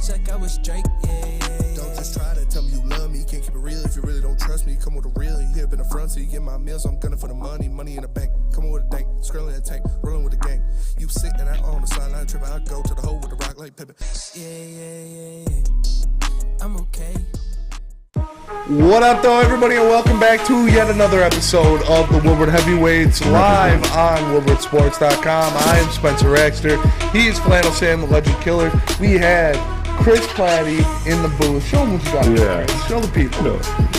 stage like I was Drake, yeah. Don't just try to tell me you love me. Can't keep it real if you really don't trust me. Come with a real, you hip in the front, so you get my meals. I'm gunning for the money in the bank. Come with a dank, scrolling a tank, rolling with the gang. You sit and I on the sideline tripping. I go to the hole with the rock like Pippin. Yeah. I'm okay. What up, though, everybody, and welcome back to yet another episode of the Woodward Heavyweights live on WoodwardSports.com. I am Spencer Raxter. He is Flannel Sam, the Legend Killer. We had Chris Platty in the booth. Show him what you got. Yeah. Show the people. No.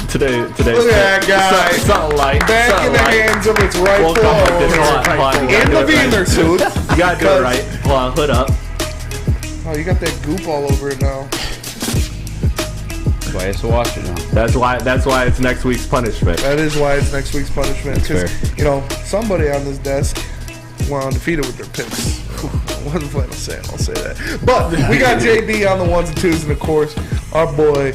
Today. Look at that guy. Something light. Back in the hands of its rightful owner. In the Beamer suit. You gotta do it right. Hold on, hood up. Oh, you got that goop all over it now. That's why it's a washer now. That's why it's next week's punishment. That is why it's next week's punishment. Because, you know, somebody on this desk went undefeated with their picks. Wasn't Flannel Sam, I'll say that. But we got JB on the ones and twos, and of course, our boy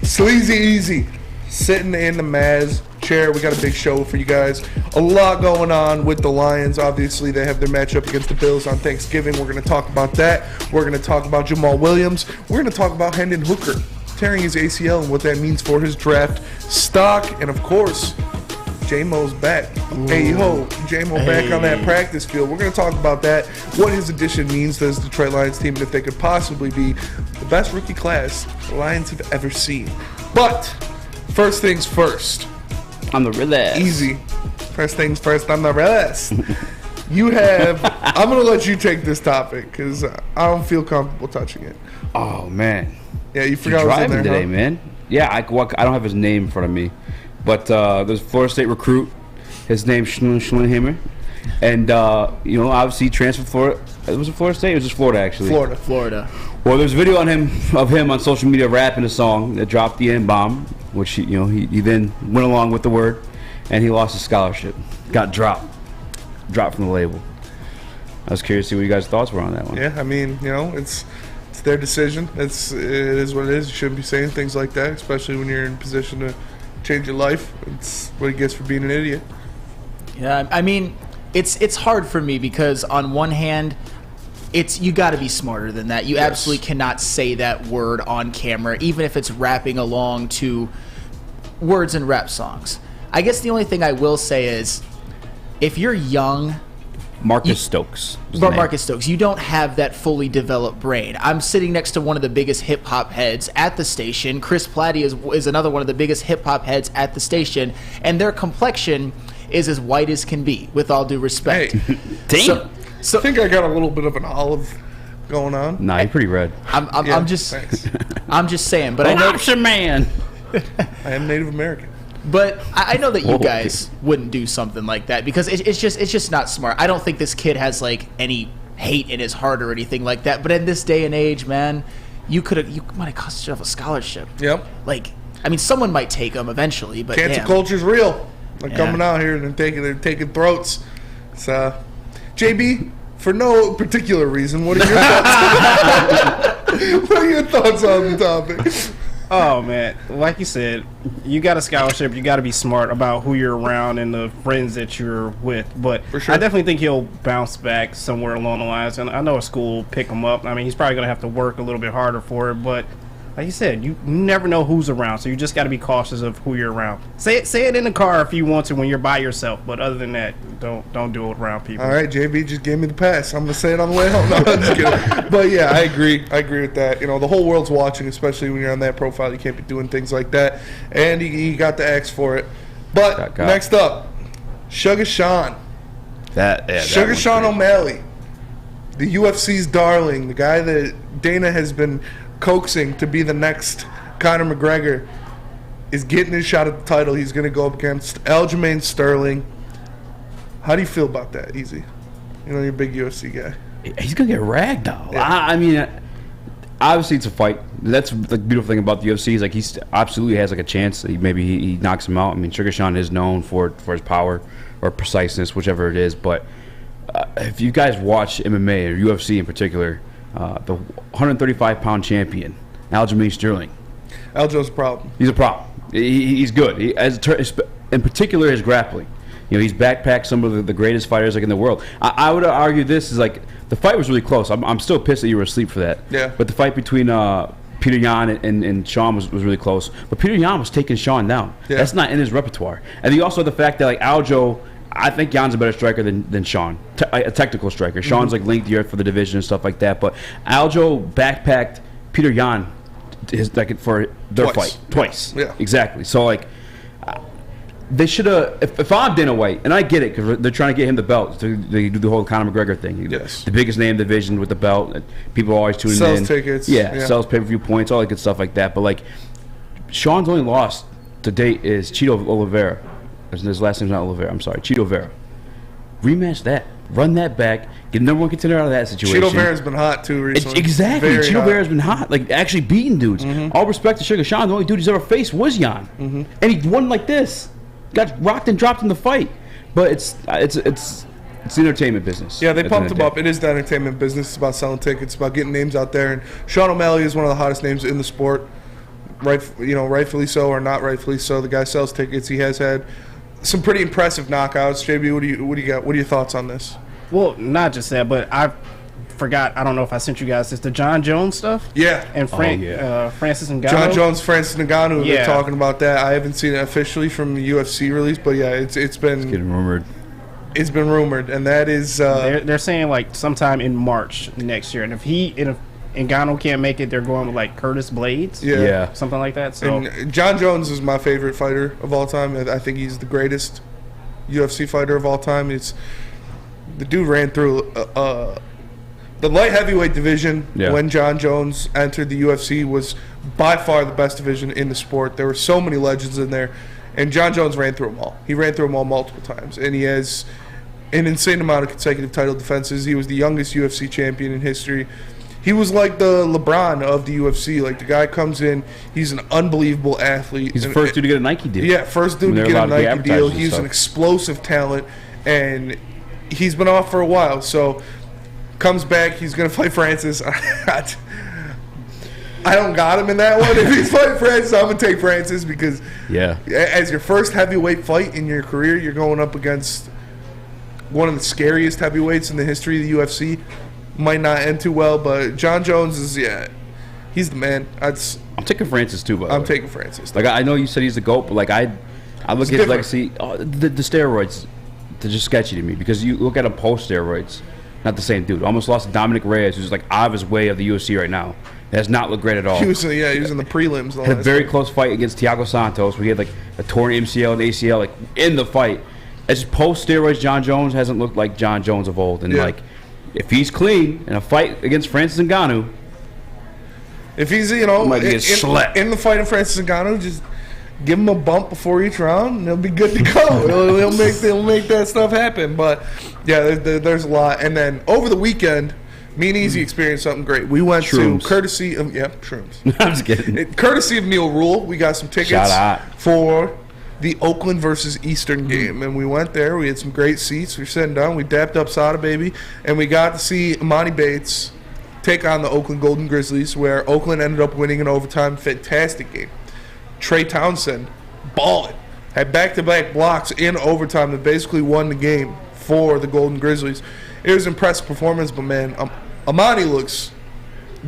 Sleazy Easy sitting in the Maz chair. We got a big show for you guys. A lot going on with the Lions. Obviously, they have their matchup against the Bills on Thanksgiving. We're going to talk about that. We're going to talk about Jamaal Williams. We're going to talk about Hendon Hooker tearing his ACL and what that means for his draft stock. And of course, J-Mo's back. Hey ho, J-Mo back on that practice field. We're going to talk about that, what his addition means to this Detroit Lions team, and if they could possibly be the best rookie class the Lions have ever seen. But first things first. I'm the realest. Easy. First things first, I'm the realest. You have, I'm going to let you take this topic because I don't feel comfortable touching it. Oh, man. Yeah, you forgot what was in there, today, man. Yeah, I don't have his name in front of me. But there's a Florida State recruit. His name's Schlinhammer. And, obviously he transferred to Florida. Was it Florida State? It was just Florida, actually. Florida. Well, there's a video of him on social media rapping a song that dropped the N-bomb, which, he then went along with the word, and he lost his scholarship. Got dropped from the label. I was curious to see what you guys' thoughts were on that one. Yeah, I mean, it's their decision. It is what it is. You shouldn't be saying things like that, especially when you're in a position to change your life. It's what he gets for being an idiot. Yeah, I mean, it's hard for me because on one hand, you got to be smarter than that. You absolutely cannot say that word on camera, even if it's rapping along to words and rap songs. I guess the only thing I will say is, if you're young, Marcus Stokes, you don't have that fully developed brain. I'm sitting next to one of the biggest hip-hop heads at the station. Chris Platty is another one of the biggest hip-hop heads at the station, and their complexion is as white as can be, with all due respect. Hey, damn. So I think I got a little bit of an olive going on. Nah, you're pretty red. I'm just saying, but I know your man. I am Native American. But I know that you guys wouldn't do something like that because it's just not smart. I don't think this kid has like any hate in his heart or anything like that. But in this day and age, man, you might have cost yourself a scholarship. Yep. Like, I mean, someone might take him eventually, but Cancer culture's real. They're coming out here and they're taking throats. So, JB, for no particular reason, what are your thoughts? What are your thoughts on the topic? Oh, man. Like you said, you got a scholarship. You got to be smart about who you're around and the friends that you're with. But for sure. I definitely think he'll bounce back somewhere along the lines. And I know a school will pick him up. I mean, he's probably going to have to work a little bit harder for it. But like you said, you never know who's around. So you just got to be cautious of who you're around. Say it in the car if you want to when you're by yourself. But other than that, don't do it around people. All right, JB just gave me the pass. I'm going to say it on the way home. No, I'm just kidding. But, yeah, I agree. I agree with that. The whole world's watching, especially when you're on that profile. You can't be doing things like that. And he got the X for it. But next up, Sugar Sean. Sugar Sean O'Malley, the UFC's darling, the guy that Dana has been coaxing to be the next Conor McGregor, is getting his shot at the title. He's going to go up against Aljamain Sterling. How do you feel about that, Easy? You're a big UFC guy. He's going to get ragdolled. Yeah. I mean, obviously it's a fight. That's the beautiful thing about the UFC is like he absolutely has like a chance. Maybe he knocks him out. I mean, Sugar Sean is known for his power or preciseness, whichever it is. But if you guys watch MMA or UFC in particular, the 135-pound champion, Aljamain Sterling. Aljo's a problem. He's a problem. He's good. In particular, his grappling. He's backpacked some of the greatest fighters like in the world. I would argue this is like The fight was really close. I'm still pissed that you were asleep for that. Yeah. But the fight between Peter Yan and Sean was really close. But Peter Yan was taking Sean down. Yeah. That's not in his repertoire. And you also have the fact that, like, Aljo, I think Jan's a better striker than Sean. A technical striker. Sean's, like, lengthier for the division and stuff like that. But Aljo backpacked Peter Yan for their fight. Twice. Yeah. Exactly. So, like, they should have. If I'm Dana White, and I get it because they're trying to get him the belt, so they do the whole Conor McGregor thing. Yes. The biggest name in the division with the belt. People are always tuning Sells in. tickets. Yeah, sells pay-per-view points, all that good stuff like that. But, like, Sean's only loss to date is Cheeto Oliveira. His last name's not Oliveira. I'm sorry, Cheeto Vera. Rematch that. Run that back. Get the number one contender out of that situation. Cheeto Vera's been hot too recently. Exactly. Very Cheeto hot. Vera's been hot. Like, actually beating dudes. All respect to Sugar Sean. The only dude he's ever faced was Yan. And he won like this. Got rocked and dropped in the fight. But it's the entertainment business. Yeah, they at the pumped end of him the up. day. It is the entertainment business. It's about selling tickets. It's about getting names out there. And Sean O'Malley is one of the hottest names in the sport. Rightfully so or not rightfully so. The guy sells tickets. He has had some pretty impressive knockouts. JB, what do you got? What are your thoughts on this? Well, not just that, but I forgot. I don't know if I sent you guys this. The John Jones stuff. Yeah. And Francis Ngannou. John Jones, Francis Ngannou. Yeah. They're talking about that. I haven't seen it officially from the UFC release, but yeah, it's been Getting rumored. It's been rumored, and that is They're saying like sometime in March next year, and if Ngannou can't make it, they're going with like Curtis Blades. Yeah. Something like that. So And John Jones is my favorite fighter of all time. I think he's the greatest UFC fighter of all time. The dude ran through the light heavyweight division when John Jones entered the UFC was by far the best division in the sport. There were so many legends in there, and John Jones ran through them all. He ran through them all multiple times, and he has an insane amount of consecutive title defenses. He was the youngest UFC champion in history. He was like the LeBron of the UFC. Like, the guy comes in, he's an unbelievable athlete. He's the first dude to get a Nike deal. Yeah, first dude to When get they're a allowed to be Nike deal. advertised and He's an stuff. explosive talent, and he's been off for a while. So, comes back, he's going to fight Francis. I don't got him in that one. If he's fighting Francis, I'm going to take Francis because as your first heavyweight fight in your career, you're going up against one of the scariest heavyweights in the history of the UFC. Might not end too well, but John Jones is, he's the man. I'm taking Francis too, by the way. taking Francis. Like, I know you said he's the GOAT, but like I look at his legacy. The steroids, they're just sketchy to me because you look at him post steroids, not the same dude. Almost lost to Dominic Reyes, who's like out of his way of the UFC right now. It has not looked great at all. He was in the prelims. Had a very close fight against Thiago Santos where he had like a torn MCL and ACL like in the fight. As post steroids, John Jones hasn't looked like John Jones of old, and like if he's clean in a fight against Francis Ngannou, if he's might get slept. in the fight of Francis Ngannou, just give him a bump before each round, and he'll be good to go. He'll make that stuff happen. But yeah, there's a lot. And then over the weekend, me and Easy experienced something great. We went to courtesy of shrooms. I'm just kidding. Courtesy of Neil Rule, we got some tickets for the Oakland versus Eastern game, and we went there. We had some great seats. We were sitting down. We dapped up Sada Baby, and we got to see Imani Bates take on the Oakland Golden Grizzlies, where Oakland ended up winning in overtime. Fantastic game. Trey Townsend, balling, had back-to-back blocks in overtime that basically won the game for the Golden Grizzlies. It was an impressive performance, but man, Imani looks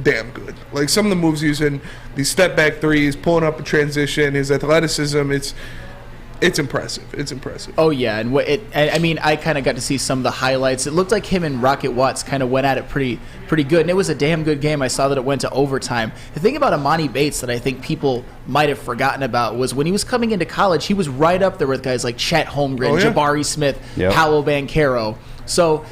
damn good. Like, some of the moves he's in, these step-back threes, pulling up a transition, his athleticism, it's impressive. It's impressive. Oh yeah, and I mean, I kind of got to see some of the highlights. It looked like him and Rocket Watts kind of went at it pretty good, and it was a damn good game. I saw that it went to overtime. The thing about Imani Bates that I think people might have forgotten about was when he was coming into college, he was right up there with guys like Chet Holmgren, Jabari Smith, Paolo Banchero. So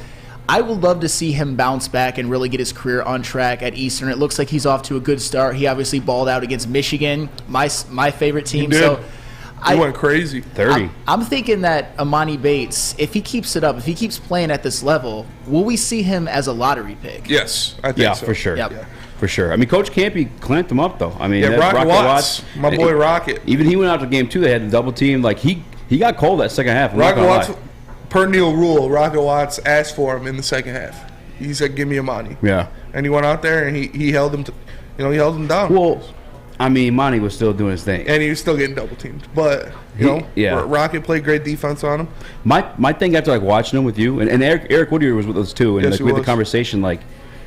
I would love to see him bounce back and really get his career on track at Eastern. It looks like he's off to a good start. He obviously balled out against Michigan, my favorite team. He did. So He went crazy. 30. I'm thinking that Imani Bates, if he keeps it up, if he keeps playing at this level, will we see him as a lottery pick? Yes, I think so. For sure. Yep. Yeah, for sure. I mean, Coach Campy clamped him up, though. I mean, Rocket Watts, my boy Rocket. Even he went out to game 2. They had the double team. Like, he got cold that second half. Rocket Watts, per Neil Rule, Rocket Watts asked for him in the second half. He said, "Give me Imani." Yeah. And he went out there and he held him. He held him down. Well, I mean, Monty was still doing his thing. and he was still getting double teamed. But you know, yeah. Rocket played great defense on him. My thing after like watching him with you and Eric Woodward was with us too, and Yes, like he we had the was. conversation like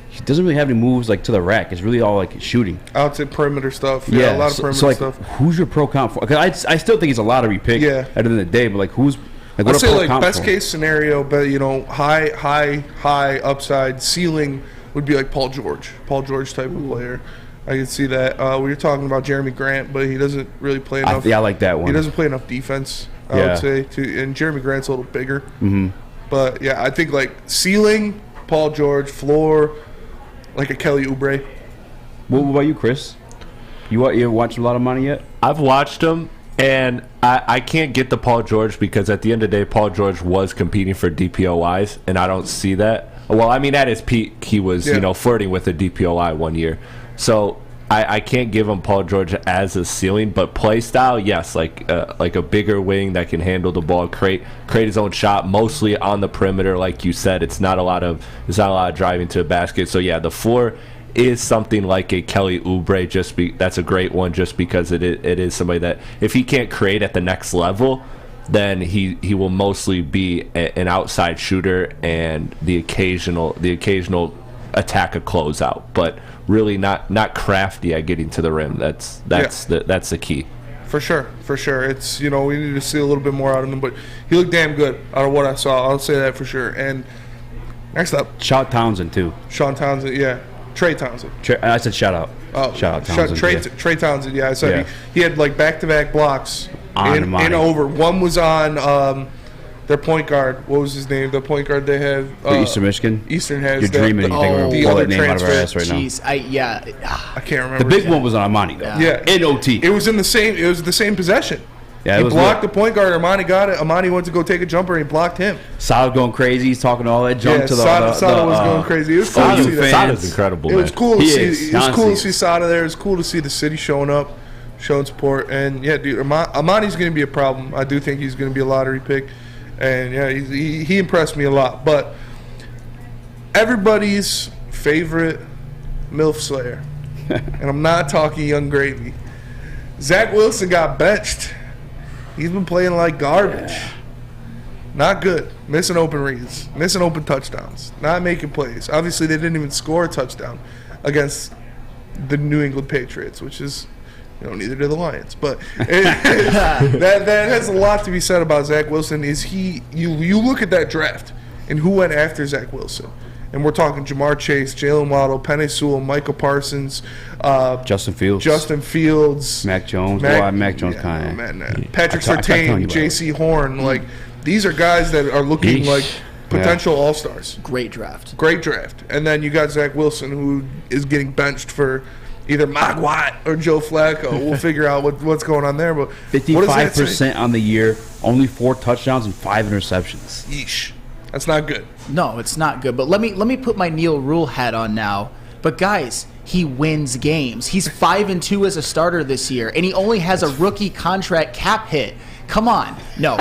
he doesn't really have any moves like to the rack. It's really all like shooting. Out to perimeter stuff. Yeah, a lot of perimeter so like, stuff. who's your pro comp for? Because I still think he's a lottery pick. Yeah. At the end of the day, but like who's like I'd what a say pro like comp best for? case scenario, but you know, high upside ceiling would be like Paul George type of player. I can see that. We were talking about Jeremy Grant, but he doesn't really play enough. I like that one. He doesn't play enough defense, I Yeah. would say. And Jeremy Grant's a little bigger. Mm-hmm. But yeah, I think like ceiling, Paul George, floor, like a Kelly Oubre. What about you, Chris? You watched a lot of money yet? I've watched him, and I can't get the Paul George because at the end of the day, Paul George was competing for DPOIs, and I don't see that. Well, I mean, at his peak, he was flirting with a DPOI one year. So I can't give him Paul George as a ceiling, but play style, yes, like a bigger wing that can handle the ball, create his own shot, mostly on the perimeter, like you said. It's not a lot of driving to the basket. So yeah, the floor is something like a Kelly Oubre. That's a great one, just because it is somebody that if he can't create at the next level, then he will mostly be an outside shooter and the occasional attack a closeout, but really not crafty at getting to the rim. That's the key. For sure. It's, you know, we need to see a little bit more out of him, but he looked damn good out of what I saw. I'll say that for sure. And next up, Shout Townsend too. Sean Townsend, yeah. Trey Townsend. I said shout out. Oh, shout out Townsend. Trey Townsend, yeah. I said Yeah. he had like back-to-back blocks On in money. over. One was on their point guard. What was his name? The point guard they have. The Eastern Michigan. Eastern has You're that. dreaming. You think we're the gonna pull other that name out of our ass transfer. right now. Jeez, I can't remember. The big his one name. was on Amani though. Yeah. In OT. It was in the same. It was the same possession. Yeah, it he was blocked lit. the point guard. Amani got it. Amani went to go take a jumper, and he blocked him. Sada going crazy. He's talking all that jump Yeah, to the. Sada was going crazy. It was cool to see that. Sada's incredible, It man. was cool to He see. is. It was cool to Honestly. see Sada there. It was cool to see the city showing up, showing support. And yeah, dude, Amani's going to be a problem. I do think he's going to be a lottery pick. And yeah, he impressed me a lot. But everybody's favorite MILF Slayer, and I'm not talking Young Gravy. Zach Wilson got benched. He's been playing like garbage. Not good. Missing open reads. Missing open touchdowns. Not making plays. Obviously, they didn't even score a touchdown against the New England Patriots, which is, you know, neither did the Lions. But that has a lot to be said about Zach Wilson. You look at that draft and who went after Zach Wilson. And we're talking Jamar Chase, Jalen Waddle, Penei Sewell, Michael Parsons, Justin Fields. Mac Jones. Mac Jones kind of. Patrick I tried telling Surtain, you about J.C. Horn. Like, these are guys that are looking Yeesh. like potential all-stars. Great draft. Great draft. And then you got Zach Wilson, who is getting benched for either Mike White or Joe Flacco. We'll figure out what's going on there. But what does that say? 55% on the year, only 4 touchdowns and 5 interceptions. Yeesh. That's not good. No, it's not good. But let me put my Neil Rule hat on now. But guys, he wins games. He's 5-2 as a starter this year, and he only has a rookie contract cap hit. Come on,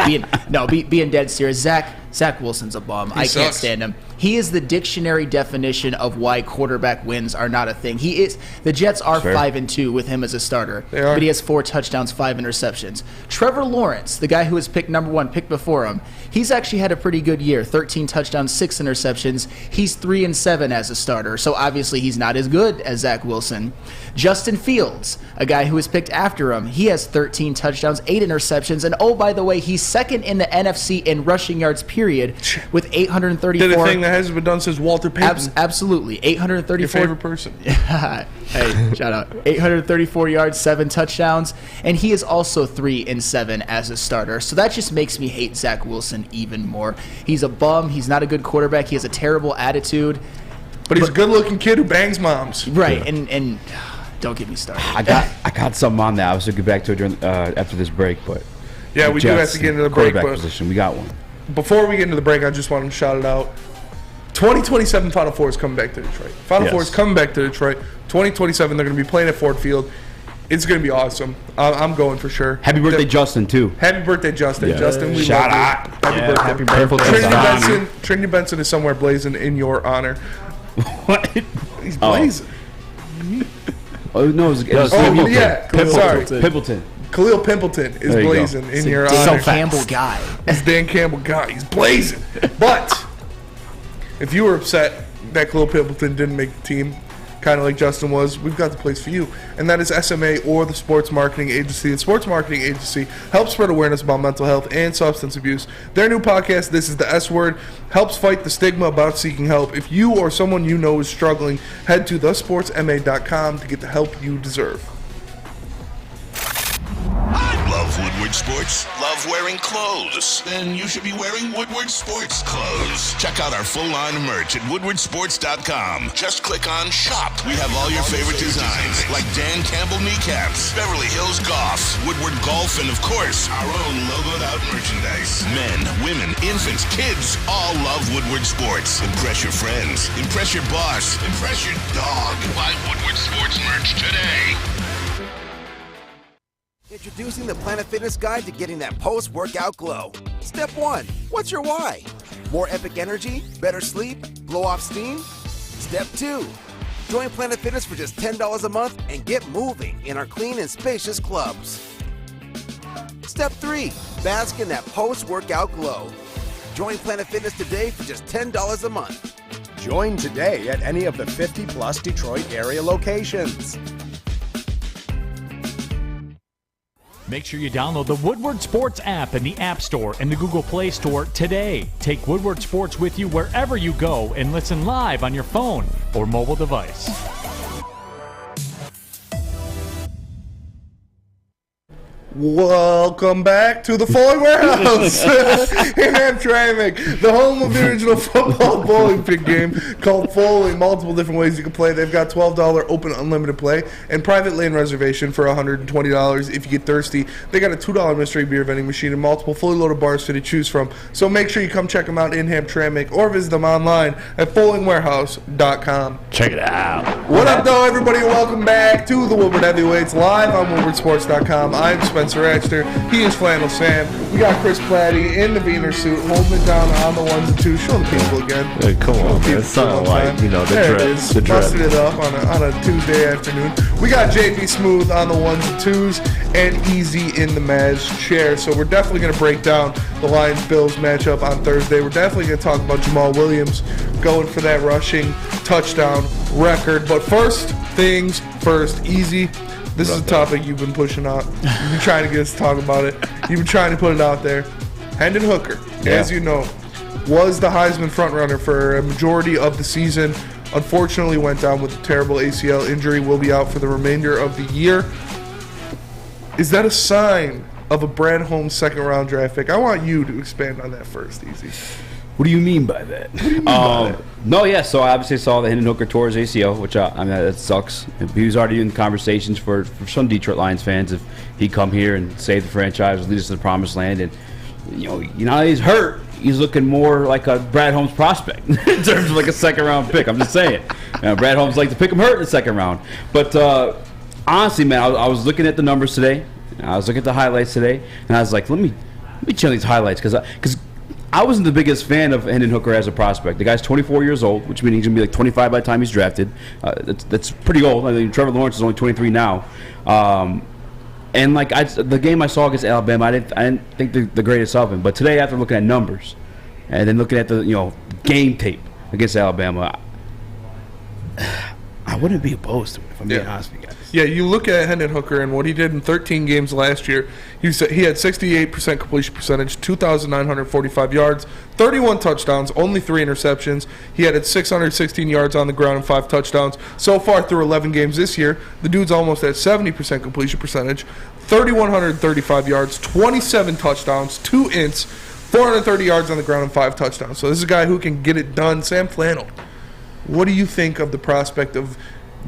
being dead serious. Zach Wilson's a bum. I can't sucks. stand him. He is the dictionary definition of why quarterback wins are not a thing. He is. The Jets are Fair. 5-2 with him as a starter, They are. but he has 4 touchdowns, 5 interceptions. Trevor Lawrence, the guy who was picked number 1, picked before him, he's actually had a pretty good year. 13 touchdowns, 6 interceptions. He's 3-7 as a starter, so obviously he's not as good as Zach Wilson. Justin Fields, a guy who was picked after him, he has 13 touchdowns, 8 interceptions, and oh, by the way, he's second in the NFC in rushing yards period with 834. Did a thing that hasn't been done since Walter Payton. Absolutely. 834. Your favorite person. Hey, shout out. 834 yards, 7 touchdowns, and he is also 3-7 as a starter. So that just makes me hate Zach Wilson even more. He's a bum. He's not a good quarterback. He has a terrible attitude. But he's a good-looking kid who bangs moms. Right, and don't get me started. I got something on that. I was going to get back to it during, after this break, but Yeah, we do have to get into the break. quarterback But position. We got one. before we get into the break, I just want to shout it out. 2027 Final Four is coming back to Detroit. Final Four is coming back to Detroit. 2027, they're going to be playing at Ford Field. It's going to be awesome. I'm going for sure. Happy birthday, Justin, too. Happy birthday, Justin. Yeah. Justin, we Shout love you. Happy birthday. Happy birthday. Trinity Benson is somewhere blazing in your honor. What? He's blazing. Oh no, it was Oh yeah, sorry. Pimpleton. Khalil Pimpleton is There you go. blazing in your Dan honor. Campbell guy. He's Dan Campbell guy. He's blazing. But if you were upset that Khalil Pimpleton didn't make the team, kind of like Justin was, we've got the place for you. And that is SMA, or the Sports Marketing Agency. The Sports Marketing Agency helps spread awareness about mental health and substance abuse. Their new podcast, This is the S Word, helps fight the stigma about seeking help. If you or someone you know is struggling, head to thesportsma.com to get the help you deserve. Love Woodward Sports? Love wearing clothes? Then you should be wearing Woodward Sports clothes. Check out our full line of merch at woodwardsports.com. Just click on Shop. We have all your favorite designs, like Dan Campbell kneecaps, Beverly Hills Golf, Woodward Golf, and of course, our own logoed out merchandise. Men, women, infants, kids all love Woodward Sports. Impress your friends. Impress your boss. Impress your dog. Buy Woodward Sports merch today. Introducing the Planet Fitness Guide to getting that post-workout glow. Step 1. What's your why? More epic energy? Better sleep? Blow off steam? Step 2. Join Planet Fitness for just $10 a month and get moving in our clean and spacious clubs. Step 3. Bask in that post-workout glow. Join Planet Fitness today for just $10 a month. Join today at any of the 50-plus Detroit area locations. Make sure you download the Woodward Sports app in the App Store and the Google Play Store today. Take Woodward Sports with you wherever you go and listen live on your phone or mobile device. Welcome back to the Foley Warehouse in Hamtramck, the home of the original football bowling pig game called Foley. Multiple different ways you can play. They've got $12 open unlimited play and private lane reservation for $120 if you get thirsty. They got a $2 mystery beer vending machine and multiple fully loaded bars to choose from. So make sure you come check them out in Hamtramck or visit them online at FoleyWarehouse.com. Check it out. What up, though, everybody? Welcome back to the Woodward Heavyweights live on WoodwardSports.com. I'm Spencer Exter. He is Flannel Sam. We got Chris Platty in the Wiener suit, holding it down on the ones and twos. Show the people again. Hey, come on, man. It's not like, the there dread. It is. The dread. Busted it up on a Tuesday afternoon. We got JP Smooth on the ones and twos and Easy in the Maz chair. So we're definitely going to break down the Lions-Bills matchup on Thursday. We're definitely going to talk about Jamaal Williams going for that rushing touchdown record. But first things first, Easy. This is a topic you've been pushing out. You've been trying to get us to talk about it. You've been trying to put it out there. Hendon Hooker, as you know, was the Heisman frontrunner for a majority of the season. Unfortunately, went down with a terrible ACL injury. Will be out for the remainder of the year. Is that a sign of a Brad Holmes second-round draft pick? I want you to expand on that first, Easy. What do you mean by that? No, yeah. So I obviously saw that Hendon Hooker tore his ACL, which I mean that sucks. He was already in conversations for some Detroit Lions fans if he'd come here and save the franchise, lead us to the promised land, and you know he's hurt. He's looking more like a Brad Holmes prospect in terms of like a second-round pick. I'm just saying. Brad Holmes likes to pick him hurt in the second round. But honestly, man, I was looking at the numbers today. I was looking at the highlights today, and I was like, let me check these highlights because I wasn't the biggest fan of Hendon Hooker as a prospect. The guy's 24 years old, which means he's going to be like 25 by the time he's drafted. That's pretty old. I mean, Trevor Lawrence is only 23 now. And like the game I saw against Alabama, I didn't think the greatest of him. But today, after looking at numbers and then looking at the game tape against Alabama, I wouldn't be opposed to it if I'm being honest with you guys. Yeah, you look at Hendon Hooker and what he did in 13 games last year. He had 68% completion percentage, 2,945 yards, 31 touchdowns, only 3 interceptions. He added 616 yards on the ground and 5 touchdowns. So far through 11 games this year, the dude's almost at 70% completion percentage, 3,135 yards, 27 touchdowns, 2 ints, 430 yards on the ground and 5 touchdowns. So this is a guy who can get it done. Sam Flannel, what do you think of the prospect of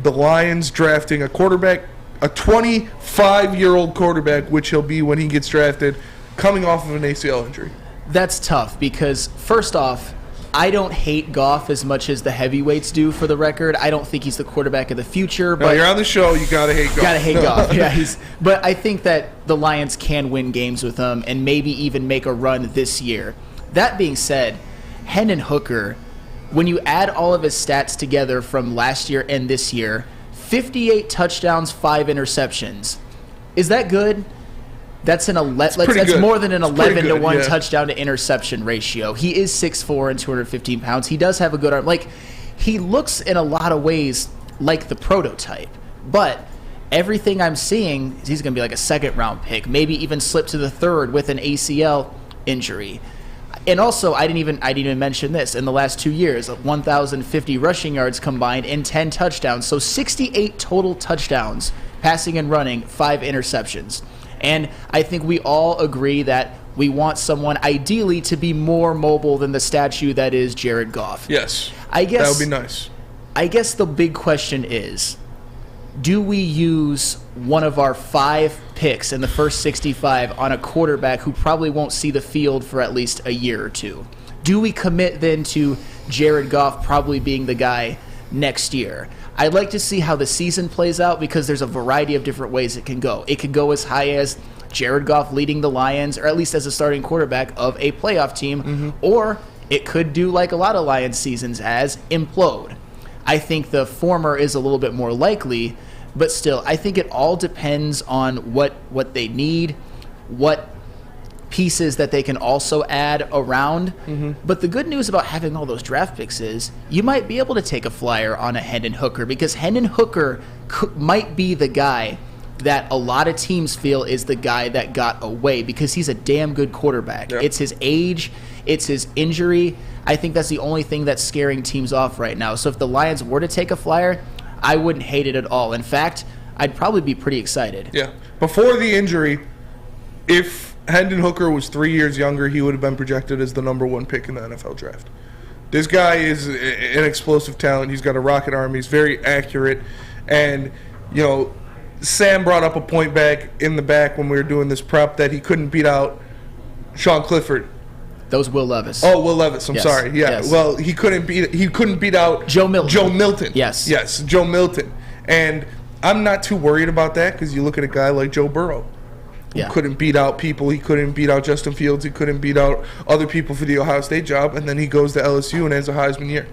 the Lions drafting a quarterback, a 25-year-old quarterback, which he'll be when he gets drafted, coming off of an ACL injury? That's tough because, first off, I don't hate Goff as much as the heavyweights do, for the record. I don't think he's the quarterback of the future. But you're on the show, you got to hate Goff. Got to hate Goff, yeah. But I think that the Lions can win games with him and maybe even make a run this year. That being said, Hendon Hooker, when you add all of his stats together from last year and this year, 58 touchdowns, 5 interceptions. Is that good? That's good. more than an It's pretty 11 to good, 1 yeah. touchdown to interception ratio. He is 6'4" and 215 pounds. He does have a good arm. Like, he looks in a lot of ways like the prototype. But everything I'm seeing, he's going to be like a second-round pick, maybe even slip to the third with an ACL injury. And also, I didn't even mention this. In the last 2 years, 1,050 rushing yards combined and 10 touchdowns. So 68 total touchdowns, passing and running, 5 interceptions. And I think we all agree that we want someone ideally to be more mobile than the statue that is Jared Goff. Yes. I guess that would be nice. I guess the big question is, do we use one of our 5 picks in the first 65 on a quarterback who probably won't see the field for at least a year or two? Do we commit then to Jared Goff probably being the guy next year? I'd like to see how the season plays out because there's a variety of different ways it can go. It could go as high as Jared Goff leading the Lions, or at least as a starting quarterback of a playoff team, or it could do like a lot of Lions seasons as implode. I think the former is a little bit more likely, but still, I think it all depends on what they need, what pieces that they can also add around. But the good news about having all those draft picks is you might be able to take a flyer on a Hendon Hooker, because Hendon Hooker might be the guy that a lot of teams feel is the guy that got away because he's a damn good quarterback. Yeah. It's his age, it's his injury. I think that's the only thing that's scaring teams off right now. So if the Lions were to take a flyer, I wouldn't hate it at all. In fact, I'd probably be pretty excited. Yeah. Before the injury, if Hendon Hooker was 3 years younger, he would have been projected as the number 1 pick in the NFL draft. This guy is an explosive talent. He's got a rocket arm. He's very accurate. And, you know, Sam brought up a point back in the back when we were doing this prep that he couldn't beat out Sean Clifford. That was Will Levis. Oh, Will Levis. I'm Yes. sorry. Yeah. Yes. Well, he couldn't beat out Joe Milton. Joe Milton. Yes. Yes, Joe Milton. And I'm not too worried about that because you look at a guy like Joe Burrow. He couldn't beat out people. He couldn't beat out Justin Fields. He couldn't beat out other people for the Ohio State job. And then he goes to LSU and has a Heisman year.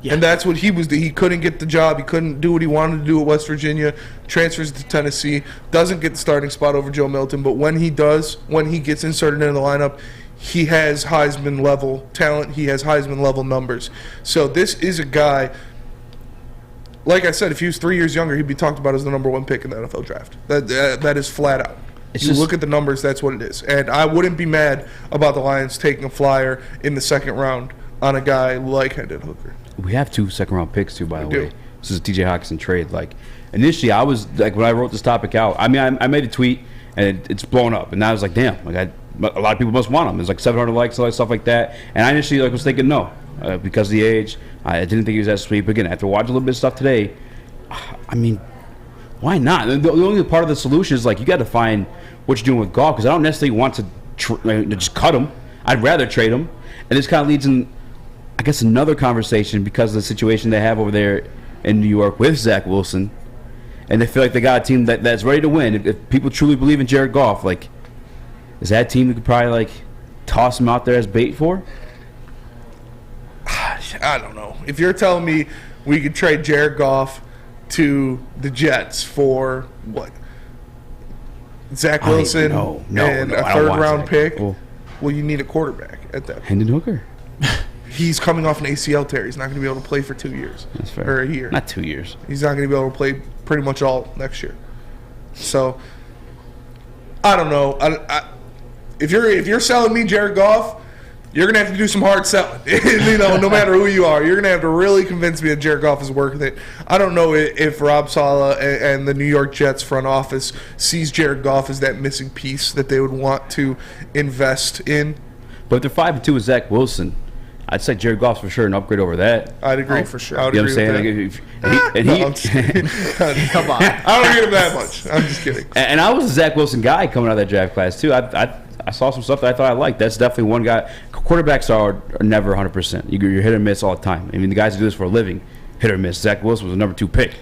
Yeah. And that's what he was. He couldn't get the job. He couldn't do what he wanted to do at West Virginia. Transfers to Tennessee. Doesn't get the starting spot over Joe Milton. But when he does, when he gets inserted into the lineup, he has Heisman-level talent. He has Heisman-level numbers. So this is a guy, like I said, if he was 3 years younger, he'd be talked about as the number 1 pick in the NFL draft. That is flat out. You look at the numbers, that's what it is. And I wouldn't be mad about the Lions taking a flyer in the second round on a guy like Hendon Hooker. We have 2 second-round picks, too, by the way. This is a TJ Hawkinson trade. Like, initially, I was, like, when I wrote this topic out, I mean, I made a tweet, and it's blown up. And I was like, damn, like, a lot of people must want him. There's like 700 likes, all that stuff like that. And I initially was thinking no, because of the age. I didn't think he was that sweet. But again, after watching a little bit of stuff today, I mean, why not? The only part of the solution is like you got to find what you're doing with Goff, because I don't necessarily want to just cut him. I'd rather trade him. And this kind of leads in, I guess, another conversation because of the situation they have over there in New York with Zach Wilson. And they feel like they got a team that's ready to win. If people truly believe in Jared Goff, like, is that a team you could probably like toss him out there as bait for? I don't know. If you're telling me we could trade Jared Goff to the Jets for what? Zach Wilson and a third-round pick? Well, you need a quarterback at that point. Hendon Hooker. He's coming off an ACL tear. He's not going to be able to play for 2 years. That's fair. Or a year. Not 2 years. He's not going to be able to play pretty much all next year. So, I don't know. If you're selling me Jared Goff, you're going to have to do some hard selling. You know, no matter who you are. You're going to have to really convince me that Jared Goff is worth it. I don't know if Rob Saleh and the New York Jets front office sees Jared Goff as that missing piece that they would want to invest in. But if they're 5-2 with Zach Wilson, I'd say Jared Goff's for sure an upgrade over that. I'd agree. Oh, for sure. I would you know what I'm agree saying? Come on. I don't give him that much. I'm just kidding. And I was a Zach Wilson guy coming out of that draft class, too. I saw some stuff that I thought I liked. That's definitely one guy. Quarterbacks are never 100%. You're hit or miss all the time. I mean, the guys who do this for a living, hit or miss. Zach Wilson was the number 2 pick.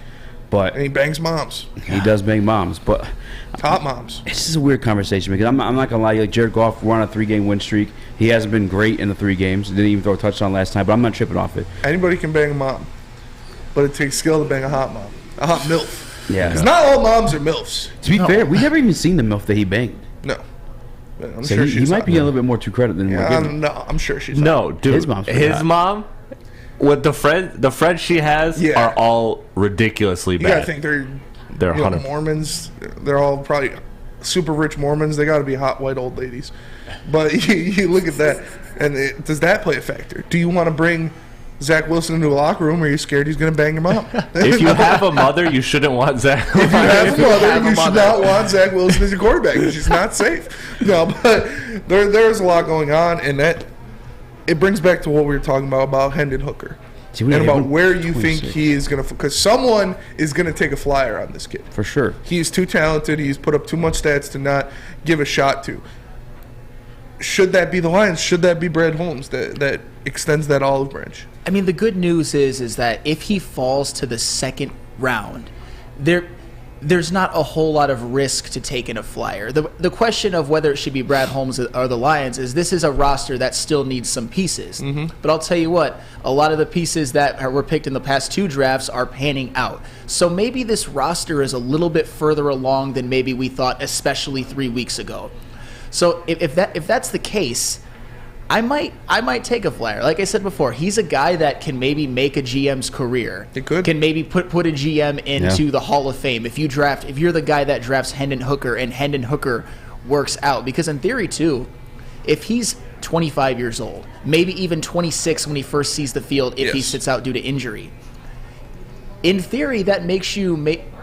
But and he bangs moms. He does bang moms. But top moms. This is a weird conversation because I'm not going to lie. Like Jared Goff, we're on a 3-game win streak. He hasn't been great in the 3 games. Didn't even throw a touchdown last time, but I'm not tripping off it. Anybody can bang a mom, but it takes skill to bang a hot mom. a hot MILF. Yeah. Because not all moms are MILFs. To be fair, we never even seen the MILF that he banged. No. I'm So sure he she's might hot. be a little bit more to credit than we're giving. No, I'm sure she's No, hot. dude. His mom's pretty hot. mom, with the friends she has are all ridiculously You gotta bad. think they're They're you know, 100. Mormons. They're all probably super rich Mormons. They gotta be hot white old ladies. But you look at that, and does that play a factor? Do you want to bring Zach Wilson into a locker room, or are you scared he's going to bang him up? If you have a mother, you shouldn't want Zach. If you have a mother, you should not want Zach Wilson as your quarterback because she's not safe. No, but there's a lot going on, and that it brings back to what we were talking about Hendon Hooker. And about where you think he is going to – because someone is going to take a flyer on this kid. For sure. He is too talented. He's put up too much stats to not give a shot to. Should that be the Lions? Should that be Brad Holmes that extends that olive branch? I mean, the good news is that if he falls to the second round, there's not a whole lot of risk to taking a flyer. The question of whether it should be Brad Holmes or the Lions is this is a roster that still needs some pieces. Mm-hmm. But I'll tell you what, a lot of the pieces that were picked in the past 2 drafts are panning out. So maybe this roster is a little bit further along than maybe we thought, especially 3 weeks ago. So if that's the case, I might take a flyer. Like I said before, he's a guy that can maybe make a GM's career. He could. Can maybe put a GM into the Hall of Fame if you're the guy that drafts Hendon Hooker and Hendon Hooker works out. Because in theory too, if he's 25 years old, maybe even 26 when he first sees the field if he sits out due to injury, in theory that makes you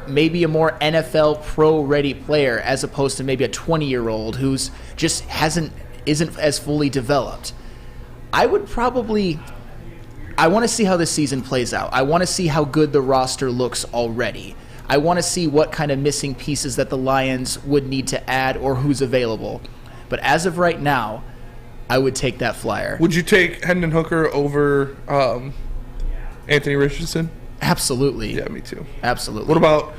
maybe a more NFL pro-ready player as opposed to maybe a 20-year-old who's just isn't as fully developed. I want to see how this season plays out. I want to see how good the roster looks already. I want to see what kind of missing pieces that the Lions would need to add or who's available. But as of right now, I would take that flyer. Would you take Hendon Hooker over Anthony Richardson? Absolutely. Yeah, me too. Absolutely. What about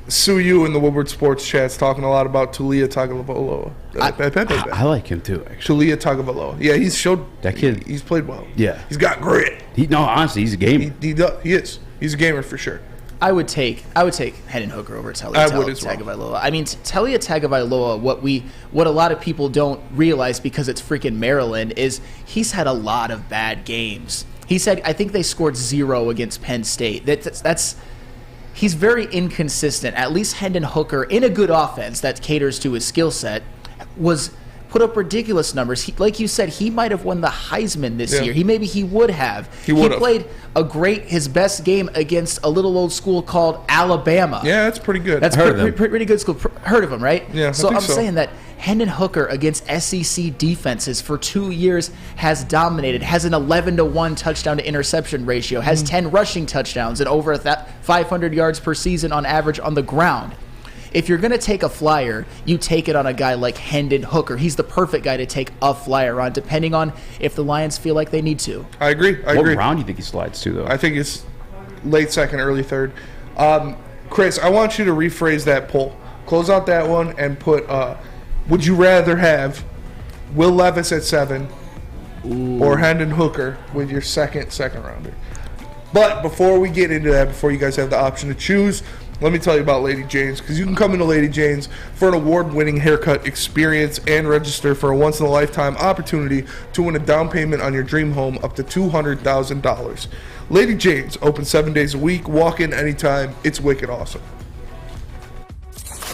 Sue Yu in the Woodward Sports chats talking a lot about Tulia Tagovailoa? I like him too, actually. Tulia Tagovailoa. Yeah, he's showed that kid. He's played well. Yeah, he's got grit. Honestly, he's a gamer. He is. He's a gamer for sure. I would take Hendon Hooker over Talia Tagovailoa. I mean, Talia Tagovailoa, what a lot of people don't realize because it's freaking Maryland is he's had a lot of bad games. He said, I think they scored 0 against Penn State. He's very inconsistent. At least Hendon Hooker, in a good offense that caters to his skill set, was put up ridiculous numbers. Like you said, he might have won the Heisman this year. He would have. He played his best game against a little old school called Alabama. Yeah, that's pretty good. That's pretty good school. Heard of him, right? Yeah, so I'm saying that Hendon Hooker against SEC defenses for 2 years has dominated, has an 11-to-1 touchdown to interception ratio, has 10 rushing touchdowns and over 500 yards per season on average on the ground. If you're going to take a flyer, you take it on a guy like Hendon Hooker. He's the perfect guy to take a flyer on, depending on if the Lions feel like they need to. I agree. What round do you think he slides to, though? I think it's late second, early third. Chris, I want you to rephrase that poll. Close out that one and put, would you rather have Will Levis at 7 or Hendon Hooker with your second rounder? But before we get into that, before you guys have the option to choose, let me tell you about Lady Jane's, because you can come into Lady Jane's for an award-winning haircut experience and register for a once-in-a-lifetime opportunity to win a down payment on your dream home up to $200,000. Lady Jane's, open 7 days a week, walk in anytime. It's wicked awesome.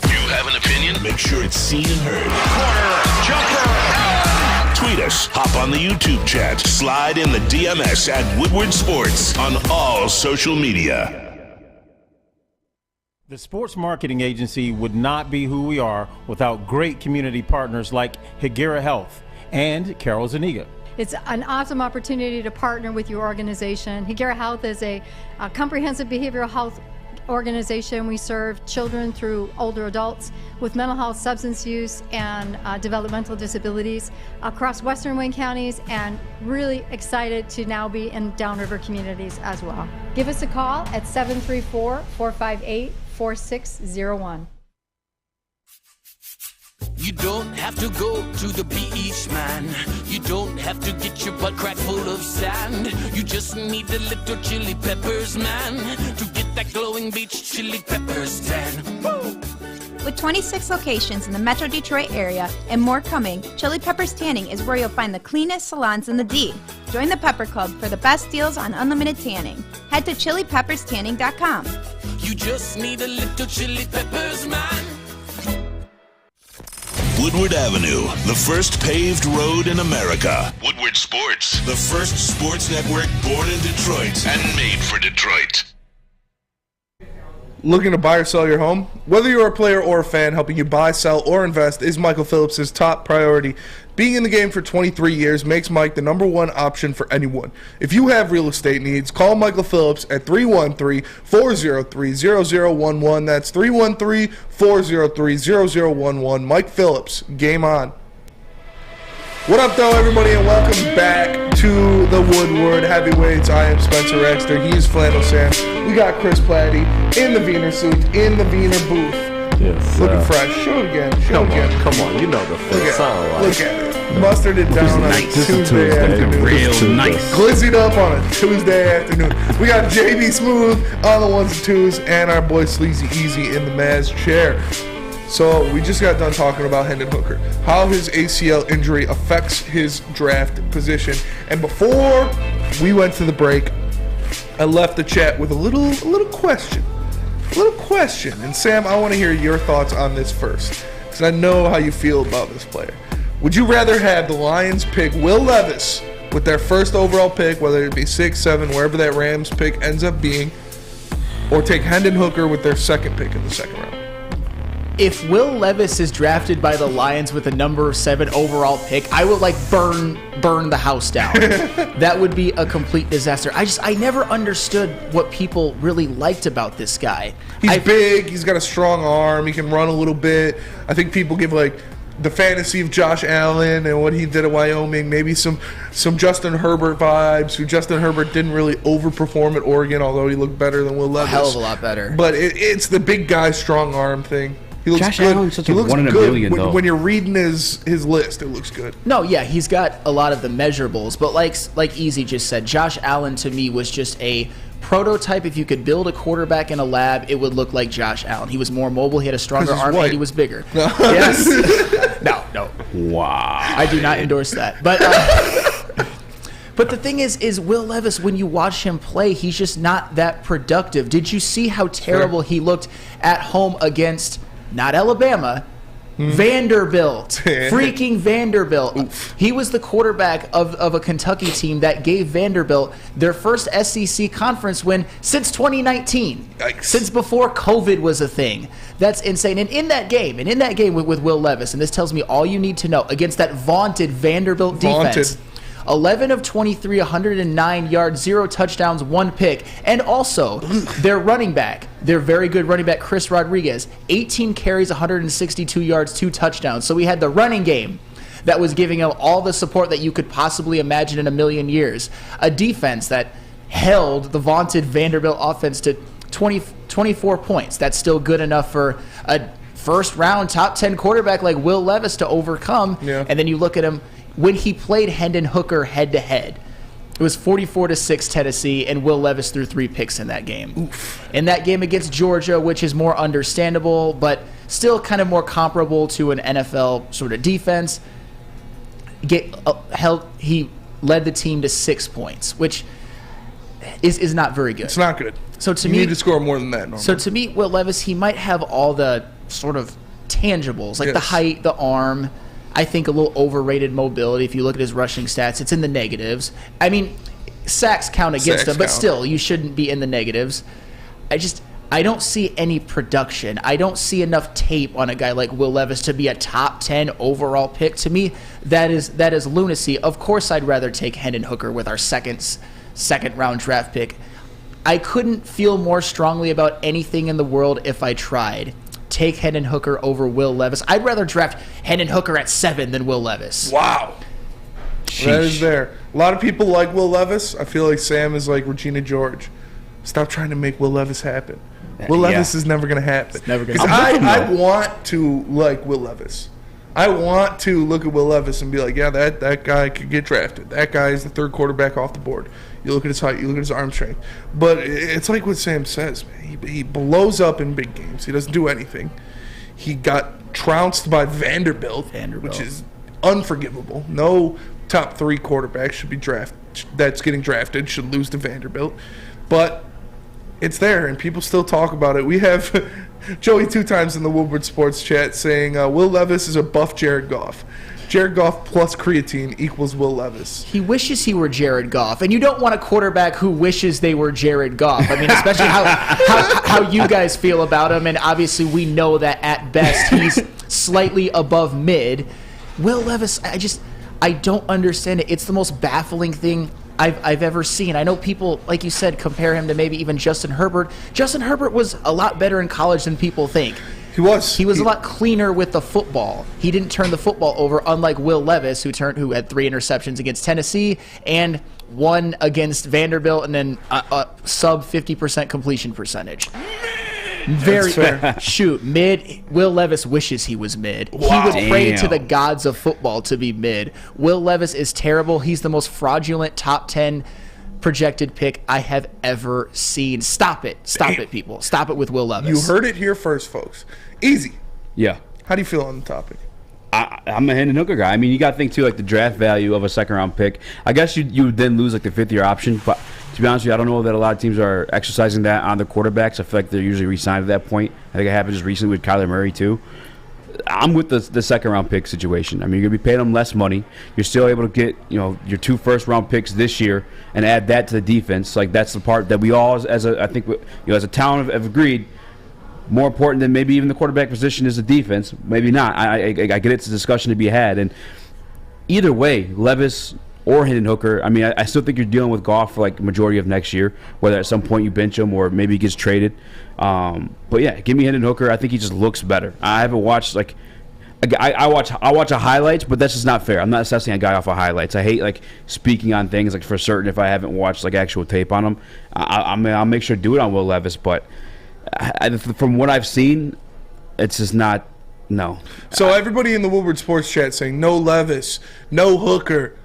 You have an opinion? Make sure it's seen and heard. Corner, jumper! Tweet us, hop on the YouTube chat, slide in the DMS at Woodward Sports on all social media. The Sports Marketing Agency would not be who we are without great community partners like Higuera Health and Carol Zuniga. It's an awesome opportunity to partner with your organization. Higuera Health is a comprehensive behavioral health organization. We serve children through older adults with mental health, substance use, and developmental disabilities across Western Wayne counties, and really excited to now be in downriver communities as well. Give us a call at 734-458-4601. You don't have to go to the beach, man. You don't have to get your butt crack full of sand. You just need a little chili peppers, man, to get that glowing beach chili peppers tan. Woo! With 26 locations in the Metro Detroit area and more coming, Chili Peppers Tanning is where you'll find the cleanest salons in the D. Join the Pepper Club for the best deals on unlimited tanning. Head to chilipepperstanning.com. You just need a little chili peppers, man. Woodward Avenue, the first paved road in America. Woodward Sports, the first sports network born in Detroit and made for Detroit. Looking to buy or sell your home? Whether you're a player or a fan, helping you buy, sell, or invest is Michael Phillips' top priority. Being in the game for 23 years makes Mike the #1 option for anyone. If you have real estate needs, call Michael Phillips at 313-403-0011. That's 313-403-0011. Mike Phillips, game on. What up, though, everybody, and welcome back to the Woodward Heavyweights. I am Spencer Exter. He's Flannel Sam. We got Chris Platty in the Wiener suit, in the Wiener booth. Yes. Looking fresh. Show it again. Come on. You know the face. Look at it. Mustard it down on a Tuesday afternoon. Real nice. Glizzied up on a Tuesday afternoon. We got JB Smooth on the ones and twos, and our boy Sleazy Easy in the Maz chair. So we just got done talking about Hendon Hooker, how his ACL injury affects his draft position. And before we went to the break, I left the chat with a little question. And Sam, I want to hear your thoughts on this first, because I know how you feel about this player. Would you rather have the Lions pick Will Levis with their first overall pick, whether it be 6, 7, wherever that Rams pick ends up being, or take Hendon Hooker with their second pick in the second round? If Will Levis is drafted by the Lions with a number 7 overall pick, I would burn the house down. That would be a complete disaster. I never understood what people really liked about this guy. He's big. He's got a strong arm. He can run a little bit. I think people give the fantasy of Josh Allen and what he did at Wyoming, maybe some Justin Herbert vibes, who Justin Herbert didn't really overperform at Oregon, although he looked better than Will Levis. A hell of a lot better. But it's the big guy, strong arm thing. He looks Josh good. Allen's such he a looks 1 in a good million, though. when you're reading his list. It looks good. No, yeah, he's got a lot of the measurables, but like Easy just said, Josh Allen to me was just a prototype. If you could build a quarterback in a lab, it would look like Josh Allen. He was more mobile, he had a stronger arm, and he was bigger. No. Yes. No. Wow. I do not endorse that. But but the thing is Will Levis, when you watch him play, he's just not that productive. Did you see how terrible he looked at home against not Alabama, Vanderbilt, freaking Vanderbilt. Oof. He was the quarterback of a Kentucky team that gave Vanderbilt their first SEC conference win since 2019. Yikes. Since before COVID was a thing. That's insane. And in that game with Will Levis, and this tells me all you need to know, against that vaunted Vanderbilt defense, 11 of 23, 109 yards, 0 touchdowns, 1 pick. And also, their running back, their very good running back, Chris Rodriguez, 18 carries, 162 yards, 2 touchdowns. So we had the running game that was giving him all the support that you could possibly imagine in a million years. A defense that held the vaunted Vanderbilt offense to 24 points. That's still good enough for a first-round top 10 quarterback like Will Levis to overcome. Yeah. And then you look at him, when he played Hendon Hooker head-to-head, it was 44-6 Tennessee, and Will Levis threw 3 picks in that game. Oof. In that game against Georgia, which is more understandable, but still kind of more comparable to an NFL sort of defense, he led the team to 6 points, which is not very good. It's not good. So to you me, need to score more than that. Normally. So to me, Will Levis, he might have all the sort of tangibles, like the height, the arm. I think a little overrated mobility. If you look at his rushing stats, it's in the negatives. I mean, sacks count against him, but still, you shouldn't be in the negatives. I don't see any production. I don't see enough tape on a guy like Will Levis to be a top 10 overall pick. To me, that is lunacy. Of course, I'd rather take Hendon Hooker with our second round draft pick. I couldn't feel more strongly about anything in the world if I tried. Take Hendon Hooker over Will Levis. I'd rather draft Hendon Hooker at 7 than Will Levis. Wow. Sheesh. That is there. A lot of people like Will Levis. I feel like Sam is like Regina George. Stop trying to make Will Levis happen. Will Levis is never going to happen. It's never going to happen. I want to like Will Levis. I want to look at Will Levis and be like, yeah, that guy could get drafted. That guy is the third quarterback off the board. You look at his height, you look at his arm strength. But it's like what Sam says, man. He blows up in big games. He doesn't do anything. He got trounced by Vanderbilt, which is unforgivable. No top 3 quarterback should be that's getting drafted should lose to Vanderbilt. But it's there, and people still talk about it. We have Joey 2 times in the Woodward Sports chat saying Will Levis is a buff Jared Goff. Jared Goff plus creatine equals Will Levis. He wishes he were Jared Goff, and you don't want a quarterback who wishes they were Jared Goff. I mean, especially how you guys feel about him, and obviously we know that at best he's slightly above mid. Will Levis, I don't understand it. It's the most baffling thing I've ever seen. I know people, like you said, compare him to maybe even Justin Herbert. Justin Herbert was a lot better in college than people think. He was a lot cleaner with the football. He didn't turn the football over, unlike Will Levis, who had 3 interceptions against Tennessee and 1 against Vanderbilt, and then a sub 50% completion percentage. Very fair. Shoot, mid. Will Levis wishes he was mid. Wow. He would pray to the gods of football to be mid. Will Levis is terrible. He's the most fraudulent top 10 projected pick I have ever seen. Stop it, people. Stop it with Will Levis. You heard it here first, folks. Easy. Yeah. How do you feel on the topic? I'm a Hendon Hooker guy. I mean, you got to think too, like the draft value of a second-round pick. I guess you would then lose like the 5th-year option, but to be honest with you, I don't know that a lot of teams are exercising that on their quarterbacks. I feel like they're usually re-signed at that point. I think it happened just recently with Kyler Murray too. I'm with the second-round pick situation. I mean, you're going to be paying them less money. You're still able to get your 2 first-round picks this year and add that to the defense. Like that's the part that we all, as a town, have agreed. More important than maybe even the quarterback position is the defense. Maybe not. I get it's a discussion to be had. And either way, Levis or Hendon Hooker, I mean, I still think you're dealing with Goff for like the majority of next year, whether at some point you bench him or maybe he gets traded. But yeah, give me Hendon Hooker. I think he just looks better. I haven't watched I watch a highlights, but that's just not fair. I'm not assessing a guy off of highlights. I hate like speaking on things like for certain if I haven't watched like actual tape on him. I'll make sure to do it on Will Levis, but from what I've seen, it's just not. No. So everybody in the Woodward Sports chat saying no Levis, no Hooker.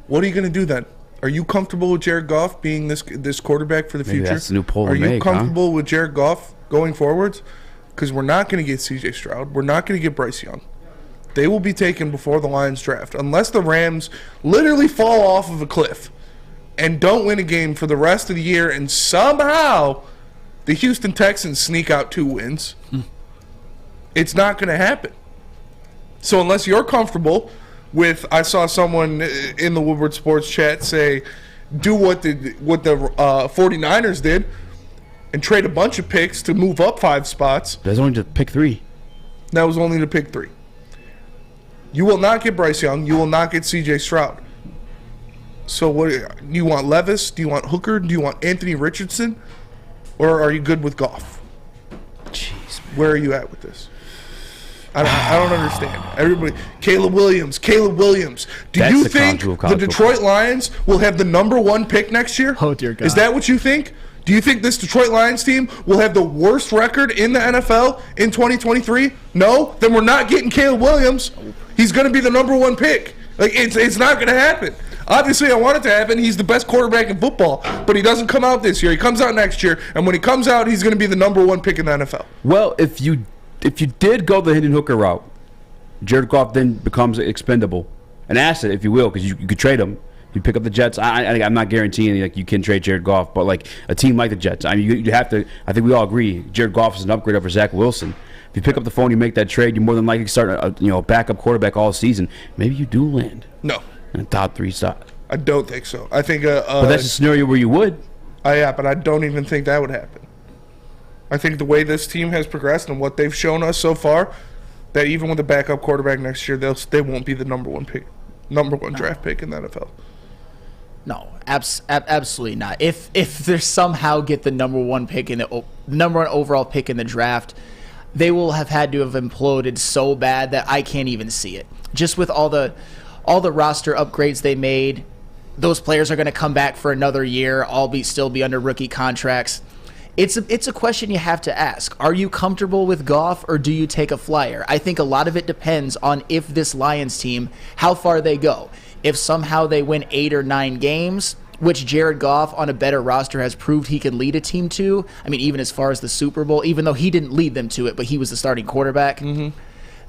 What are you going to do then? Are you comfortable with Jared Goff being this quarterback for the future? That's the new poll. Are you comfortable with Jared Goff going forwards? Because we're not going to get C.J. Stroud. We're not going to get Bryce Young. They will be taken before the Lions draft, unless the Rams literally fall off of a cliff and don't win a game for the rest of the year, and somehow the Houston Texans sneak out 2 wins. It's not going to happen. So unless you're comfortable with, I saw someone in the Woodward Sports chat say, do what the 49ers did and trade a bunch of picks to move up 5 spots. That's only to pick 3. That was only to pick 3. You will not get Bryce Young. You will not get C.J. Stroud. So what do you want? Levis? Do you want Hooker? Do you want Anthony Richardson? Or are you good with Goff? Jeez, man. Where are you at with this? I don't understand. Everybody, Caleb Williams. Do you think the Detroit Lions will have the number 1 pick next year? Oh, dear God. Is that what you think? Do you think this Detroit Lions team will have the worst record in the NFL in 2023? No? Then we're not getting Caleb Williams. He's going to be the number 1 pick. Like it's not going to happen. Obviously, I want it to happen. He's the best quarterback in football, but he doesn't come out this year. He comes out next year, and when he comes out, he's going to be the number 1 pick in the NFL. Well, if you did go the Hendon Hooker route, Jared Goff then becomes expendable, an asset, if you will, because you could trade him. You pick up the Jets. I'm not guaranteeing like you can trade Jared Goff, but like a team like the Jets, I mean, you have to. I think we all agree Jared Goff is an upgrade over Zach Wilson. If you pick up the phone, you make that trade, you're more than likely to start a backup quarterback all season. Maybe you do land. No. In a top 3 slot. I don't think so. I think. But that's a scenario where you would. Yeah, but I don't even think that would happen. I think the way this team has progressed and what they've shown us so far, that even with a backup quarterback next year, they won't be the number 1 pick, draft pick in the NFL. No, absolutely not. If they somehow get the number 1 pick in the number 1 overall pick in the draft, they will have had to have imploded so bad that I can't even see it. Just with all the roster upgrades they made, those players are going to come back for another year, still be under rookie contracts. It's a question you have to ask. Are you comfortable with Goff, or do you take a flyer? I think a lot of it depends on if this Lions team, how far they go. If somehow they win 8 or 9 games, which Jared Goff on a better roster has proved he can lead a team to. I mean, even as far as the Super Bowl, even though he didn't lead them to it, but he was the starting quarterback. Mm-hmm.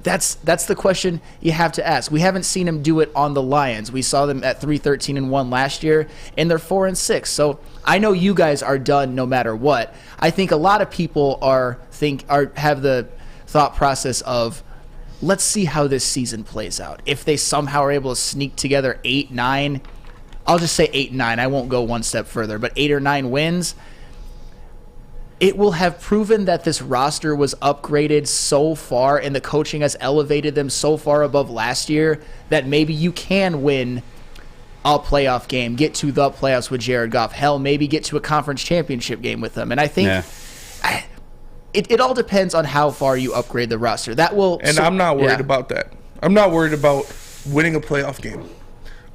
That's the question you have to ask. We haven't seen him do it on the Lions. We saw them at 3-13-1 last year, and they're 4-6. So I know you guys are done no matter what. I think a lot of people have the thought process of, let's see how this season plays out. If they somehow are able to sneak together 8-9, I'll just say 8-9. I won't go one step further, but 8 or 9 wins, it will have proven that this roster was upgraded so far and the coaching has elevated them so far above last year that maybe you can win a playoff game, get to the playoffs with Jared Goff. Hell, maybe get to a conference championship game with them. And I think it all depends on how far you upgrade the roster. I'm not worried about that. I'm not worried about winning a playoff game.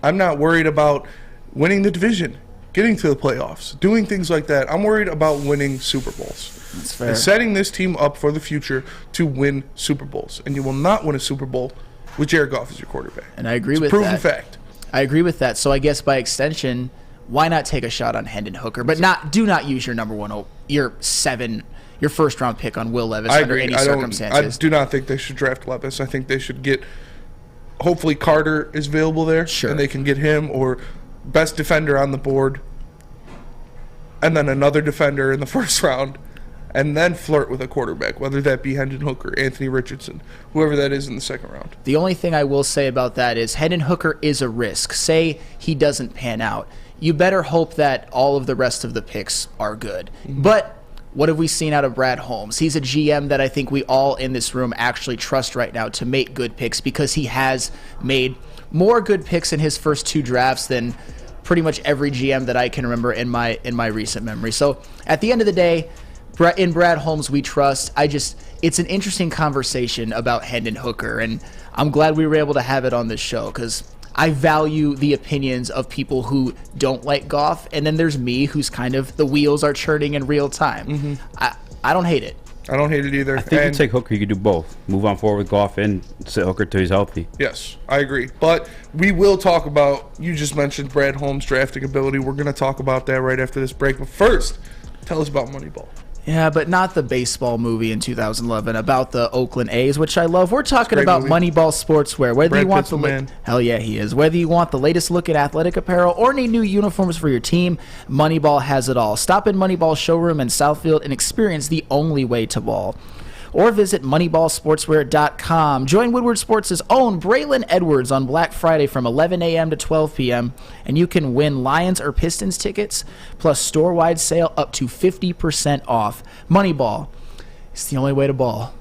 I'm not worried about winning the division, getting to the playoffs, doing things like that. I'm worried about winning Super Bowls. That's fair. And setting this team up for the future to win Super Bowls. And you will not win a Super Bowl with Jared Goff as your quarterback. And I agree with proven that. fact. I agree with that. So I guess by extension, why not take a shot on Hendon Hooker? But do not use your your first round pick on Will Levis under any circumstances. I do not think they should draft Levis. I think they should get, hopefully Carter is available there. Sure. And they can get him, or best defender on the board, and then another defender in the first round, and then flirt with a quarterback, whether that be Hendon Hooker, Anthony Richardson, whoever that is in the second round. The only thing I will say about that is Hendon Hooker is a risk. Say he doesn't pan out. You better hope that all of the rest of the picks are good. Mm-hmm. But what have we seen out of Brad Holmes? He's a GM that I think we all in this room actually trust right now to make good picks, because he has made more good picks in his first 2 drafts than pretty much every GM that I can remember in my recent memory. So at the end of the day, in Brad Holmes we trust. It's an interesting conversation about Hendon Hooker, and I'm glad we were able to have it on this show, because I value the opinions of people who don't like Goff, and then there's me, who's kind of, the wheels are churning in real time. Mm-hmm. I don't hate it. I don't hate it either. I think you take Hooker, you could do both. Move on forward with Goff and sit Hooker till he's healthy. Yes, I agree. But we will talk about, you just mentioned Brad Holmes' drafting ability. We're going to talk about that right after this break. But first, tell us about Moneyball. Yeah, but not the baseball movie in 2011 about the Oakland A's, which I love. We're talking about movie. Moneyball Sportswear. Whether you want hell yeah, he is. Whether you want the latest look at athletic apparel or need new uniforms for your team, Moneyball has it all. Stop in Moneyball showroom in Southfield and experience the only way to ball. Or visit moneyballsportswear.com. Join Woodward Sports' own Braylon Edwards on Black Friday from 11 a.m. to 12 p.m. and you can win Lions or Pistons tickets plus store-wide sale up to 50% off. Moneyball. It's the only way to ball.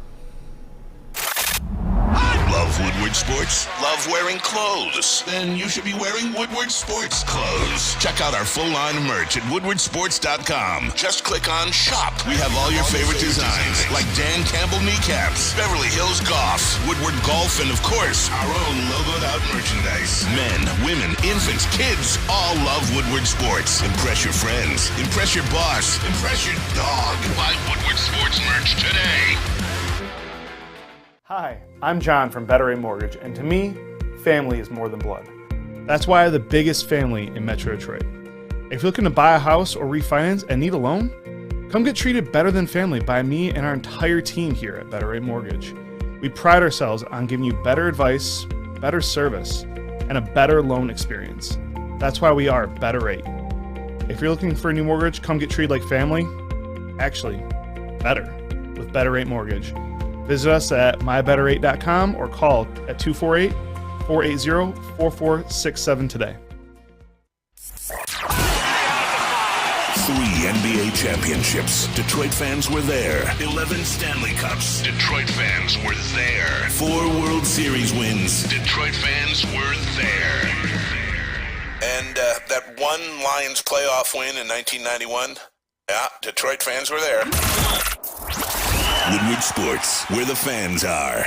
Love Woodward Sports? Love wearing clothes? Then you should be wearing Woodward Sports clothes. Check out our full line of merch at woodwardsports.com. Just click on Shop. We have all your favorite designs, like Dan Campbell kneecaps, Beverly Hills Golf, Woodward Golf, and of course, our own logoed out merchandise. Men, women, infants, kids all love Woodward Sports. Impress your friends. Impress your boss. Impress your dog. Buy Woodward Sports merch today. Hi, I'm John from Better Rate Mortgage, and to me, family is more than blood. That's why I have the biggest family in Metro Detroit. If you're looking to buy a house or refinance and need a loan, come get treated better than family by me and our entire team here at Better Rate Mortgage. We pride ourselves on giving you better advice, better service, and a better loan experience. That's why we are Better Rate. If you're looking for a new mortgage, come get treated like family. Actually, better with Better Rate Mortgage. Visit us at mybetterrate.com or call at 248-480-4467 today. 3 NBA championships. Detroit fans were there. 11 Stanley Cups. Detroit fans were there. 4 World Series wins. Detroit fans were there. And that one Lions playoff win in 1991? Yeah, Detroit fans were there. Woodward Sports, where the fans are.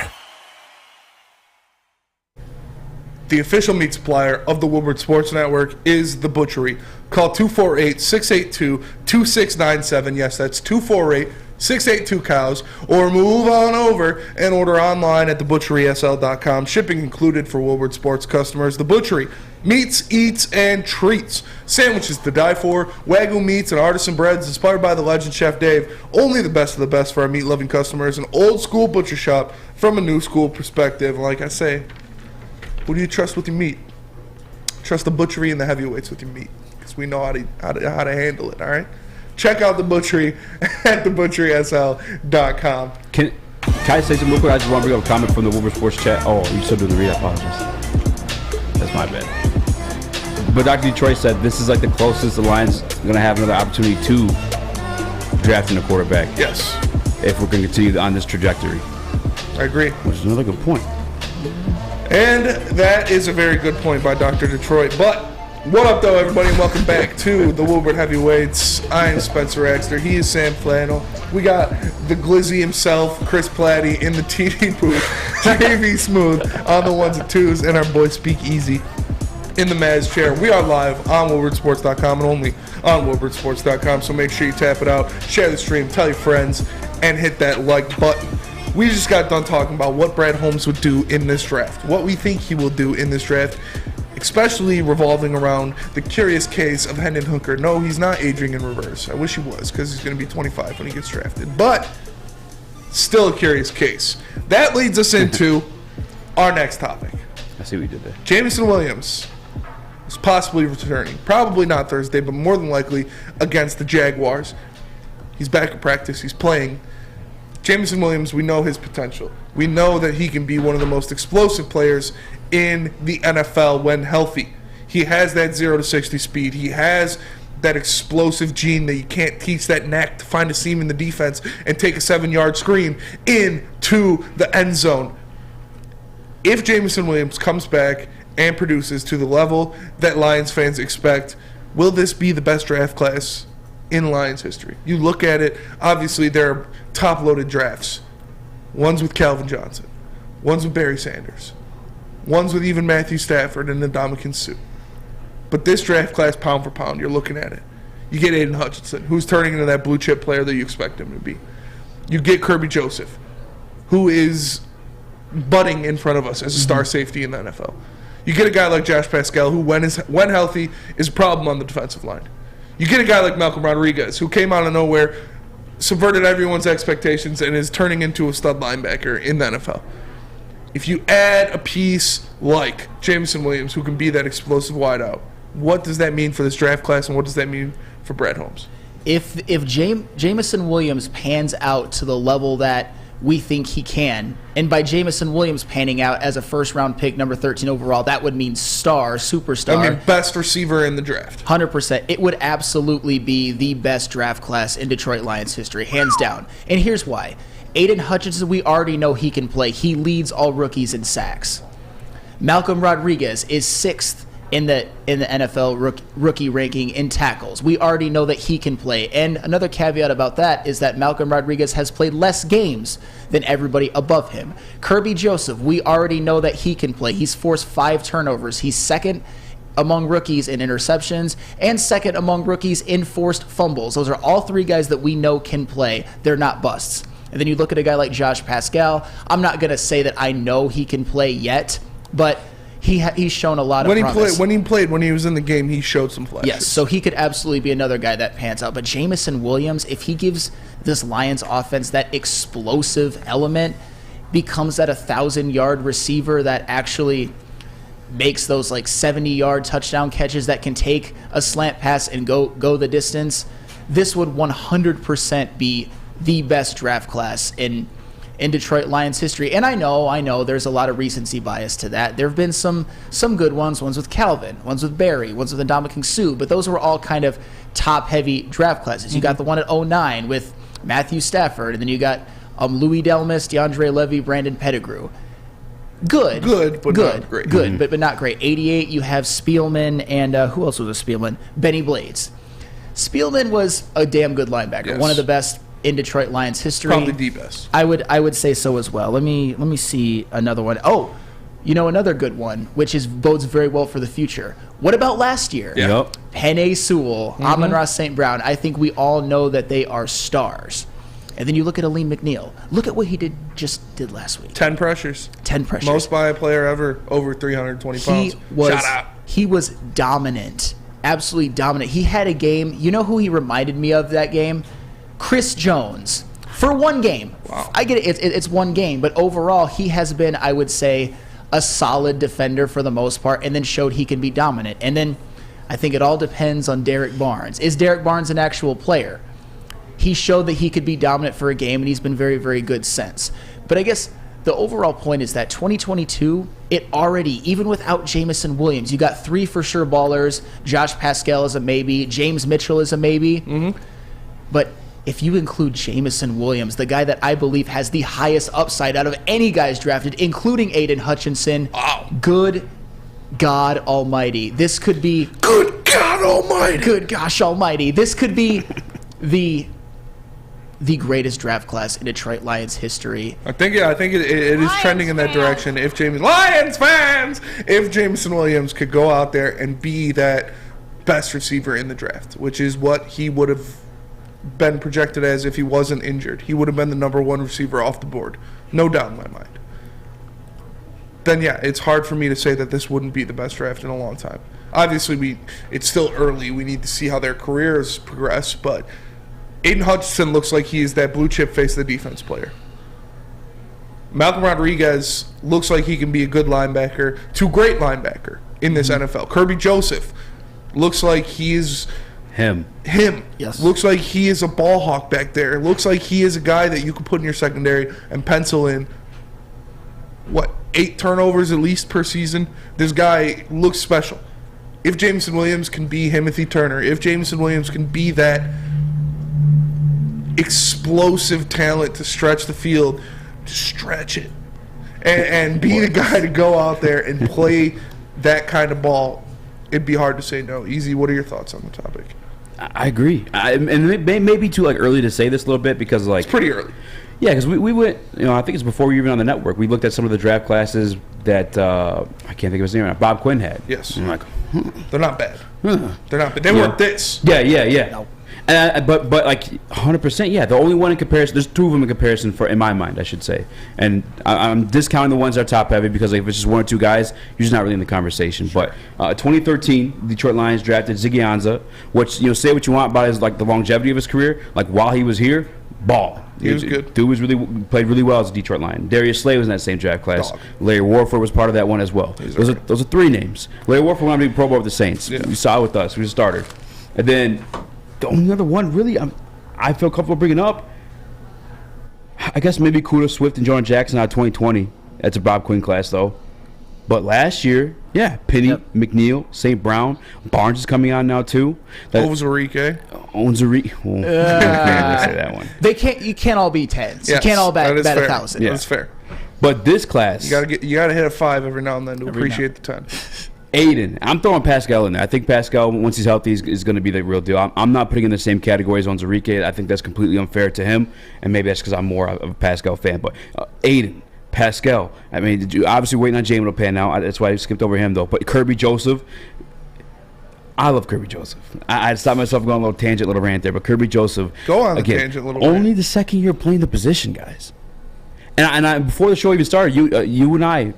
the official meat supplier of the Woodward Sports Network is The Butchery. Call 248-682-2697. Yes, that's 248-682-COWS. Or move on over and order online at thebutcherysl.com. Shipping included for Woodward Sports customers. The Butchery. Meats, eats, and treats. Sandwiches to die for. Wagyu meats and artisan breads inspired by the legend Chef Dave. Only the best of the best for our meat-loving customers. An old-school butcher shop from a new-school perspective. Like I say, who do you trust with your meat? Trust the Butchery and the heavyweights with your meat, because we know how to handle it, all right? Check out The Butchery at thebutcherysl.com. Can I say something real quick? I just want to bring up a comment from the Woodward Sports chat. Oh, you still doing the read? I apologize. That's my bad. But Dr. Detroit said this is like the closest the Lions are going to have another opportunity to drafting a quarterback. Yes. If we're going to continue on this trajectory. I agree. Which is another good point. And that is a very good point by Dr. Detroit. But what up, though, everybody, and welcome back to the Woodward Heavyweights. I am Spencer Axter. He is Sam Flannel. We got the Glizzy himself, Chris Platty, in the TD booth, JV Smooth on the ones and twos, and our boy Speak Easy in the Maz chair. We are live on WoodwardSports.com and only on WoodwardSports.com, so make sure you tap it out, share the stream, tell your friends, and hit that like button. We just got done talking about what Brad Holmes would do in this draft, what we think he will do in this draft, especially revolving around the curious case of Hendon Hooker. No, he's not aging in reverse. I wish he was, because he's going to be 25 when he gets drafted. But still a curious case. That leads us into our next topic. I see what you did there. Jameson Williams is possibly returning. Probably not Thursday, but more than likely against the Jaguars. He's back in practice. He's playing. Jameson Williams, we know his potential. We know that he can be one of the most explosive players in the NFL when healthy. He has that 0 to 60 speed. He has that explosive gene that you can't teach, that knack to find a seam in the defense and take a 7-yard screen into the end zone. If Jameson Williams comes back and produces to the level that Lions fans expect, will this be the best draft class in Lions history? You look at it, obviously there are top-loaded drafts. Ones with Calvin Johnson, ones with Barry Sanders, ones with even Matthew Stafford and Ndamukong Suh. But this draft class, pound for pound, you're looking at it. You get Aiden Hutchinson, who's turning into that blue-chip player that you expect him to be. You get Kerby Joseph, who is budding in front of us as a star safety in the NFL. You get a guy like Josh Pascal, who, when healthy, is a problem on the defensive line. You get a guy like Malcolm Rodriguez, who came out of nowhere, subverted everyone's expectations, and is turning into a stud linebacker in the NFL. If you add a piece like Jameson Williams, who can be that explosive wideout, what does that mean for this draft class, and what does that mean for Brad Holmes? If Jameson Williams pans out to the level that we think he can, and by Jameson Williams panning out as a first-round pick, number 13 overall, that would mean superstar. I mean, best receiver in the draft. 100%. It would absolutely be the best draft class in Detroit Lions history, hands down. And here's why. Aiden Hutchinson, we already know he can play. He leads all rookies in sacks. Malcolm Rodriguez is 6th in the NFL rookie ranking in tackles. We already know that he can play. And another caveat about that is that Malcolm Rodriguez has played less games than everybody above him. Kerby Joseph, we already know that he can play. He's forced 5 turnovers. He's 2nd among rookies in interceptions and 2nd among rookies in forced fumbles. Those are all 3 guys that we know can play. They're not busts. And then you look at a guy like Josh Pascal. I'm not going to say that I know he can play yet, but he's shown a lot of promise. When he was in the game, he showed some flashes. Yes, so he could absolutely be another guy that pans out. But Jameson Williams, if he gives this Lions offense that explosive element, becomes that 1,000-yard receiver that actually makes those like 70-yard touchdown catches that can take a slant pass and go the distance, this would 100% be the best draft class in Detroit Lions history. And I know there's a lot of recency bias to that. There have been some good ones with Calvin, ones with Barry, ones with Ndamukong Suh, but those were all kind of top-heavy draft classes. You got the one at 09 with Matthew Stafford, and then you got Louis Delmas, DeAndre Levy, Brandon Pettigrew. Good, but not great. Good, but not great. 88, you have Spielman, and who else was a Spielman? Benny Blades. Spielman was a damn good linebacker, yes. One of the best in Detroit Lions history. Probably the best. I would say so as well. Let me see another one. Oh, You know, another good one, which bodes very well for the future. What about last year? Yep. Penei Sewell, Amon-Ra St. Brown. I think we all know that they are stars. And then you look at Aleem McNeil. Look at what he just did last week. 10 pressures. 10 pressures. Most by a player ever over 320 pounds. Shout out. He was dominant. Absolutely dominant. He had a game. You know who he reminded me of that game? Chris Jones. For one game. Wow. I get it. It's one game. But overall, he has been, I would say, a solid defender for the most part, and then showed he can be dominant. And then I think it all depends on Derek Barnes. Is Derek Barnes an actual player? He showed that he could be dominant for a game, and he's been very, very good since. But I guess the overall point is that 2022, it already, even without Jamison Williams, you got 3 for sure ballers. Josh Pascal is a maybe. James Mitchell is a maybe. But if you include Jamison Williams, the guy that I believe has the highest upside out of any guys drafted, including Aiden Hutchinson, good God Almighty. This could be... Good God Almighty. Good gosh almighty. This could be the greatest draft class in Detroit Lions history. I think it is trending in that direction. If Lions fans, if Jameson Williams could go out there and be that best receiver in the draft, which is what he would have been projected as if he wasn't injured, he would have been the number 1 receiver off the board, no doubt in my mind. Then yeah, it's hard for me to say that this wouldn't be the best draft in a long time. Obviously, it's still early. We need to see how their careers progress, but Aiden Hutchinson looks like he is that blue chip face of the defense player. Malcolm Rodriguez looks like he can be a good linebacker to great linebacker in this NFL. Kerby Joseph looks like he is him. Yes. Looks like he is a ball hawk back there. Looks like he is a guy that you can put in your secondary and pencil in, 8 turnovers at least per season. This guy looks special. If Jameson Williams can be Timothy Turner, if Jameson Williams can be that explosive talent to stretch the field, to stretch it, and be the guy to go out there and play that kind of ball, it'd be hard to say no. Easy, what are your thoughts on the topic? I agree. And it may be too early to say this a little bit because it's pretty early. Yeah, because we went, I think it's before we were even on the network. We looked at some of the draft classes that I can't think of his name. Bob Quinn had. Yes. And I'm like, they're not bad. They're not bad. They weren't this. Yeah. No. But like 100%, yeah. The only one in comparison, there's 2 of them in comparison in my mind, I should say. And I'm discounting the ones that are top heavy because if it's just 1 or 2 guys, you're just not really in the conversation. Sure. But 2013, Detroit Lions drafted Ziggy Ansah, which say what you want about his the longevity of his career. Like while he was here, ball. He was good. Dude played really well as a Detroit Lion. Darius Slay was in that same draft class. Larry Warford was part of that one as well. Those are 3 names. Larry Warford went on to be Pro Bowl with the Saints. Yeah. You saw it with us. He was a starter. And then the only other one really I feel comfortable bringing up, I guess maybe Kuda Swift and Jordan Jackson out of 2020. That's a Bob Quinn class though. But last year, yeah, Penny, McNeil, St. Brown, Barnes is coming on now too. Ozarike. Well, say that one. You can't all be 10s. Yes, you can't all bat 1,000. 1,000. Yeah. That's fair. But this class, you gotta hit a 5 every now and then to appreciate the 10. Aiden, I'm throwing Pascal in there. I think Pascal, once he's healthy, is going to be the real deal. I'm not putting in the same category as Ozarike. I think that's completely unfair to him, and maybe that's because I'm more of a Pascal fan. But Aiden, Pascal, I mean, obviously waiting on Jamal to pan out. That's why I skipped over him, though. But Kerby Joseph, I love Kerby Joseph. I stopped myself going a little tangent, little rant there, but Kerby Joseph. Go on again, the tangent, little only rant. The second year playing the position, guys. And before the show even started, you and I,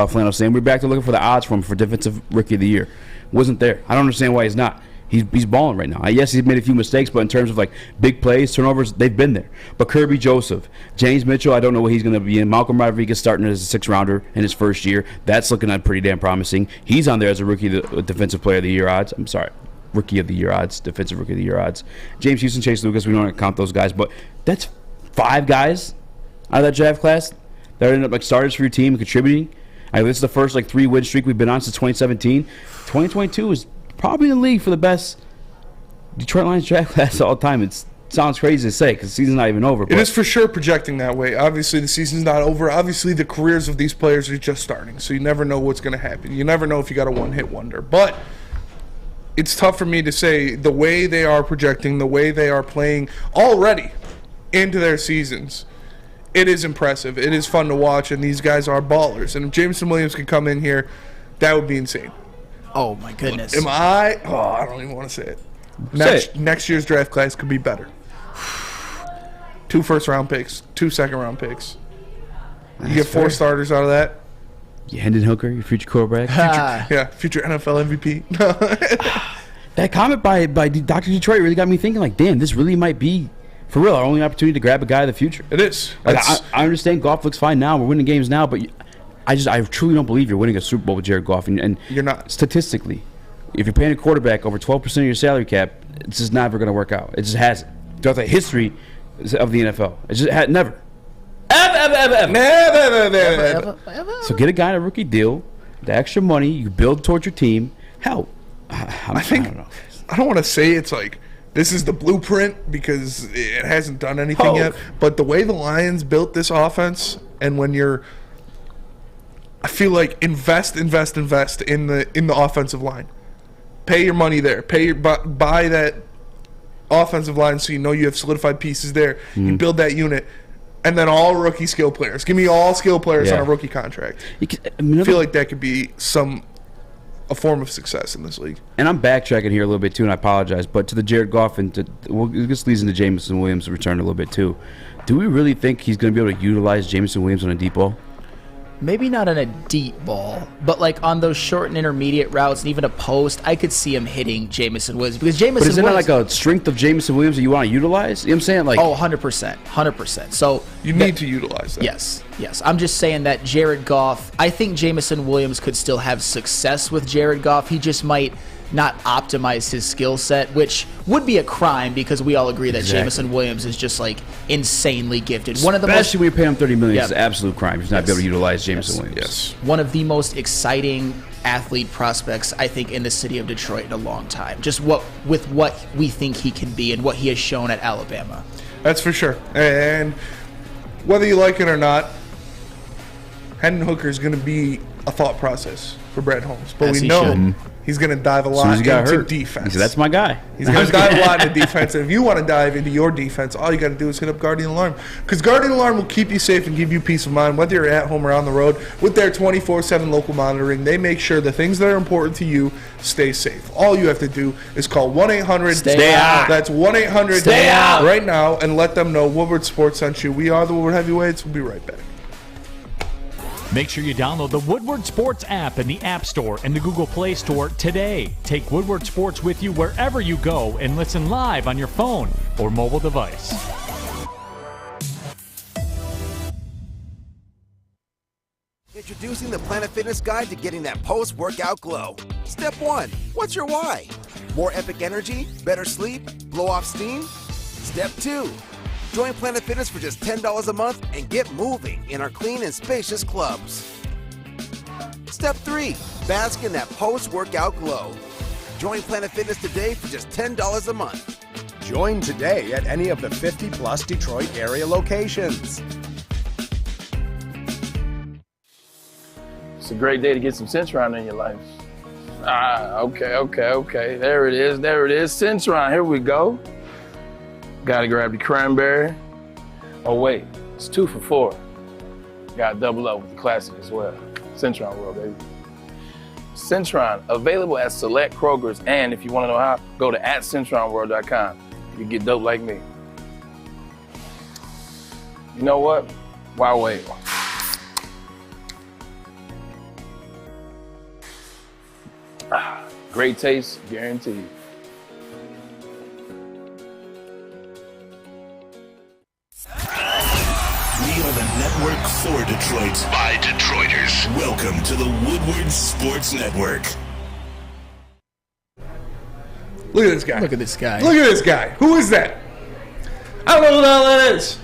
Flannel saying, we're back to looking for the odds for him for Defensive Rookie of the Year. Wasn't there. I don't understand why he's not. He's balling right now. Yes, he's made a few mistakes, but in terms of big plays, turnovers, they've been there. But Kerby Joseph, James Mitchell, I don't know what he's going to be in. Malcolm Rodriguez starting as a 6th-rounder in his first year. That's looking pretty damn promising. He's on there as a Rookie Defensive Player of the Year odds. I'm sorry. Rookie of the Year odds, Defensive Rookie of the Year odds. James Houston, Chase Lucas, we don't count those guys, but that's 5 guys out of that draft class that ended up starters for your team and contributing. This is the first 3-win streak we've been on since 2017. 2022 is probably in the league for the best Detroit Lions draft class of all time. It sounds crazy to say because the season's not even over. It is for sure projecting that way. Obviously, the season's not over. Obviously, the careers of these players are just starting, so you never know what's going to happen. You never know if you got a one-hit wonder. But it's tough for me to say the way they are projecting, the way they are playing already into their seasons, it is impressive. It is fun to watch, and these guys are ballers. And if Jameson Williams can come in here, that would be insane. Oh, my goodness. I don't even want to say it. Next year's draft class could be better. 2 first-round picks, 2 second-round picks. You get 4 starters out of that. Hendon Hooker, your future quarterback. Future NFL MVP. That comment by Dr. Detroit really got me thinking, like, damn, this really might be, for real, our only opportunity to grab a guy of the future. It is. Like, I understand Goff looks fine now. We're winning games now, but I truly don't believe you're winning a Super Bowl with Jared Goff. And you're not. Statistically, if you're paying a quarterback over 12% of your salary cap, it's just never going to work out. It just hasn't. Throughout the history of the NFL. It just had never. Never. So get a guy on a rookie deal, the extra money, you build towards your team. Hell, I don't know. I don't want to say it's like this is the blueprint because it hasn't done anything yet. But the way the Lions built this offense, and when I feel like invest in the offensive line. Pay your money there. Buy that offensive line so you know you have solidified pieces there. You build that unit. And then all rookie skill players. Give me all skill players on a rookie contract. I feel like that could be a form of success in this league. And I'm backtracking here a little bit too, and I apologize. But to the Jared Goff and this leads into Jameson Williams' return a little bit too. Do we really think he's going to be able to utilize Jameson Williams on a deep ball? Maybe not on a deep ball, but like on those short and intermediate routes and even a post, I could see him hitting Jameson Williams. Because Jameson Williams... But is it not like a strength of Jameson Williams that you want to utilize? You know what I'm saying? Like, 100%. 100%. So you need to utilize that. Yes. I'm just saying that Jared Goff, I think Jameson Williams could still have success with Jared Goff. He just might not optimize his skill set, which would be a crime because we all agree that Jameson Williams is just like insanely gifted. Especially when you pay him $30 million, it's an absolute crime. He's not be able to utilize Jameson Williams. Yes. One of the most exciting athlete prospects, I think, in the city of Detroit in a long time. Just with what we think he can be and what he has shown at Alabama. That's for sure. And whether you like it or not, Hendon Hooker is going to be a thought process for Brad Holmes. But we know he's going to dive a lot into defense. He said, that's my guy. He's going to dive a lot into defense. And if you want to dive into your defense, all you got to do is hit up Guardian Alarm. Because Guardian Alarm will keep you safe and give you peace of mind, whether you're at home or on the road. With their 24/7 local monitoring, they make sure the things that are important to you stay safe. All you have to do is call 1-800-STAY-OUT. That's 1-800-STAY-OUT right now and let them know Woodward Sports sent you. We are the Woodward Heavyweights. We'll be right back. Make sure you download the Woodward Sports app in the App Store and the Google Play Store today. Take Woodward Sports with you wherever you go and listen live on your phone or mobile device. Introducing the Planet Fitness Guide to getting that post-workout glow. Step 1. What's your why? More epic energy? Better sleep? Blow off steam? Step 2. Join Planet Fitness for just $10 a month and get moving in our clean and spacious clubs. Step 3. Bask in that post-workout glow. Join Planet Fitness today for just $10 a month. Join today at any of the 50-plus Detroit area locations. It's a great day to get some Centron in your life. Okay. There it is. Centron, here we go. Gotta grab the cranberry. Oh wait, it's 2 for $4. Gotta double up with the classic as well. Centron World, baby. Centron, available at select Kroger's, and if you wanna know how, go to @CentronWorld.com. You get dope like me. You know what? Why wait? Great taste, guaranteed. We are the network for Detroit by Detroiters. Welcome to the Woodward Sports Network. Look at this guy. Look at this guy. Look at this guy. Who is that? I don't know who the hell that is.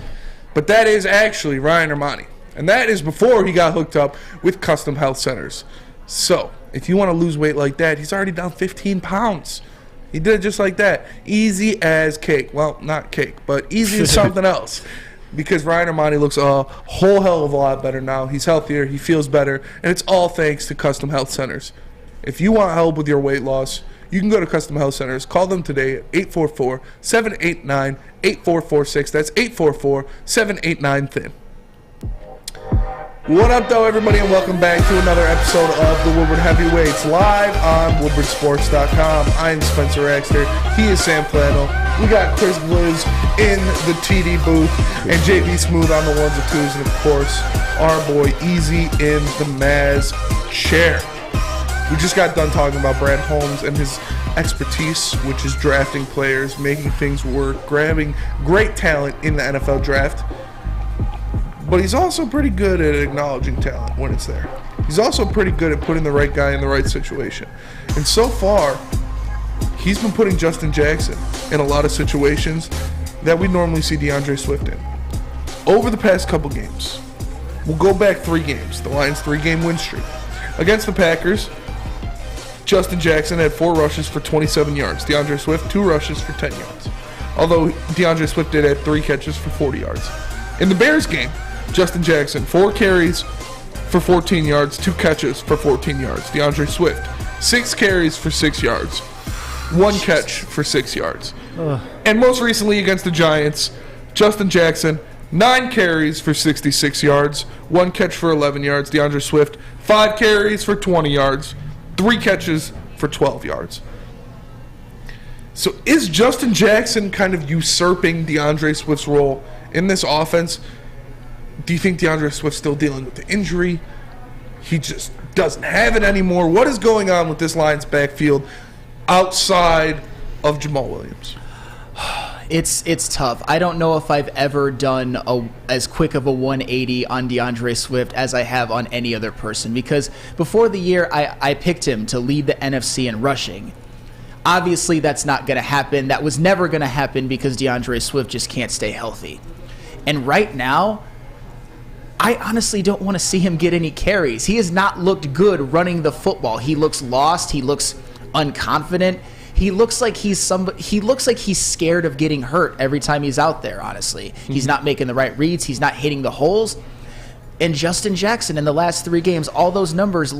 But that is actually Ryan Armani. And that is before he got hooked up with Custom Health Centers. So, if you want to lose weight like that, he's already down 15 pounds. He did it just like that. Easy as cake. Well, not cake, but easy as something else. Because Ryan Armani looks a whole hell of a lot better now. He's healthier. He feels better. And it's all thanks to Custom Health Centers. If you want help with your weight loss, you can go to Custom Health Centers. Call them today at 844-789-8446. That's 844-789-THIN. What up, though, everybody, and welcome back to another episode of the Woodward Heavyweights live on WoodwardSports.com. I'm Spencer Axter. He is Sam Flannel. We got Chris Gliz in the TD booth and JB Smooth on the ones and twos, and of course, our boy Easy in the Maz chair. We just got done talking about Brad Holmes and his expertise, which is drafting players, making things work, grabbing great talent in the NFL draft. But he's also pretty good at acknowledging talent when it's there. He's also pretty good at putting the right guy in the right situation. And so far, he's been putting Justin Jackson in a lot of situations that we normally see DeAndre Swift in. Over the past couple games, we'll go back 3 games, the Lions' 3-game win streak. Against the Packers, Justin Jackson had 4 rushes for 27 yards. DeAndre Swift, 2 rushes for 10 yards. Although DeAndre Swift did have 3 catches for 40 yards. In the Bears game, Justin Jackson, 4 carries for 14 yards, 2 catches for 14 yards. DeAndre Swift, 6 carries for 6 yards, 1 catch for 6 yards. And most recently against the Giants, Justin Jackson, 9 carries for 66 yards, 1 catch for 11 yards. DeAndre Swift, 5 carries for 20 yards, 3 catches for 12 yards. So is Justin Jackson kind of usurping DeAndre Swift's role in this offense? Do you think DeAndre Swift's still dealing with the injury? He just doesn't have it anymore. What is going on with this Lions backfield outside of Jamaal Williams? It's tough. I don't know if I've ever done as quick of a 180 on DeAndre Swift as I have on any other person, because before the year I picked him to lead the NFC in rushing. Obviously that's not going to happen. That was never going to happen because DeAndre Swift just can't stay healthy. And right now, I honestly don't want to see him get any carries. He has not looked good running the football. He looks lost. He looks unconfident. He looks like he's scared of getting hurt every time he's out there, honestly. He's not making the right reads. He's not hitting the holes. And Justin Jackson in the last 3 games, all those numbers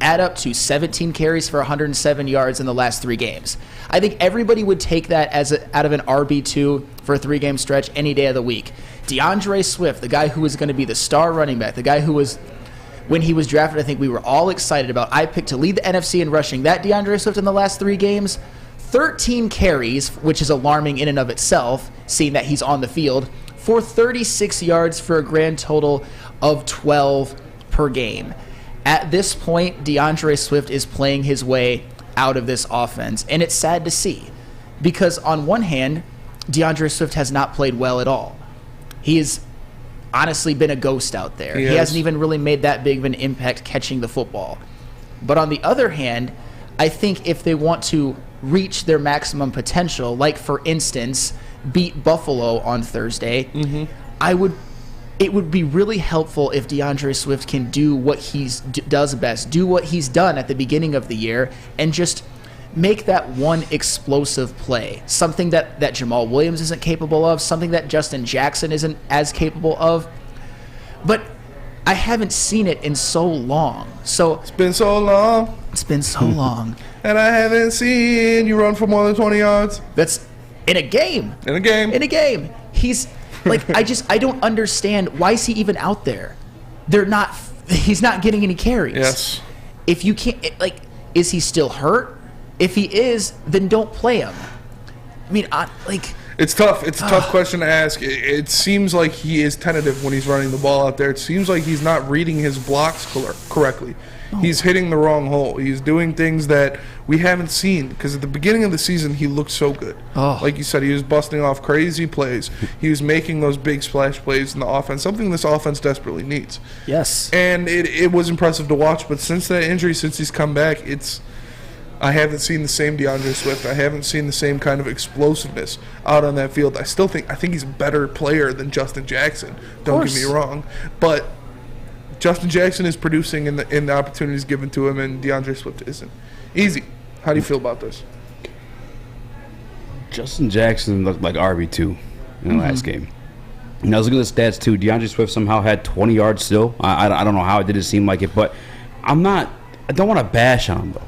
add up to 17 carries for 107 yards in the last 3 games. I think everybody would take that as out of an RB2 for a 3-game stretch any day of the week. DeAndre Swift, the guy who was going to be the star running back, the guy who was, when he was drafted, I think we were all excited about. I picked to lead the NFC in rushing. That DeAndre Swift in the last 3 games, 13 carries, which is alarming in and of itself, seeing that he's on the field, for 36 yards for a grand total of 12 per game. At this point, DeAndre Swift is playing his way out of this offense, and it's sad to see, because on one hand, DeAndre Swift has not played well at all. He has honestly been a ghost out there. He hasn't even really made that big of an impact catching the football. But on the other hand, I think if they want to reach their maximum potential, like for instance, beat Buffalo on Thursday, it would be really helpful if DeAndre Swift can do what he does best, do what he's done at the beginning of the year, and just make that one explosive play, something that Jamaal Williams isn't capable of, something that Justin Jackson isn't as capable of. But I haven't seen it in so long. So it's been so long. It's been so long. And I haven't seen you run for more than 20 yards. That's in a game. In a game. In a game. He's like, I don't understand, why is he even out there? He's not getting any carries. Yes. If you can't, is he still hurt? If he is, then don't play him. I mean, it's tough. It's a tough question to ask. It seems like he is tentative when he's running the ball out there. It seems like he's not reading his blocks correctly. Oh. He's hitting the wrong hole. He's doing things that we haven't seen, because at the beginning of the season, he looked so good. Oh. Like you said, he was busting off crazy plays. He was making those big splash plays in the offense, something this offense desperately needs. Yes. And it was impressive to watch, but since that injury, since he's come back, I haven't seen the same DeAndre Swift. I haven't seen the same kind of explosiveness out on that field. I think he's a better player than Justin Jackson. Don't get me wrong, but Justin Jackson is producing in the opportunities given to him, and DeAndre Swift isn't. Easy. How do you feel about this? Justin Jackson looked like RB2 in the last game. And I was looking at the stats too. DeAndre Swift somehow had 20 yards still. I don't know how it didn't seem like it, but I don't want to bash on him though.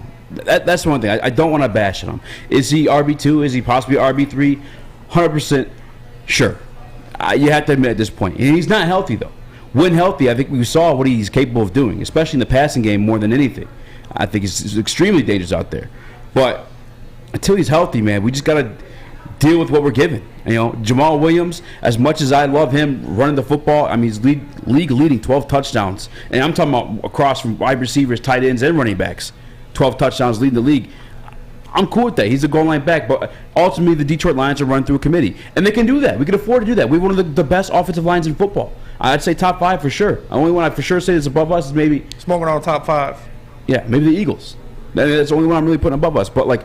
That's the one thing. I don't want to bash on him. Is he RB2? Is he possibly RB3? 100% sure. You have to admit at this point. And he's not healthy, though. when healthy, I think we saw what he's capable of doing, especially in the passing game more than anything. I think he's extremely dangerous out there. But until he's healthy, man, we just got to deal with what we're given. Jamaal Williams, as much as I love him running the football, I mean, he's league leading 12 touchdowns. And I'm talking about across from wide receivers, tight ends, and running backs. 12 touchdowns leading the league. I'm cool with that. He's a goal line back. But ultimately, the Detroit Lions are running through a committee. And they can do that. We can afford to do that. We have one of the best offensive lines in football. I'd say top 5 for sure. The only one I for sure say is above us is maybe... Smoking on top 5. Yeah, maybe the Eagles. That's the only one I'm really putting above us. But, like,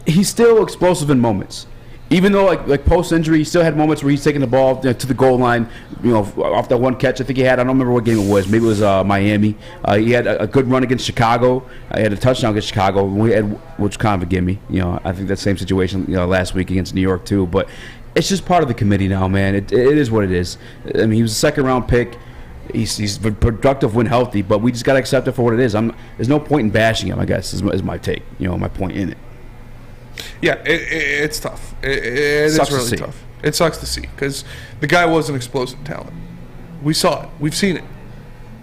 he's still explosive in moments. Even though, like post-injury, he still had moments where he's taking the ball to the goal line, off that one catch I think he had. I don't remember what game it was. Maybe it was Miami. He had a good run against Chicago. He had a touchdown against Chicago, which was kind of a gimme. I think that same situation last week against New York too. But it's just part of the committee now, man. It is what it is. I mean, he was a second-round pick. He's productive when healthy, but we just got to accept it for what it is. There's no point in bashing him, I guess, is my take. My point in it. Yeah, it's tough. It is really tough. It sucks to see because the guy was an explosive talent. We saw it. We've seen it.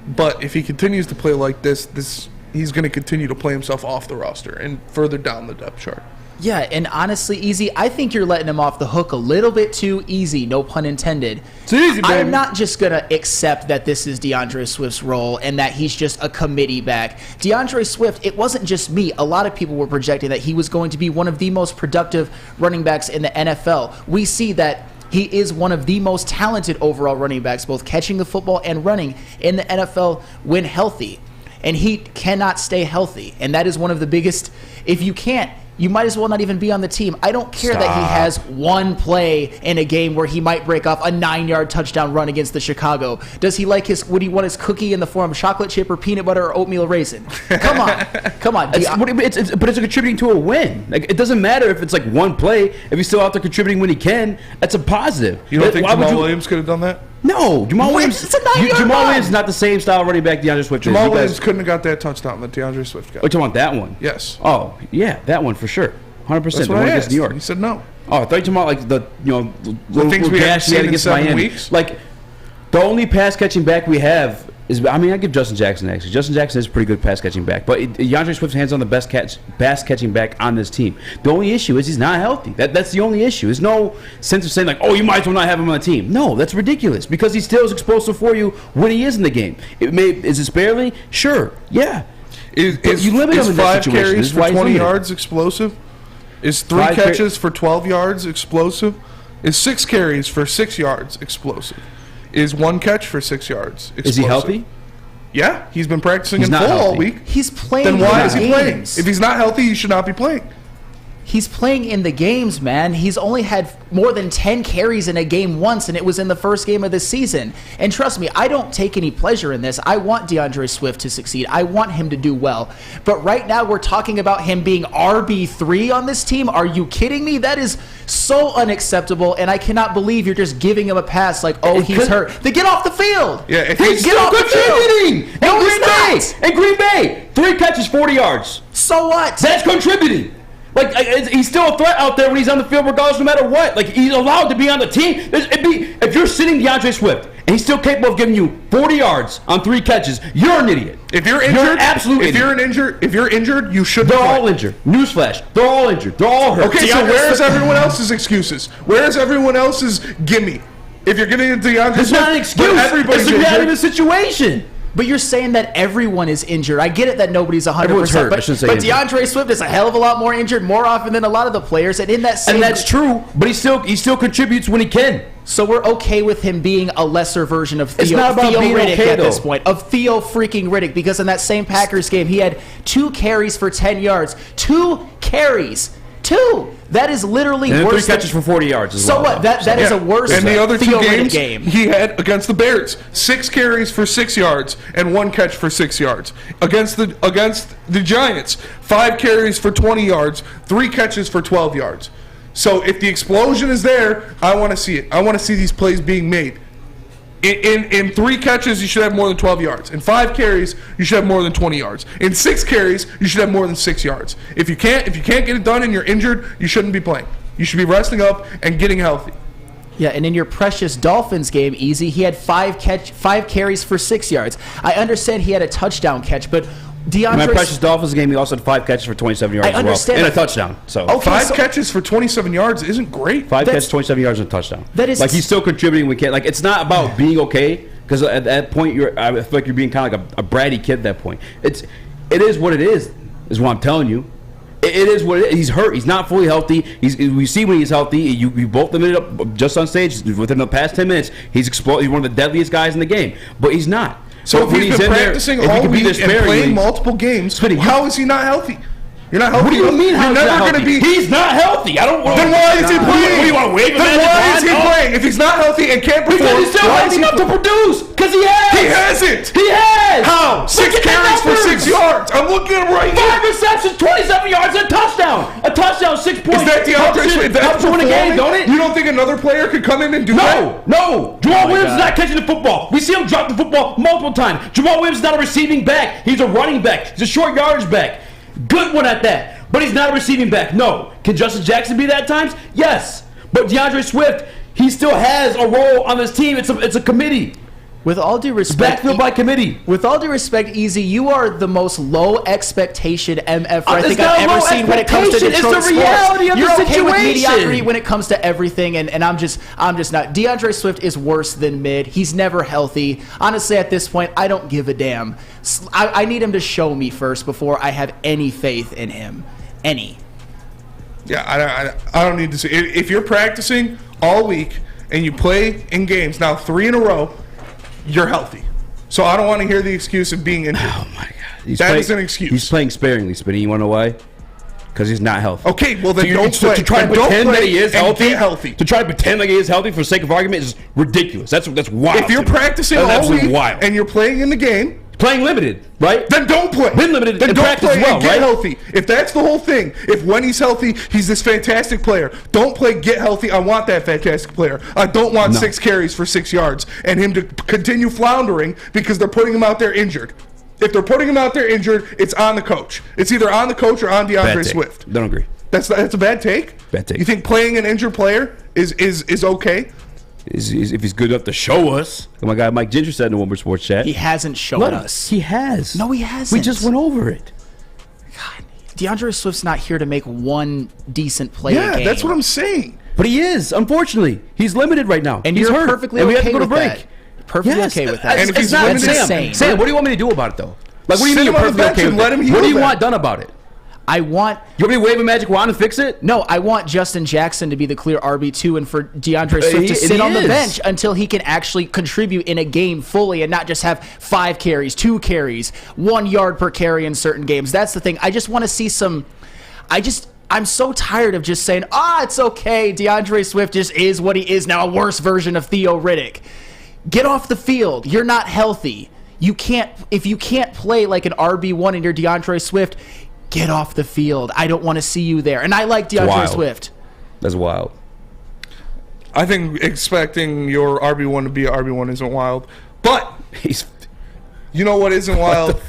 But if he continues to play like this, he's going to continue to play himself off the roster and further down the depth chart. Yeah, and honestly, Easy, I think you're letting him off the hook a little bit too easy, no pun intended. It's easy, baby. I'm not just going to accept that this is DeAndre Swift's role and that he's just a committee back. DeAndre Swift, it wasn't just me. A lot of people were projecting that he was going to be one of the most productive running backs in the NFL. We see that he is one of the most talented overall running backs, both catching the football and running in the NFL when healthy. And he cannot stay healthy. And that is one of the biggest, if you can't, you might as well not even be on the team. I don't care that he has one play in a game where he might break off a 9-yard touchdown run against the Chicago. Does he like would he want his cookie in the form of chocolate chip or peanut butter or oatmeal raisin? Come on. But it's contributing to a win. Like, it doesn't matter if it's like one play. If he's still out there contributing when he can, that's a positive. You don't think Jamaal Williams could have done that? No, Jamaal Williams. It's a 9-yard run. Williams is not the same style running back DeAndre Swift is. Jamaal Williams couldn't have got that touchdown that DeAndre Swift got. Oh, you talking about that one? Yes. Oh, yeah, that one for sure. 100%. That's what I asked. New York. He said no. Oh, I thought you were talking about like the things we had seen in 7 Miami. weeks. Like the only pass catching back we have is, I give Justin Jackson actually. Justin Jackson is a pretty good pass catching back, but DeAndre Swift's hands on the best pass catching back on this team. The only issue is he's not healthy. That's the only issue. There's no sense of saying like, oh, you might as well not have him on the team. No, that's ridiculous because he still is explosive for you when he is in the game. Is it sparingly? Sure, yeah. Is you limit him in that 5 situation. carries for 20 yards explosive? Is 3 catches for 12 yards explosive? Is 6 carries for 6 yards explosive? Is 1 catch for 6 yards explosive? Is he healthy? Yeah, he's been practicing in full all week. He's playing. Then why in is he playing? If he's not healthy, he should not be playing. He's playing in the games, man. He's only had more than 10 carries in a game once, and it was in the first game of the season. And trust me, I don't take any pleasure in this. I want DeAndre Swift to succeed. I want him to do well. But right now, we're talking about him being RB3 on this team. Are you kidding me? That is so unacceptable, and I cannot believe you're just giving him a pass like, oh, he's hurt. Then get off the field. Yeah, if he's still contributing. In Green Bay, 3 catches, 40 yards. So what? That's contributing. Like, he's still a threat out there when he's on the field regardless no matter what. Like, he's allowed to be on the team. If you're sitting DeAndre Swift and he's still capable of giving you 40 yards on 3 catches, you're an idiot. If you're injured, you're an absolute idiot. If you're injured, you shouldn't They're play. all injured. Newsflash. They're all injured. They're all hurt. Okay, so where is everyone else's excuses? Where is everyone else's gimme? If you're getting into DeAndre Swift, it's not an excuse. It's the reality of the situation. But you're saying that everyone is injured. I get it that nobody's 100%. Everyone's hurt. But DeAndre Swift is a hell of a lot more injured more often than a lot of the players. And in that same, and that's true. But he still contributes when he can. So we're okay with him being a lesser version of Theo Riddick at this point. Of Theo freaking Riddick. Because in that same Packers game, he had 2 carries for 10 yards. 2 carries. 2. That is literally and worse. 3 catches for 40 yards as well. So what? That is a worse. And the other 2 Theo games game. he had against the Bears, 6 carries for 6 yards and 1 catch for 6 yards. Against the Giants, 5 carries for 20 yards, 3 catches for 12 yards. So if the explosion is there, I want to see it. I want to see these plays being made. In 3 catches, you should have more than 12 yards. In 5 carries, you should have more than 20 yards. In 6 carries, you should have more than 6 yards. If you can't get it done and you're injured, you shouldn't be playing. You should be resting up and getting healthy. Yeah, and in your precious Dolphins game, Easy, he had 5 carries for 6 yards. I understand he had a touchdown catch, but DeAndre... In my precious Dolphins game, he also had 5 catches for 27 yards I understand and a touchdown. So Okay, 5 catches for 27 yards isn't great. 5 catches, 27 yards, and a touchdown. That is... Like, he's still contributing. We can't... Like, it's not about being okay, because at that point, I feel like you're being kind of like a bratty kid at that point. It is what it is what I'm telling you. It is what it is. He's hurt. He's not fully healthy. We see when he's healthy. You both limited up just on stage within the past 10 minutes. He's exploded. He's one of the deadliest guys in the game, but he's not. So if he's been practicing all week and playing multiple games, how is he not healthy? You're not healthy. What do you mean? You're never going to be. He's not healthy. I don't. Then why is he playing? What do you want to wave him? Then why is he playing? If he's not healthy and can't perform, because he's still healthy enough to produce. Because he has. He hasn't. He has. How? 6 carries for 6 yards. I'm looking at right here. 5 receptions, 27 yards, a touchdown. A touchdown, 6 points. Is that DeAndre Swift? Helps win a game, don't it? You don't think another player could come in and do that? No. Jamal Williams is not catching the football. We see him drop the football multiple times. Jamal Williams is not a receiving back. He's a running back. He's a short yardage back. Good one at that. But he's not a receiving back. No. Can Justin Jackson be that at times? Yes. But DeAndre Swift, he still has a role on this team. It's a committee. With all due respect, backfield by committee. With all due respect, Easy, you are the most low expectation MF I think I've ever seen when it comes to Detroit sports. It's the reality of You're the okay situation. with mediocrity when it comes to everything, and I'm just not. DeAndre Swift is worse than mid. He's never healthy. Honestly, at this point, I don't give a damn. I need him to show me first before I have any faith in him. Any. Yeah, I don't need to see. If you're practicing all week and you play in games now 3 in a row, you're healthy. So I don't want to hear the excuse of being injured. Oh my God, that is an excuse. He's playing sparingly, Spinny. You want to know why? Because he's not healthy. Okay, well then don't play. To try to pretend that he is healthy. To try to pretend like he is healthy for the sake of argument is ridiculous. That's wild. If you're practicing all week and you're playing in the game, playing limited, right? Then don't play. Been limited. Then don't play well, and get healthy. If that's the whole thing, if when he's healthy, he's this fantastic player. Don't play, get healthy. I want that fantastic player. I don't want 6 carries for 6 yards and him to continue floundering because they're putting him out there injured. If they're putting him out there injured, it's on the coach. It's either on the coach or on DeAndre Swift. Don't agree. That's a bad take. Bad take. You think playing an injured player is okay? If he's good enough to show us. My guy Mike Ginger said in the Woodward Sports Chat. He hasn't shown us. He has. No, he hasn't. We just went over it. God, DeAndre Swift's not here to make one decent play a game. Yeah, that's what I'm saying. But he is, unfortunately. He's limited right now. And he's you're hurt. perfectly and we okay have to go to with break. that. Perfectly okay with that. And if he's limited, Sam, what do you want me to do about it, though? Like, what do you mean you're perfectly okay with it? What do you want done about it? I want... You want me to wave a magic wand and fix it? No, I want Justin Jackson to be the clear RB2 and for DeAndre Swift to sit on the bench until he can actually contribute in a game fully and not just have 5 carries, 2 carries, 1 yard per carry in certain games. That's the thing. I just want to see some... I'm so tired of just saying, it's okay. DeAndre Swift just is what he is now, a worse version of Theo Riddick. Get off the field. You're not healthy. If you can't play like an RB1 and you're DeAndre Swift, get off the field. I don't want to see you there. And I like DeAndre Swift. That's wild. I think expecting your RB1 to be an RB1 isn't wild. But you know what isn't wild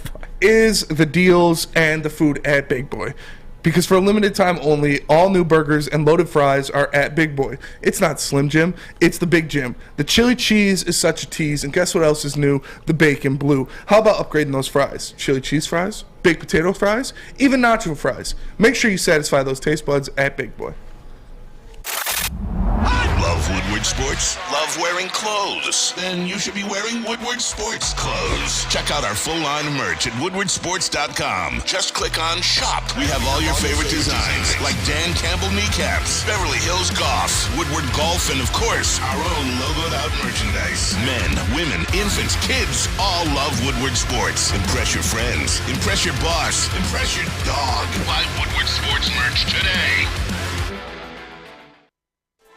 is the deals and the food at Big Boy. Because for a limited time only, all new burgers and loaded fries are at Big Boy. It's not Slim Jim, it's the Big Jim. The chili cheese is such a tease, and guess what else is new? The bacon blue. How about upgrading those fries? Chili cheese fries, baked potato fries, even nacho fries. Make sure you satisfy those taste buds at Big Boy. Love Woodward Sports? Love wearing clothes? Then you should be wearing Woodward Sports clothes. Check out our full line of merch at woodwardsports.com. Just click on Shop. We have all your favorite designs, like Dan Campbell kneecaps, Beverly Hills Golf, Woodward Golf, and of course, our own logoed out merchandise. Men, women, infants, kids, all love Woodward Sports. Impress your friends. Impress your boss. Impress your dog. Buy Woodward Sports merch today.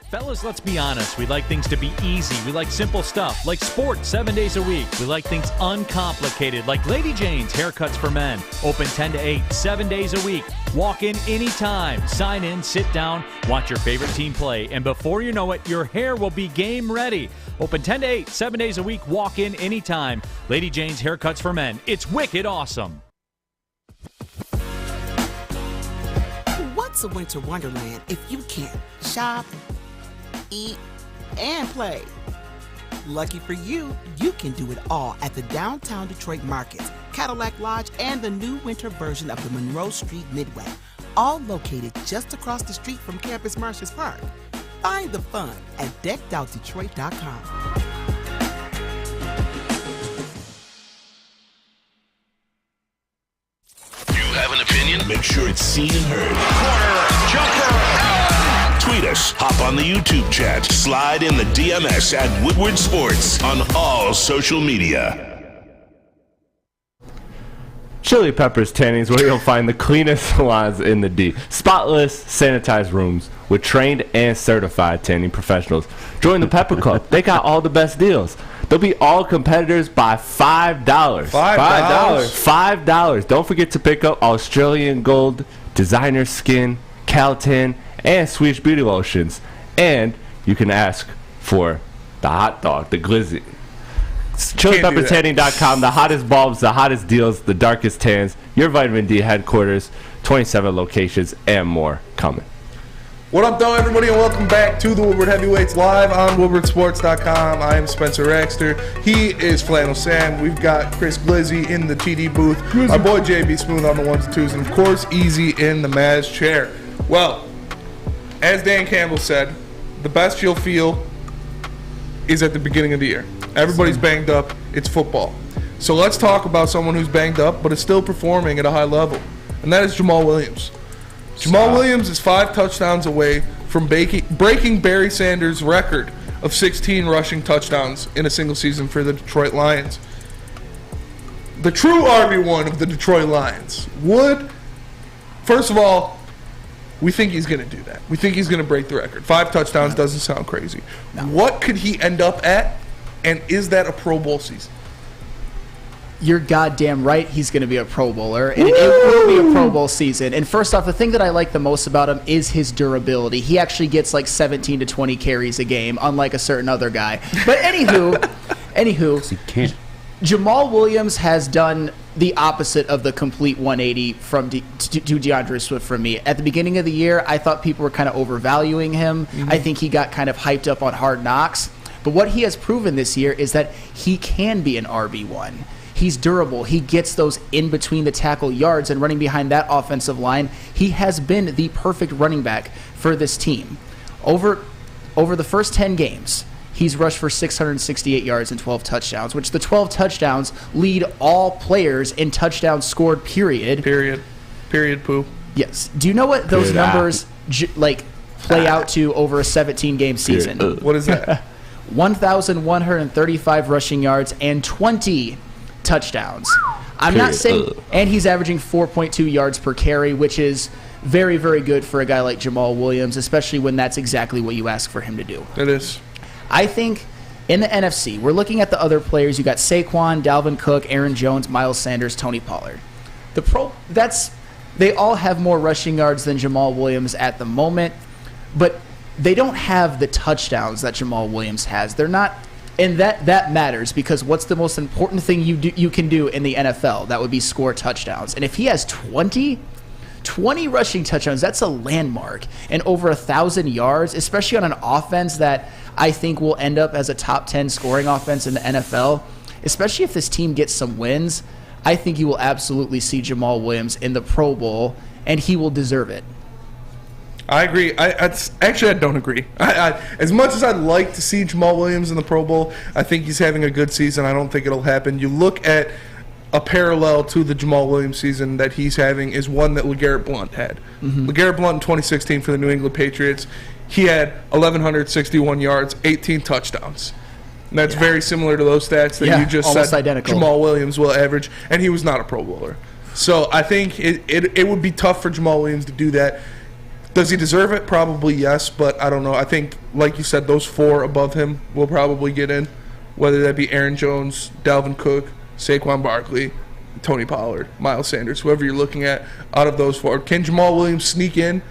Fellas, let's be honest. We like things to be easy. We like simple stuff, like sports 7 days a week. We like things uncomplicated, like Lady Jane's Haircuts for Men. Open 10 to 8, 7 days a week. Walk in anytime. Sign in, sit down, watch your favorite team play, and before you know it, your hair will be game ready. Open 10 to 8, 7 days a week. Walk in anytime. Lady Jane's Haircuts for Men. It's wicked awesome. What's a winter wonderland if you can't shop, eat, and play. Lucky for you, you can do it all at the Downtown Detroit Markets, Cadillac Lodge, and the new winter version of the Monroe Street Midway, all located just across the street from Campus Martius Park. Find the fun at deckedoutdetroit.com. Have an opinion? Make sure it's seen and heard. Corner jumper. Tweet us. Hop on the YouTube chat. Slide in the DMS at Woodward Sports on all social media. Chili Peppers Tanning's where you'll find the cleanest salons in the D. Spotless, sanitized rooms with trained and certified tanning professionals. Join the Pepper Club. They got all the best deals. They'll be all competitors by $5. $5. Don't forget to pick up Australian Gold, Designer Skin, Caltan, and Swedish Beauty Lotions. And you can ask for the hot dog, the glizzy. ChiliPeppersTanning.com, the hottest bulbs, the hottest deals, the darkest tans, your vitamin D headquarters, 27 locations, and more coming. What up, though, everybody, and welcome back to the Woodward Heavyweights live on WoodwardSports.com. I am Spencer Raxter. He is Flannel Sam. We've got Chris Glizzy in the TD booth. Our boy JB Smooth on the ones and twos, and of course, Easy in the Maz chair. Well, as Dan Campbell said, the best you'll feel is at the beginning of the year. Everybody's banged up. It's football. So let's talk about someone who's banged up but is still performing at a high level, and that is Jamaal Williams. Jamaal Williams is 5 touchdowns away from breaking Barry Sanders' record of 16 rushing touchdowns in a single season for the Detroit Lions. The true RB1 of the Detroit Lions would, first of all, we think he's going to do that. We think he's going to break the record. 5 touchdowns doesn't sound crazy. What could he end up at, and is that a Pro Bowl season? You're goddamn right he's going to be a Pro Bowler, and it will be a Pro Bowl season. And first off, the thing that I like the most about him is his durability. He actually gets like 17 to 20 carries a game, unlike a certain other guy. But anywho, he can't. Jamaal Williams has done the opposite of the complete 180 from to DeAndre Swift from me. At the beginning of the year, I thought people were kind of overvaluing him. I think he got kind of hyped up on Hard Knocks. But what he has proven this year is that he can be an RB1. He's durable. He gets those in between the tackle yards, and running behind that offensive line, he has been the perfect running back for this team. Over the first 10 games, he's rushed for 668 yards and 12 touchdowns, which the 12 touchdowns lead all players in touchdowns scored, period. Period, poo. Yes. Do you know what those numbers play out to over a 17-game season? What is that? 1,135 rushing yards and 20 touchdowns. I'm not saying, and he's averaging 4.2 yards per carry, which is very, very good for a guy like Jamaal Williams, especially when that's exactly what you ask for him to do. It is. I think in the NFC, we're looking at the other players. You got Saquon, Dalvin Cook, Aaron Jones, Miles Sanders, Tony Pollard. They all have more rushing yards than Jamaal Williams at the moment, but they don't have the touchdowns that Jamaal Williams has. They're not. And that matters, because what's the most important thing you can do in the NFL? That would be score touchdowns. And if he has 20 rushing touchdowns, that's a landmark. And over 1,000 yards, especially on an offense that I think will end up as a top 10 scoring offense in the NFL, especially if this team gets some wins, I think you will absolutely see Jamaal Williams in the Pro Bowl, and he will deserve it. I agree. I don't agree. As much as I'd like to see Jamaal Williams in the Pro Bowl, I think he's having a good season. I don't think it'll happen. You look at a parallel to the Jamaal Williams season that he's having is one that LeGarrette Blount had. LeGarrette Blount in 2016 for the New England Patriots, he had 1,161 yards, 18 touchdowns. And that's very similar to those stats that you just said identical. Jamaal Williams will average, and he was not a Pro Bowler. So I think it would be tough for Jamaal Williams to do that. Does he deserve it? Probably yes, but I don't know. I think, like you said, those 4 above him will probably get in, whether that be Aaron Jones, Dalvin Cook, Saquon Barkley, Tony Pollard, Miles Sanders, whoever you're looking at out of those 4. Can Jamaal Williams sneak in?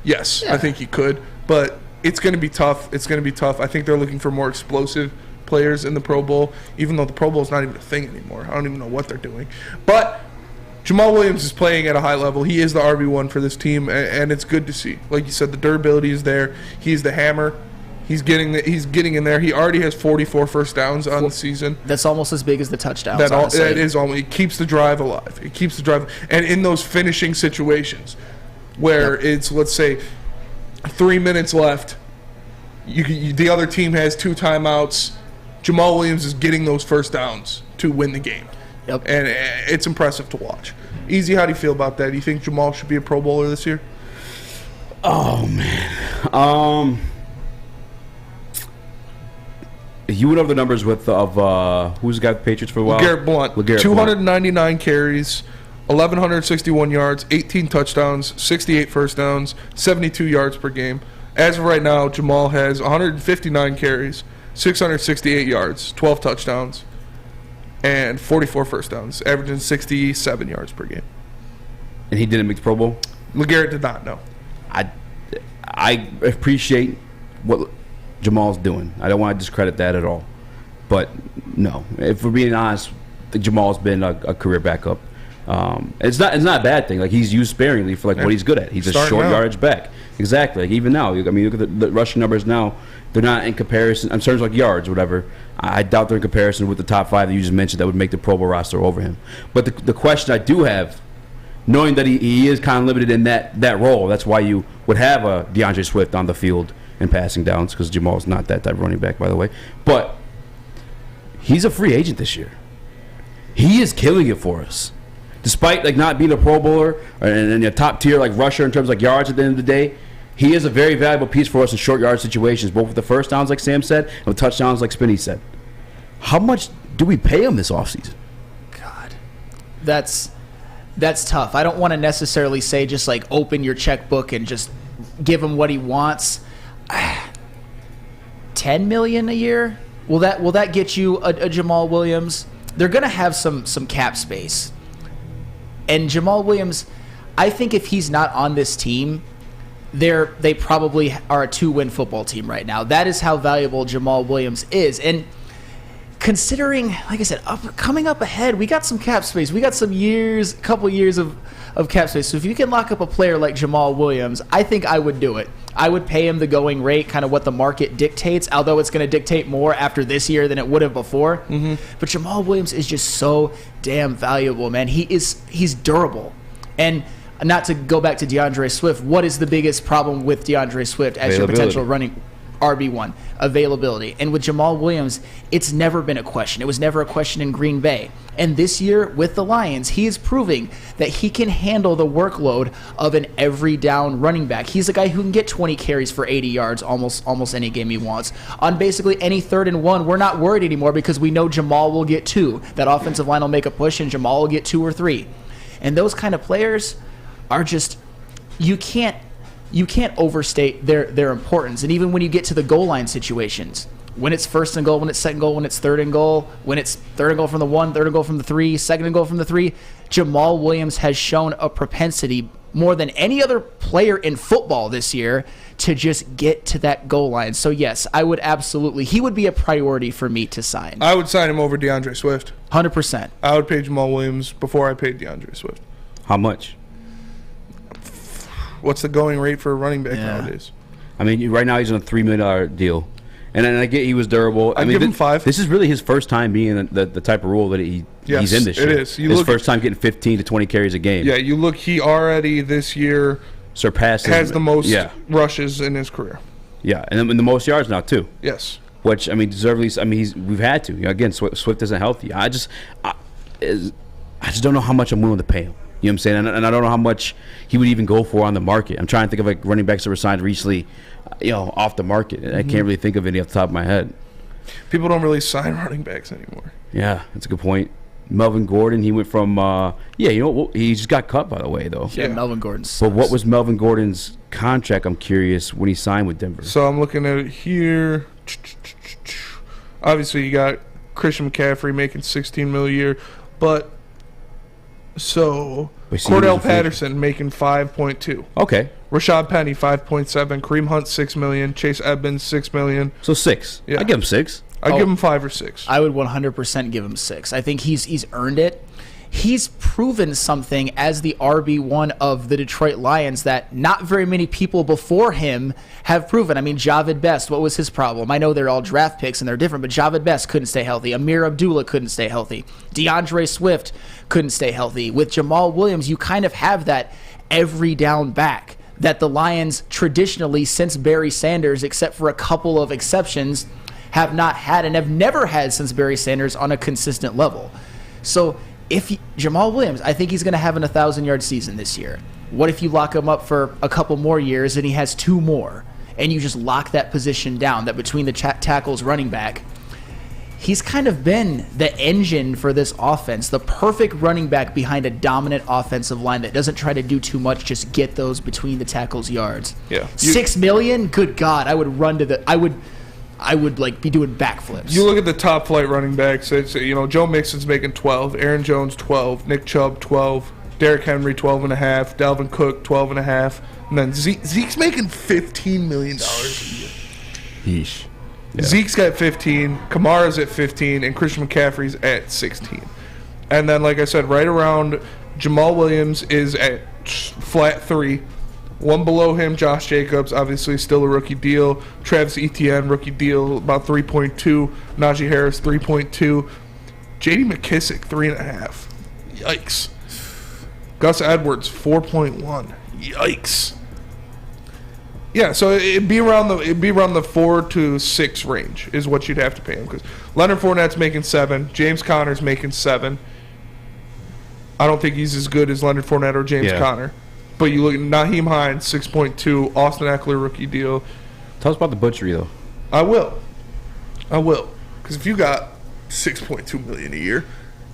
Yes, I think he could, but it's going to be tough. It's going to be tough. I think they're looking for more explosive players in the Pro Bowl, even though the Pro Bowl is not even a thing anymore. I don't even know what they're doing. But Jamaal Williams is playing at a high level. He is the RB1 for this team, and it's good to see. Like you said, the durability is there. He's the hammer. He's getting in there. He already has 44 first downs on the season. That's almost as big as the touchdowns. That is almost. It keeps the drive alive. It keeps the drive, and in those finishing situations, where it's, let's say, 3 minutes left, the other team has 2 timeouts. Jamaal Williams is getting those first downs to win the game. Yep. And it's impressive to watch. Easy, how do you feel about that? Do you think Jamaal should be a Pro Bowler this year? Oh, man. You went over the numbers who's got the Patriots for a while? LeGarrette Blount. 299 carries, 1,161 yards, 18 touchdowns, 68 first downs, 72 yards per game. As of right now, Jamaal has 159 carries, 668 yards, 12 touchdowns, and 44 first downs, averaging 67 yards per game. And he didn't make the Pro Bowl? LeGarrette did not, no. I appreciate what Jamaal's doing. I don't want to discredit that at all. But, no. If we're being honest, Jamaal's been a career backup. It's not a bad thing. Like, he's used sparingly for what he's good at. He's a short yardage back. Exactly. Like, even now, I mean, look at the rushing numbers now. They're not in comparison. In terms of like yards or whatever, I doubt they're in comparison with the top 5 that you just mentioned that would make the Pro Bowl roster over him. But the question I do have, knowing that he is kind of limited in that role, that's why you would have a DeAndre Swift on the field and passing downs, because Jamaal's not that type of running back, by the way. But he's a free agent this year. He is killing it for us. Despite like not being a Pro Bowler and a top tier like rusher in terms of like yards at the end of the day, he is a very valuable piece for us in short yard situations, both with the first downs like Sam said and with touchdowns like Spinney said. How much do we pay him this offseason? God, that's tough. I don't want to necessarily say just like open your checkbook and just give him what he wants. $10 million a year? Will that get you a Jamaal Williams? They're going to have some cap space. And Jamaal Williams, I think if he's not on this team, they probably are a 2-win football team right now. That is how valuable Jamaal Williams is. And considering, like I said, coming up ahead, we got some cap space. We got couple years of cap space. So if you can lock up a player like Jamaal Williams, I think I would do it. I would pay him the going rate, kind of what the market dictates, although it's going to dictate more after this year than it would have before. Mm-hmm. But Jamaal Williams is just so damn valuable, man. He's durable. And not to go back to DeAndre Swift, what is the biggest problem with DeAndre Swift as your potential running RB1? Availability. And with Jamaal Williams, it's never been a question. It was never a question in Green Bay. And this year with the Lions, he is proving that he can handle the workload of an every down running back. He's a guy who can get 20 carries for 80 yards almost any game he wants. On basically any 3rd and 1, we're not worried anymore because we know Jamaal will get 2. That offensive line will make a push and Jamaal will get 2 or 3. And those kind of players are just, you can't overstate their importance. And even when you get to the goal line situations, when it's 1st and goal, when it's 2nd goal, when it's 3rd and goal, when it's 3rd and goal from the 1, 3rd and goal from the 3, 2nd and goal from the 3, Jamaal Williams has shown a propensity more than any other player in football this year to just get to that goal line. So yes, I would absolutely, he would be a priority for me to sign. I would sign him over DeAndre Swift. 100%. I would pay Jamaal Williams before I paid DeAndre Swift. How much? What's the going rate for a running back nowadays? I mean, right now he's on a $3 million deal. And I get he was durable. I'd give him 5. This is really his first time being in the type of role that he's in this year. It is. His first time getting 15 to 20 carries a game. Yeah, you look, he already this year has the most rushes in his career. Yeah, and then the most yards now too. Yes. Which, I mean, deservedly, we've had to. Again, Swift isn't healthy. I just don't know how much I'm willing to pay him. You know what I'm saying? And I don't know how much he would even go for on the market. I'm trying to think of like running backs that were signed recently, off the market. Mm-hmm. I can't really think of any off the top of my head. People don't really sign running backs anymore. Yeah, that's a good point. Melvin Gordon, he went from he just got cut, by the way, though. Yeah, Melvin Gordon sucks. But what was Melvin Gordon's contract, I'm curious, when he signed with Denver? So I'm looking at it here. Obviously, you got Christian McCaffrey making $16 million a year, but Cordell Patterson making 5.2. Okay. Rashad Penny 5.7. Kareem Hunt $6 million. Chase Edmonds $6 million. So 6. Yeah. I give him 6. I give him 5 or 6. I would 100% give him 6. I think he's earned it. he's proven something as the RB1 of the Detroit Lions that not very many people before him have proven. I mean, Javid Best, what was his problem? I know they're all draft picks and they're different, but Javid Best couldn't stay healthy. Amir Abdullah couldn't stay healthy. DeAndre Swift couldn't stay healthy. With Jamaal Williams, you kind of have that every down back that the Lions traditionally, since Barry Sanders, except for a couple of exceptions, have not had and have never had since Barry Sanders on a consistent level. So Jamaal Williams, I think he's going to have an 1,000-yard season this year. What if you lock him up for a couple more years and he has 2 more, and you just lock that position down, that between the tackles, running back, he's kind of been the engine for this offense, the perfect running back behind a dominant offensive line that doesn't try to do too much, just get those between the tackles yards. Yeah. $6 million? Good God, I would run to the... I would like be doing backflips. You look at the top flight running backs. It's, Joe Mixon's making 12, Aaron Jones 12, Nick Chubb 12, Derrick Henry 12.5, Dalvin Cook 12.5, and then Zeke's making $15 million a year. Yeesh. Yeah. Zeke's got 15, Kamara's at 15, and Christian McCaffrey's at 16. And then, like I said, right around Jamaal Williams is at flat 3. One below him, Josh Jacobs, obviously still a rookie deal. Travis Etienne, rookie deal, about 3.2. Najee Harris, 3.2. J.D. McKissick, 3.5. Yikes. Gus Edwards, 4.1. Yikes. Yeah, so it'd be around the 4 to 6 range is what you'd have to pay him, because Leonard Fournette's making 7, James Conner's making 7. I don't think he's as good as Leonard Fournette or James Conner. But you look at Naheem Hines, 6.2. Austin Eckler, rookie deal. Tell us about the butchery, though. I will. Because if you got $6.2 million a year,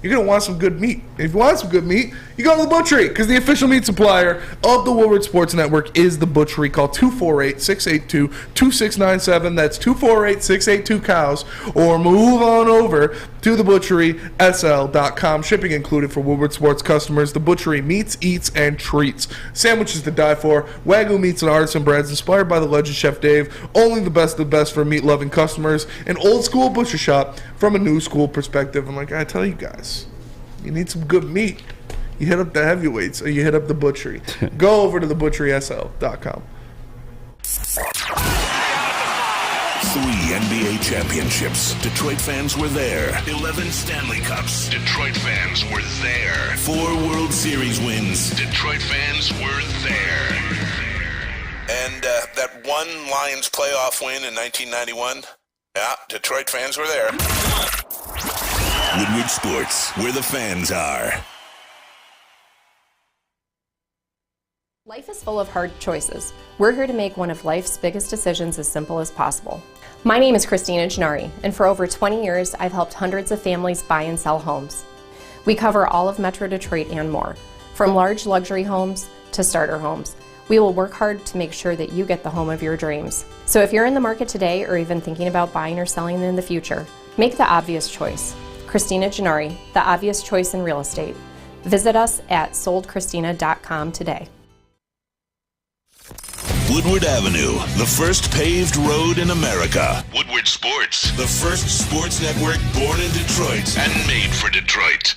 you're going to want some good meat. And if you want some good meat, you go to the butchery, because the official meat supplier of the Woodward Sports Network is the butchery. Call 248-682-2697. That's 248-682-COWS. Or move on over to the butchery.sl.com. Shipping included for Woodward Sports customers. The butchery meats, eats, and treats. Sandwiches to die for. Wagyu meats and artisan breads inspired by the legend Chef Dave. Only the best of the best for meat-loving customers. An old-school butcher shop from a new-school perspective. And like I tell you guys, you need some good meat. You hit up the heavyweights, or you hit up the butchery. Go over to the butcherysl.com. 3 NBA championships. Detroit fans were there. 11 Stanley Cups. Detroit fans were there. 4 World Series wins. Detroit fans were there. And that one Lions playoff win in 1991. Yeah, Detroit fans were there. Woodward Sports, where the fans are. Life is full of hard choices. We're here to make one of life's biggest decisions as simple as possible. My name is Christina Gennari, and for over 20 years, I've helped hundreds of families buy and sell homes. We cover all of Metro Detroit and more, from large luxury homes to starter homes. We will work hard to make sure that you get the home of your dreams. So if you're in the market today or even thinking about buying or selling in the future, make the obvious choice. Christina Gennari, the obvious choice in real estate. Visit us at soldchristina.com today. Woodward Avenue, the first paved road in America. Woodward Sports, the first sports network born in Detroit and made for Detroit.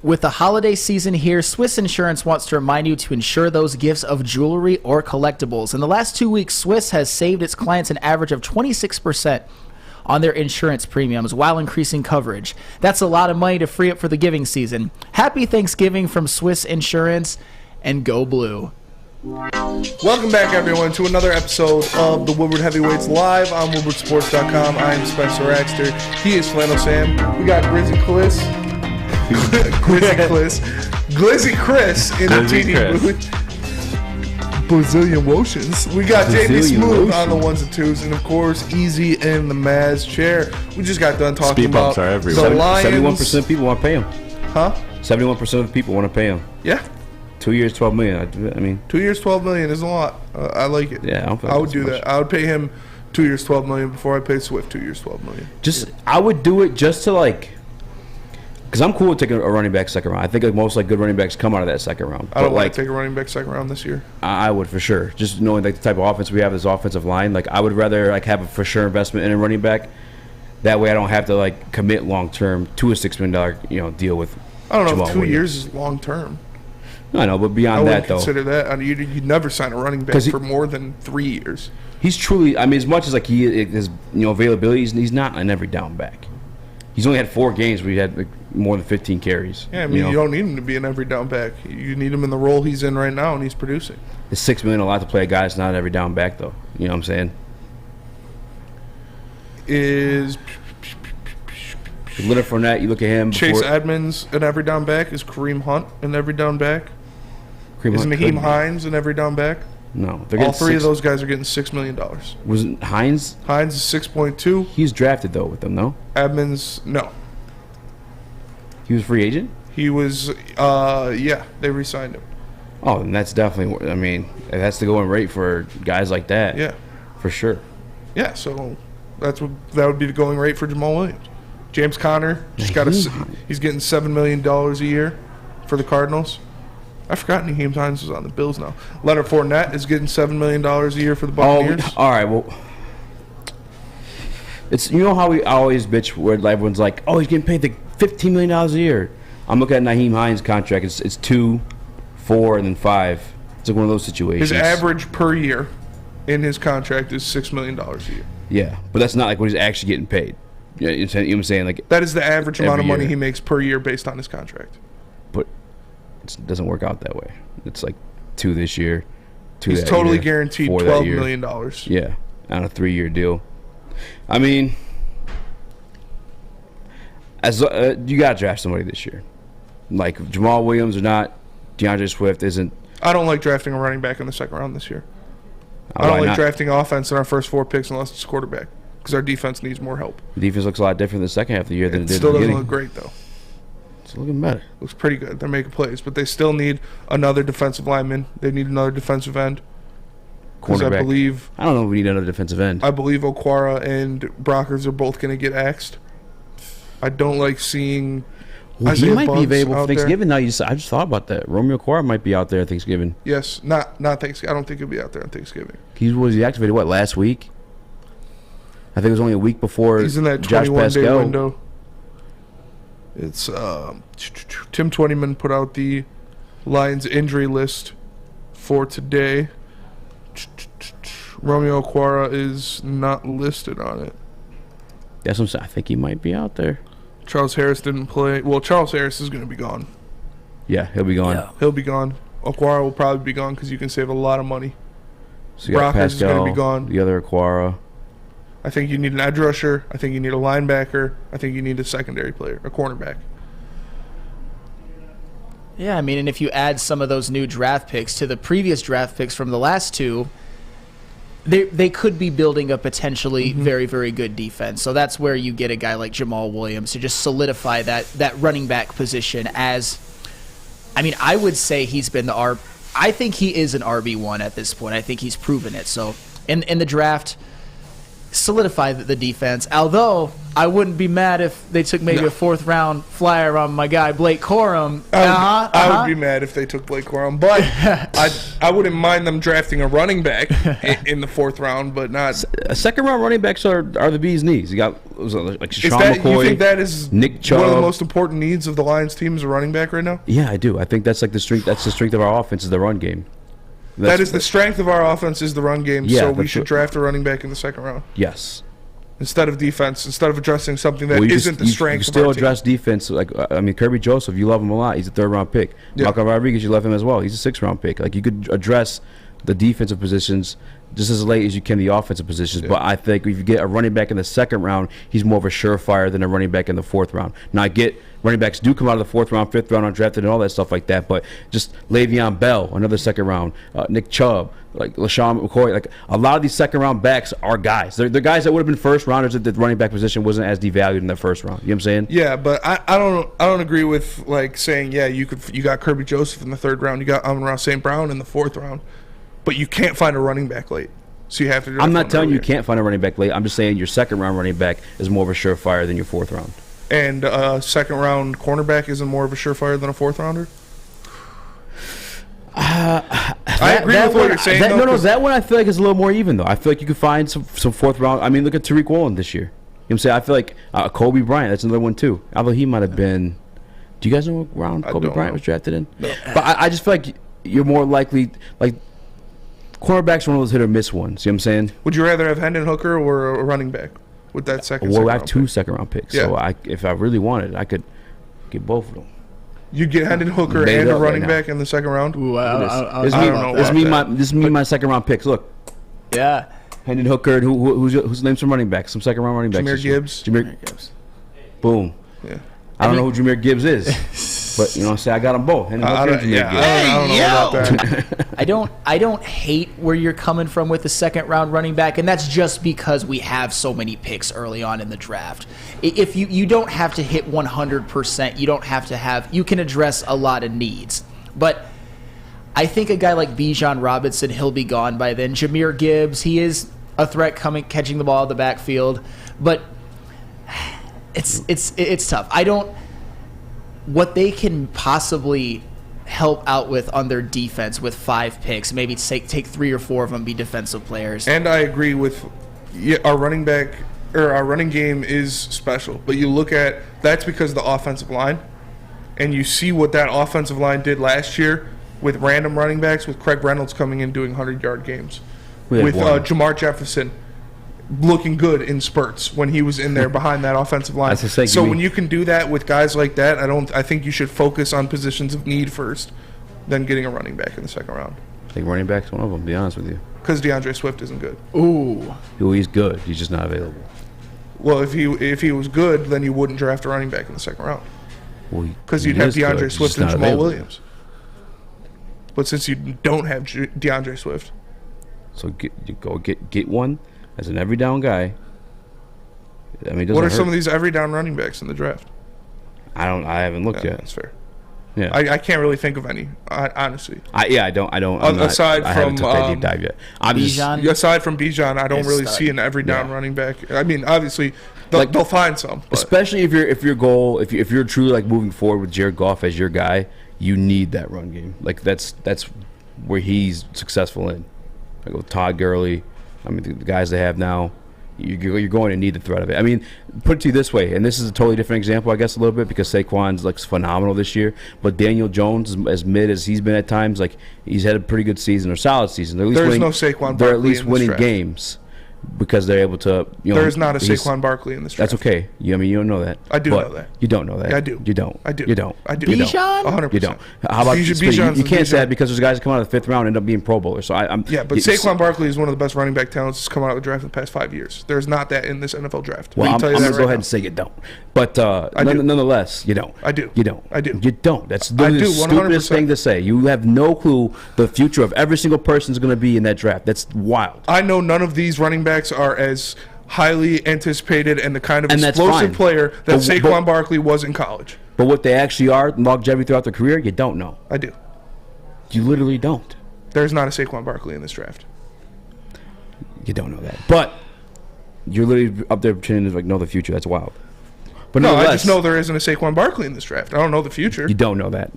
With the holiday season here, Swiss Insurance wants to remind you to insure those gifts of jewelry or collectibles. In the last 2 weeks, Swiss has saved its clients an average of 26% on their insurance premiums while increasing coverage. That's a lot of money to free up for the giving season. Happy Thanksgiving from Swiss Insurance, and go blue. Welcome back, everyone, to another episode of the Woodward Heavyweights live on WoodwardSports.com. I am Spencer Axter. He is Flannel Sam. We got Glizzy Chris in the TD booth. Brazilian Wotions. We got JB Smooth on the ones and twos, and of course Easy in the Maz chair. We just got done talking Speed bumps about are everywhere. the Lions. 71% of people want to pay him. Huh? 71% of the people want to pay him. Yeah. 2 years, $12 million. I mean, 2 years, $12 million is a lot. I like it. Yeah, I would do that. I would pay him 2 years, $12 million before I pay Swift 2 years, $12 million. I would do it just to because I'm cool with taking a running back second round. I think most good running backs come out of that second round. I don't want to take a running back second round this year. I would for sure. Just knowing the type of offense we have, this offensive line, I would rather have a for sure investment in a running back That way, I don't have to like commit long term to a $6 million deal with. I don't know Jamaal if 2 Williams. years is long term. I know, but I beyond wouldn't that, though, consider that. I mean, you'd never sign a running back 'Cause he- for more than 3 years. he's truly. I mean, as much as like his availability, he's not an every down back. He's only had 4 games where he had like, more than 15 carries. Yeah, I mean, you don't need him to be an every down back. You need him in the role he's in right now, and he's producing. Is $6 million a lot to play a guy that's not an every down back, though? You know what I'm saying? Is Leonard Fournette, you look at him. Chase before, Edmonds an every down back? Is Kareem Hunt an every down back? Kareem Is Hunt Naheem could be. Hines an every down back? No, they're All getting 3 of 6 those guys are getting $6 million. Wasn't Hines? Hines is 6.2. He's drafted though with them, no? Edmonds, no. He was a free agent. He was, yeah, they re-signed him. Oh, then that's definitely. I mean, that's the going rate for guys like that. Yeah, for sure. Yeah, so that would be the going rate for Jamaal Williams. James Conner just got he's getting $7 million a year for the Cardinals. I forgot Naheem Hines was on the Bills now. Leonard Fournette is getting $7 million a year for the Buccaneers. Oh, all right. Well, it's how we always bitch where everyone's like, oh, he's getting paid like $15 million a year. I'm looking at Naheem Hines' contract. It's 2, 4, and then 5. It's like one of those situations. His average per year in his contract is $6 million a year. Yeah, but that's not like what he's actually getting paid. You know what I'm saying? Like That is the average amount of every money year. he makes per year based on his contract. But it doesn't work out that way. It's like 2 this year, 2 He's that totally year, guaranteed 4 that $12 year. million. Yeah, on a 3-year deal. I mean, as you got to draft somebody this year, like Jamaal Williams or not. DeAndre Swift isn't. I don't like drafting a running back in the second round this year. I Why don't like not? drafting offense in our first 4 picks unless it's quarterback because our defense needs more help. The defense looks a lot different in the second half of the year than it It did still in the doesn't beginning. look great though. It's looking better. Looks pretty good. They're making plays, but they still need another defensive lineman. They need another defensive end. Because I Cornerback. believe I don't know if we need another defensive end. I believe Okwara and Brockers are both going to get axed. I don't like seeing. Well, he Isaiah might be Bugs available for out there. Thanksgiving now. I just thought about that. Romeo Quara might be out there at Thanksgiving. Yes, not Thanksgiving. I don't think he'll be out there on Thanksgiving. He was activated last week? I think it was only a week before. He's in that Josh 21-day Pascal. window. It's Tim Twentyman put out the Lions injury list for today. Romeo Okwara is not listed on it. That's what I'm saying. I think he might be out there. Charles Harris didn't play. Well, Charles Harris is going to be gone. Yeah, he'll be gone. He'll be gone. Okwara will probably be gone because you can save a lot of money. So you got Brockers is going Pascal, to be gone. the other Aquara. I think you need an edge rusher. I think you need a linebacker. I think you need a secondary player, a cornerback. Yeah, I mean, and if you add some of those new draft picks to the previous draft picks from the last 2, they could be building a potentially very, very good defense. So that's where you get a guy like Jamaal Williams to just solidify that running back position as, I mean, I would say he's been I think he is an RB1 at this point. I think he's proven it. So in the draft, solidify the defense. Although I wouldn't be mad if they took maybe a 4th round flyer on my guy Blake Corum. I would be mad if they took Blake Corum, but I wouldn't mind them drafting a running back in the 4th round, but not Second round running backs are the bee's knees. You got like Sean McCoy. You think that is Nick Chubb. one of the most important needs of the Lions team is a running back right now? Yeah, I do. I think that's like the strength. That's the strength of our offense is the run game. That is the strength of our offense is the run game, Yeah, so we that's should what- draft a running back in the 2nd round. Yes. Instead of defense, instead of addressing something that Well, you isn't the you strength still of our address defense. Like I mean, Kerby Joseph, you love him a lot. He's a 3rd round pick. Yeah. Malcolm Rodriguez, you love him as well. He's a 6th round pick. Like you could address the defensive positions just as late as you can the offensive positions. But I think if you get a running back in the 2nd round, he's more of a surefire than a running back in the 4th round. Now I get running backs do come out of the 4th round, 5th round undrafted, and all that stuff like that. But just Le'Veon Bell, another 2nd round, Nick Chubb, like LaShawn McCoy, like a lot of these 2nd round backs are guys. They're guys that would have been 1st rounders if the running back position wasn't as devalued in the 1st round. You know what I'm saying? Yeah, but I don't agree with like saying you got Kerby Joseph in the 3rd round, you got Amon-Ra St. Brown in the 4th round, but you can't find a running back late. So you have to. I'm not telling you can't find a running back late. I'm just saying your 2nd round running back is more of a surefire than your 4th round. And 2nd round cornerback isn't more of a surefire than a 4th rounder. I agree with what you're saying. That one I feel like is a little more even though. I feel like you could find some 4th round. I mean, look at Tariq Woolen this year. what I'm saying? I feel like Kobe Bryant, that's another one too. Although he might have been. Do you guys know what round Kobe Bryant was drafted in? No. But I just feel like you're more likely, like, cornerbacks are one of those hit or miss ones. You know what I'm saying? Would you rather have Hendon Hooker or a running back with that second? Well, I have 2 second-round picks, Yeah. so if I really wanted, I could get both of them. You get Hendon Hooker Made and a up running right back in the second round. Ooh, This is me, my second-round picks. Look. Yeah. Hendon Hooker. Who's named some running backs? Some second-round running backs. Jameer Gibbs. Jameer Gibbs. Boom. Yeah. I don't know who Jameer Gibbs is, but you know, I got them both. Hendon Hooker and Jameer Gibbs. I don't know about that. I don't hate where you're coming from with the second round running back, and that's just because we have so many picks early on in the draft. If you don't have to hit 100%, you don't have to have. You can address a lot of needs, but I think a guy like Bijan Robinson, he'll be gone by then. Jameer Gibbs, he is a threat catching the ball in the backfield, but it's tough. What they can possibly help out with on their defense with 5 picks, maybe take 3 or 4 of them be defensive players. And I agree with our running back or our running game is special, but you look at that's because of the offensive line, and you see what that offensive line did last year with random running backs, with Craig Reynolds coming in doing 100-yard games, with Jamar Jefferson looking good in spurts when he was in there behind that offensive line. So when you can do that with guys like that, I think you should focus on positions of need first, then getting a running back in the second round. I think running back's one of them, to be honest with you. Because DeAndre Swift isn't good. Ooh. He's good. He's just not available. Well, if he was good, then you wouldn't draft a running back in the second round. Because you'd have DeAndre Swift and Jamaal Williams. But since you don't have DeAndre Swift, so get one as an every down guy. I mean, what are some of these every down running backs in the draft? I haven't looked yet. That's fair. Yeah, I can't really think of any, honestly. I don't. Aside I from haven't took that deep dive yet. Aside from Bijan, I don't really see an every down running back. I mean, obviously, they'll find some. But. Especially if your goal, if you're truly like moving forward with Jared Goff as your guy, you need that run game. Like that's where he's successful in. Like with Todd Gurley, I mean the guys they have now, you're going to need the threat of it. I mean, put it to you this way, and this is a totally different example, I guess, a little bit because Saquon's like phenomenal this year, but Daniel Jones, as mid as he's been at times, like he's had a pretty good season or solid season. There's no Saquon. They're at least winning games because they're able to. There is not a Saquon Barkley in this draft. That's okay. I mean, you don't know that. I do know that. You don't know that. Yeah, I do. You don't. I do. You don't. I do. Bijan? 100%. You don't. How about you can't say that because there's guys that come out of the 5th round and end up being Pro Bowlers. So yeah, but Saquon Barkley is one of the best running back talents that's come out of the draft in the past 5 years. There's not that in this NFL draft. Well, I'm going to go ahead and say you don't. But nonetheless, you don't. I do. You don't. I do. You don't. That's the stupidest thing to say. You have no clue the future of every single person is going to be in that draft. That's wild. I know none of these running backs are as highly anticipated and the kind of explosive player that Saquon Barkley was in college. But what they actually are, longevity throughout their career, you don't know. I do. You literally don't. There's not a Saquon Barkley in this draft. You don't know that. But you're literally up there pretending to know the future. That's wild. But no, I just know there isn't a Saquon Barkley in this draft. I don't know the future. You don't know that.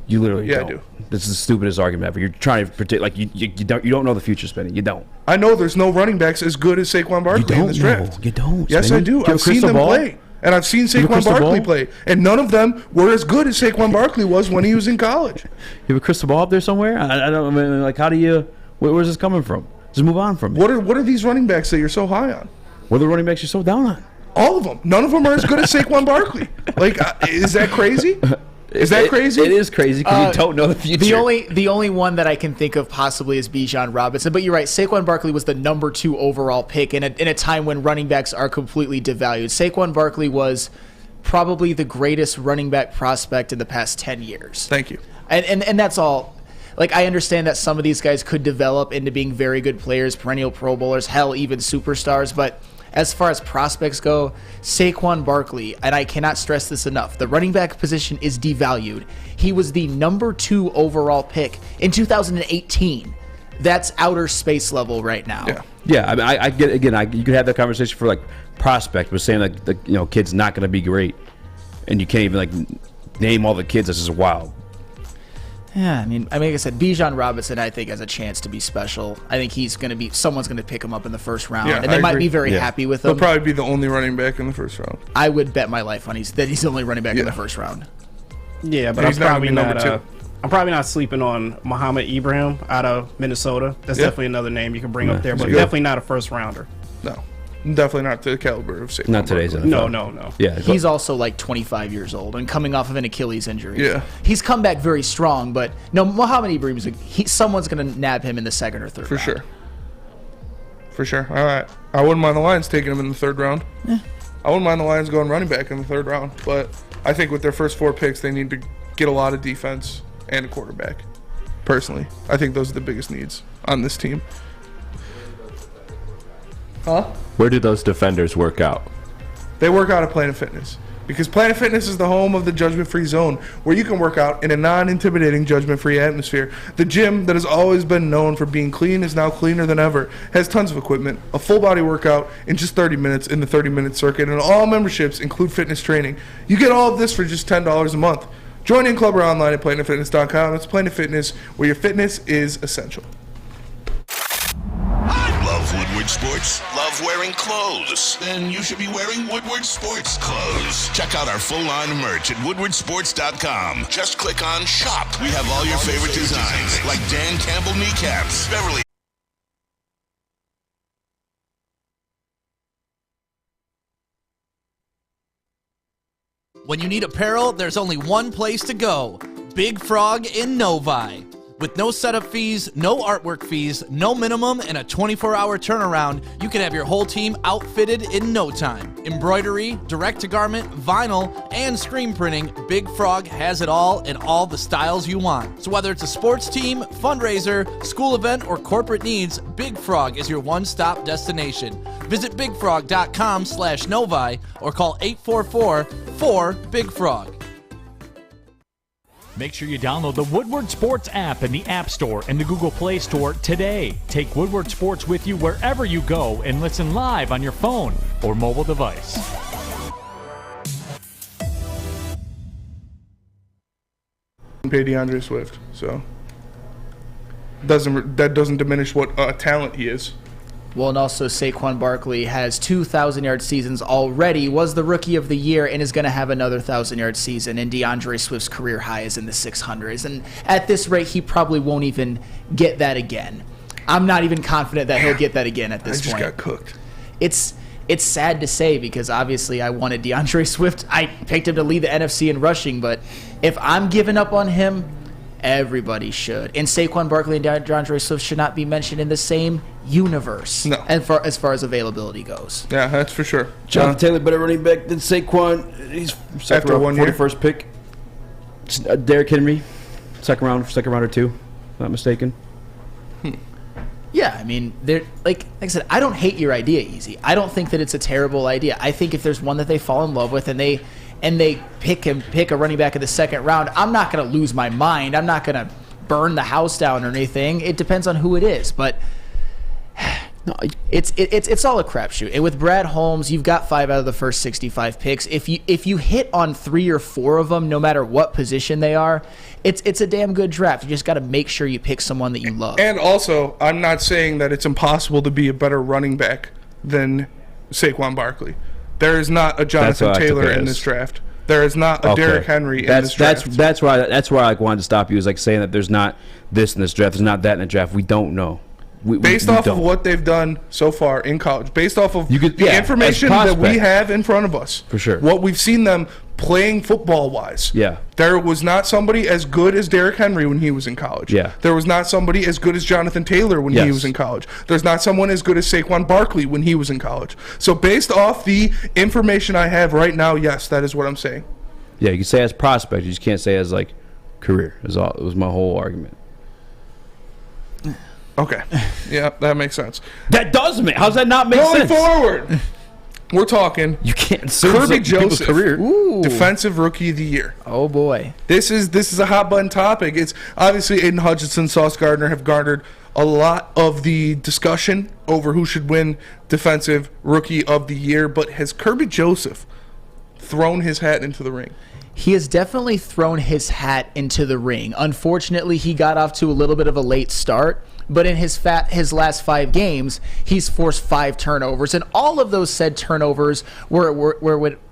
You literally don't. I do. This is the stupidest argument ever. You're trying to predict, like you don't know the future, Spenny. You don't. I know there's no running backs as good as Saquon Barkley in this draft. You don't. Yes, I do. I've seen them play, and I've seen Saquon Barkley play, and none of them were as good as Saquon Barkley was when he was in college. You have a crystal ball up there somewhere? I don't. I mean, like, how do you? Where's this coming from? Just move on from it. What are these running backs that you're so high on? What are the running backs you're so down on? All of them. None of them are as good as Saquon Barkley. Like, is that crazy? Is that crazy? It is crazy because you don't know the future. The only one that I can think of possibly is Bijan Robinson. But you're right. Saquon Barkley was the number 2 overall pick in a time when running backs are completely devalued. Saquon Barkley was probably the greatest running back prospect in the past 10 years. Thank you. And that's all. Like, I understand that some of these guys could develop into being very good players, perennial Pro Bowlers, hell, even superstars. But as far as prospects go, Saquon Barkley, and I cannot stress this enough, the running back position is devalued. He was the number 2 overall pick in 2018. That's outer space level right now. Yeah. I mean, I get, again, you could have that conversation for like prospect, but saying like the kid's not going to be great, and you can't even like name all the kids. This is wild. Yeah, I mean, like I said, Bijan Robinson, I think, has a chance to be special. I think someone's going to pick him up in the first round, and they might be very happy with him. He'll probably be the only running back in the first round. I would bet my life on that he's the only running back in the first round. Yeah, but he's I'm probably number two. I'm probably not sleeping on Muhammad Ibrahim out of Minnesota. That's definitely another name you can bring up there, but definitely not a first rounder. No. Definitely not the caliber of Saquon. Not today's NFL. No. Yeah, he's also like 25 years old and coming off of an Achilles injury. Yeah. He's come back very strong, but no, Muhammad Ibrahim, someone's going to nab him in the second or third round. Sure. For sure. All right. I wouldn't mind the Lions taking him in the third round. Yeah. I wouldn't mind the Lions going running back in the third round, but I think with their first 4 picks, they need to get a lot of defense and a quarterback. Personally, I think those are the biggest needs on this team. Huh? Where do those defenders work out? They work out at Planet Fitness, because Planet Fitness is the home of the judgment-free zone, where you can work out in a non-intimidating judgment-free atmosphere. The gym that has always been known for being clean is now cleaner than ever, has tons of equipment, a full-body workout in just 30 minutes in the 30-minute circuit, and all memberships include fitness training. You get all of this for just $10 a month. Join in club or online at planetfitness.com. It's Planet Fitness, where your fitness is essential. Love Woodward Sports? Love wearing clothes? Then you should be wearing Woodward Sports clothes. Check out our full line of merch at woodwardsports.com. Just click on shop. We have all your favorite designs, like Dan Campbell kneecaps, Beverly. When you need apparel, there's only one place to go. Big Frog in Novi. With no setup fees, no artwork fees, no minimum, and a 24-hour turnaround, you can have your whole team outfitted in no time. Embroidery, direct-to-garment, vinyl, and screen printing, Big Frog has it all in all the styles you want. So whether it's a sports team, fundraiser, school event, or corporate needs, Big Frog is your one-stop destination. Visit bigfrog.com/Novi or call 844-4-BIG-FROG. Make sure you download the Woodward Sports app in the App Store and the Google Play Store today. Take Woodward Sports with you wherever you go and listen live on your phone or mobile device. Pay DeAndre Swift, so that doesn't diminish what talent he is. Well, and also Saquon Barkley has 2 1,000-yard seasons already, was the Rookie of the Year, and is going to have another 1,000-yard season, and DeAndre Swift's career high is in the 600s. And at this rate, he probably won't even get that again. I'm not even confident that he'll get that again at this point. I just got cooked. It's sad to say, because obviously I wanted DeAndre Swift. I picked him to lead the NFC in rushing, but if I'm giving up on him, everybody should. And Saquon Barkley and DeAndre Swift should not be mentioned in the same universe. No. And as far as availability goes. Yeah, that's for sure. Jonathan Taylor, better running back than Saquon. He's After 1 year. 41st pick. Derrick Henry, second round or two, not mistaken. Yeah, I mean, like I said, I don't hate your idea, Easy. I don't think that it's a terrible idea. I think if there's one that they fall in love with and they pick a running back in the second round, I'm not going to lose my mind. I'm not going to burn the house down or anything. It depends on who it is, but no, it's all a crapshoot. And with Brad Holmes, you've got 5 out of the first 65 picks. If you hit on 3 or 4 of them, no matter what position they are, it's a damn good draft. You just got to make sure you pick someone that you love. And also, I'm not saying that it's impossible to be a better running back than Saquon Barkley. There is not a Jonathan Taylor in this draft. There is not a Derrick Henry in this draft. That's why I wanted to stop you. Is like saying that there's not this in this draft. There's not that in the draft. We don't know. Based off of what they've done so far in college, based off of the information that we have in front of us, for sure, what we've seen them playing football-wise, there was not somebody as good as Derrick Henry when he was in college. There was not somebody as good as Jonathan Taylor when he was in college. There's not someone as good as Saquon Barkley when he was in college. So based off the information I have right now, yes, that is what I'm saying. Yeah, you can say as prospect, you just can't say as like career. It was my whole argument. Okay. Yeah, that makes sense. That does make. How's that not make sense? sense? Going forward, we're talking. You can't Kerby Joseph, career. Defensive Rookie of the Year. Oh boy, this is a hot button topic. It's obviously Aiden Hutchinson, Sauce Gardner have garnered a lot of the discussion over who should win Defensive Rookie of the Year. But has Kerby Joseph thrown his hat into the ring? he has definitely thrown his hat into the ring. Unfortunately, he got off to a little bit of a late start, but in his last 5 games, he's forced 5 turnovers, and all of those said turnovers were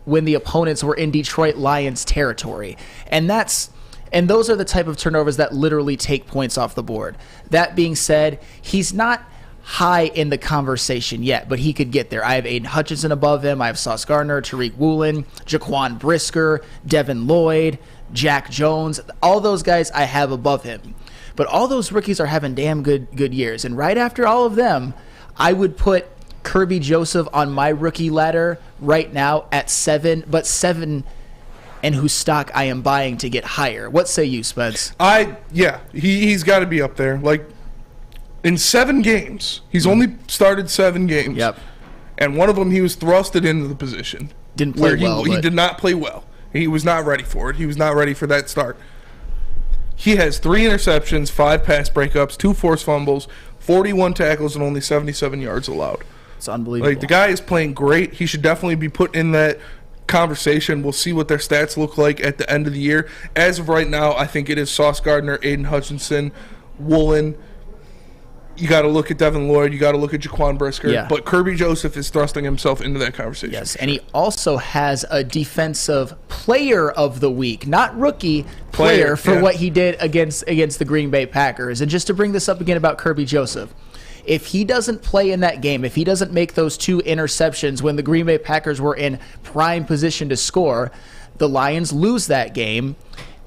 when the opponents were in Detroit Lions territory. And those are the type of turnovers that literally take points off the board. That being said, he's not high in the conversation yet, but he could get there. I have Aiden Hutchinson above him. I have Sauce Gardner, Tariq Woolen, Jaquan Brisker, Devin Lloyd, Jack Jones. All those guys I have above him. But all those rookies are having damn good years. And right after all of them, I would put Kerby Joseph on my rookie ladder right now at 7, but 7 and whose stock I am buying to get higher. What say you, Spence? He's got to be up there. Like, in 7 games, he's only started 7 games. Yep. And one of them he was thrusted into the position. Didn't play well. He did not play well. He was not ready for it. He was not ready for that start. He has 3 interceptions, 5 pass breakups, 2 forced fumbles, 41 tackles, and only 77 yards allowed. It's unbelievable. Like, the guy is playing great. He should definitely be put in that conversation. We'll see what their stats look like at the end of the year. As of right now, I think it is Sauce Gardner, Aiden Hutchinson, Woolen. You got to look at Devin Lloyd. You got to look at Jaquan Brisker. Yeah. But Kerby Joseph is thrusting himself into that conversation. Yes, and he also has a defensive player of the week, not rookie, player for what he did against the Green Bay Packers. And just to bring this up again about Kerby Joseph, if he doesn't play in that game, if he doesn't make those 2 interceptions when the Green Bay Packers were in prime position to score, the Lions lose that game.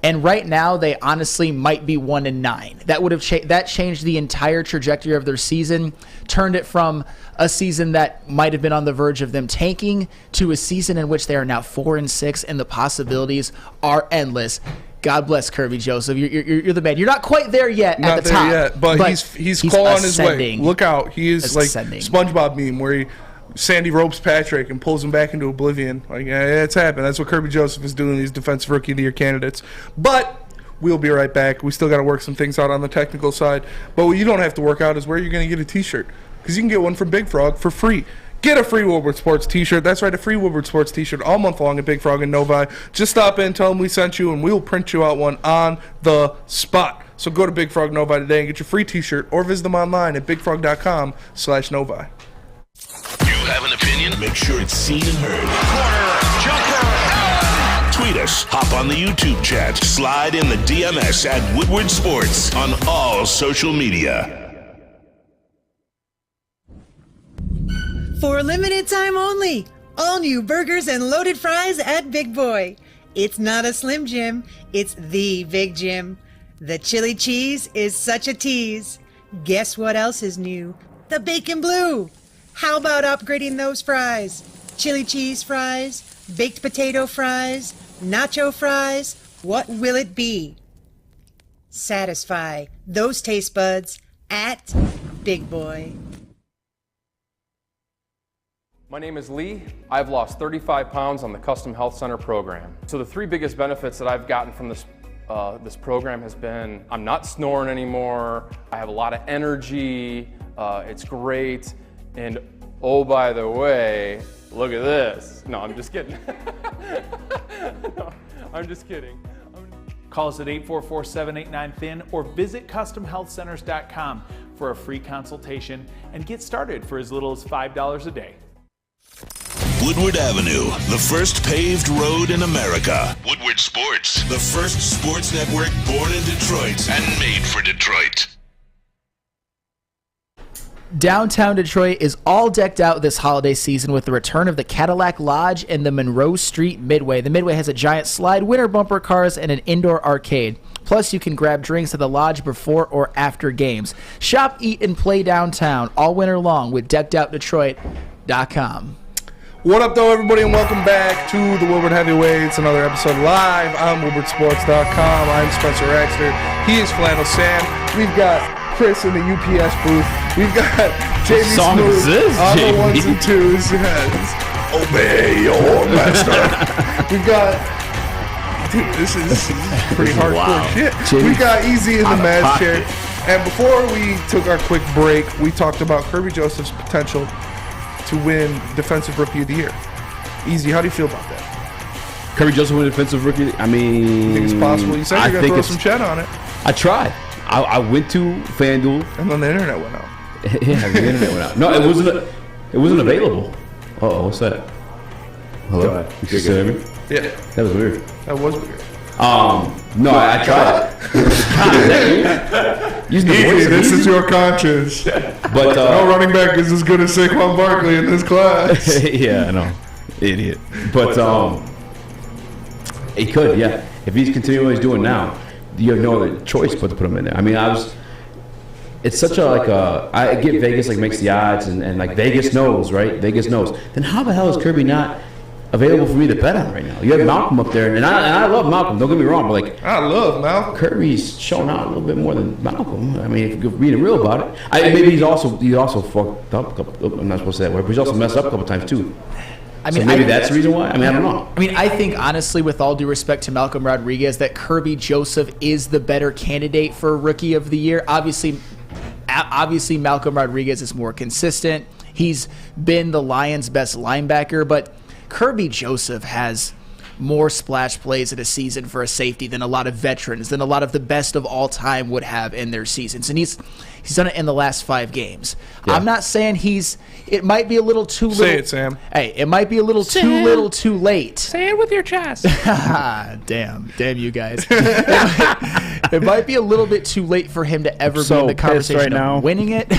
And right now, they honestly might be 1-9. That would have that changed the entire trajectory of their season, turned it from a season that might have been on the verge of them tanking to a season in which they are now 4-6, and the possibilities are endless. God bless Kerby Joseph. You're the man. You're not quite there yet at the top. Yet, but he's clawing his way. Look out. He is like SpongeBob meme where Sandy ropes Patrick and pulls him back into oblivion. Like, it's happened. That's what Kerby Joseph is doing, these defensive rookie of the year candidates. But we'll be right back. We still got to work some things out on the technical side. But what you don't have to work out is where you're going to get a T-shirt, because you can get one from Big Frog for free. Get a free Woodward Sports T-shirt. That's right, a free Woodward Sports T-shirt all month long at Big Frog in Novi. Just stop in, tell them we sent you, and we'll print you out one on the spot. So go to Big Frog Novi today and get your free T-shirt, or visit them online at bigfrog.com/Novi. You have an opinion? Make sure it's seen and heard. Corner, jumper, tweet us, hop on the YouTube chat, slide in the DMS at Woodward Sports on all social media. For a limited time only, all new burgers and loaded fries at Big Boy. It's not a Slim Jim, it's the Big Jim. The chili cheese is such a tease. Guess what else is new? The bacon blue. How about upgrading those fries? Chili cheese fries, baked potato fries, nacho fries, what will it be? Satisfy those taste buds at Big Boy. My name is Lee. I've lost 35 pounds on the Custom Health Center program. So the 3 biggest benefits that I've gotten from this program has been I'm not snoring anymore, I have a lot of energy, it's great, and oh, by the way, look at this. No, I'm just kidding. No, I'm just kidding. Call us at 844-789-THIN or visit CustomHealthCenters.com for a free consultation and get started for as little as $5 a day. Woodward Avenue, the first paved road in America. Woodward Sports, the first sports network born in Detroit and made for Detroit. Downtown Detroit is all decked out this holiday season with the return of the Cadillac Lodge and the Monroe Street Midway. The Midway has a giant slide, winter bumper cars, and an indoor arcade. Plus, you can grab drinks at the Lodge before or after games. Shop, eat, and play downtown all winter long with DeckedOutDetroit.com. What up, though, everybody, and welcome back to the Woodward Heavyweights, another episode live on WoodwardSports.com. I'm Spencer Raxter. He is Flannel Sam. We've got Chris in the UPS booth. We've got Jamie Smooth on the ones and twos. Obey your master. We've got... Dude, this is pretty hardcore shit. We got Easy in the Mad chair. And before we took our quick break, we talked about Kerby Joseph's potential to win Defensive Rookie of the Year. Easy, how do you feel about that? Kerby Joseph win defensive rookie. I mean, You think it's possible? You said you're gonna throw some chat on it, I tried. I went to FanDuel. and then the internet went out. Yeah, the internet went out. No, it wasn't available. Uh-oh, what's that? Hello? You still hear me? Yeah, That was weird. that was weird. No, I tried. Using the Easy, voice. this is your conscience. But No running back is as good as Saquon Barkley in this class. yeah, I know. Idiot. But he could, yeah. If he's continuing what he's doing now, you have no other choice but to put him in there. I mean, it's such a I get Vegas like makes the odds and like Vegas knows, right? Vegas knows. Then how the hell is Kerby not available for me to bet on right now? You have Malcolm up there, and I love Malcolm. Don't get me wrong, but like I love Malcolm. Kerby's shown out a little bit more than Malcolm. I mean, if you're being real about it, maybe he's also fucked up. I'm not supposed to say that word, but he's also messed up a couple times too. I mean, so maybe that's the reason why. I mean, I don't know. I mean, I think honestly, with all due respect to Malcolm Rodriguez, that Kerby Joseph is the better candidate for Rookie of the Year. Obviously, Malcolm Rodriguez is more consistent. He's been the Lions' best linebacker, but Kerby Joseph has more splash plays in a season for a safety than a lot of veterans, than a lot of the best of all time would have in their seasons. And he's done it in the last 5 games. Yeah. I'm not saying it might be a little too little. Say it, Sam. Hey, it might be a little too little too late. Say it with your chest. Damn you guys. It might be a little bit too late for him to ever be in the conversation of winning it.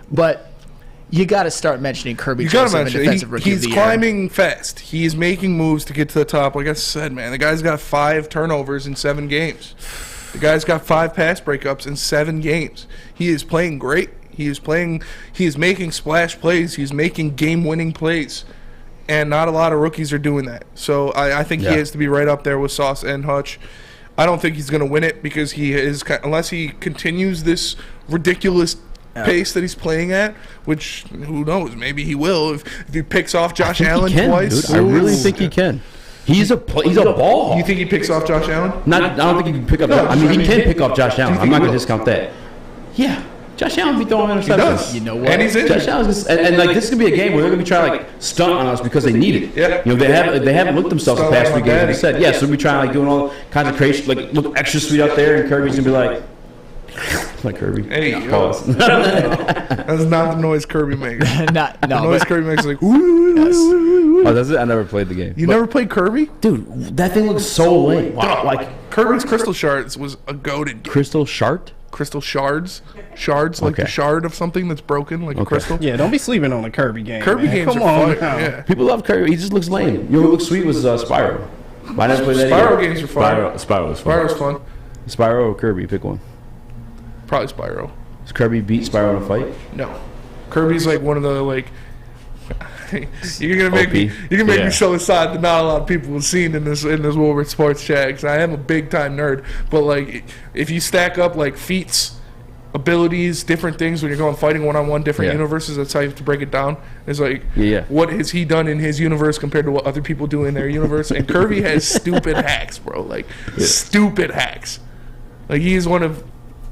But you got to start mentioning Kerby Joseph in Defensive Rookie of the Year. He's climbing fast. He's making moves to get to the top. Like I said, man, the guy's got 5 turnovers in 7 games. The guy's got 5 pass breakups in 7 games. He is playing great. He is making splash plays. He's making game-winning plays. And not a lot of rookies are doing that. So I think he has to be right up there with Sauce and Hutch. I don't think he's going to win it because unless he continues this ridiculous pace that he's playing at, which who knows, maybe he will if he picks off Josh Allen twice. Dude. I really think he can. He's a ball hawk. You think he picks off Josh Allen? I don't think he can pick up. I mean, he can pick off Josh Allen. I'm not going to discount that. Yeah, Josh Allen be throwing interceptions. He does. You know what? And he's in. Josh Allen's and like this could be a game where they're going to be trying to like stunt on us because they need it. Yeah. You know they haven't looked themselves the past 3 games. Like I said, yeah. So we'll be trying like doing all kinds of crazy, like look extra sweet out there, and Kirby's gonna be like Kerby. Hey, pause. That's not the noise Kerby makes. The noise Kerby makes is like ooh. Yes. Oh, that's it. I never played the game. You never played Kerby? Dude, that thing looks so lame. Wow. Like Kirby's Crystal Shards was a goated game. Crystal Shard? Crystal shards, like the shard of something that's broken, like a crystal. Yeah, don't be sleeping on the Kerby game. Kerby games Come are on fun. now. Yeah. People love Kerby. He just looks lame. You know who looks sweet was Spyro. Why not play that? Spyro games are fun. Spyro's fun. Spyro's fun. Spyro or Kerby? Pick one. Probably Spyro. Does Kerby beat Spyro in a fight? No. Kirby's like one of the like. You're gonna make me so aside that not a lot of people have seen in this Woodward Sports chat. 'Cause I am a big time nerd, but like if you stack up like feats, abilities, different things when you're going fighting one-on-one, different universes, that's how you have to break it down. It's like what has he done in his universe compared to what other people do in their universe? And Kerby has stupid hacks, bro. Like stupid hacks. Like he's one of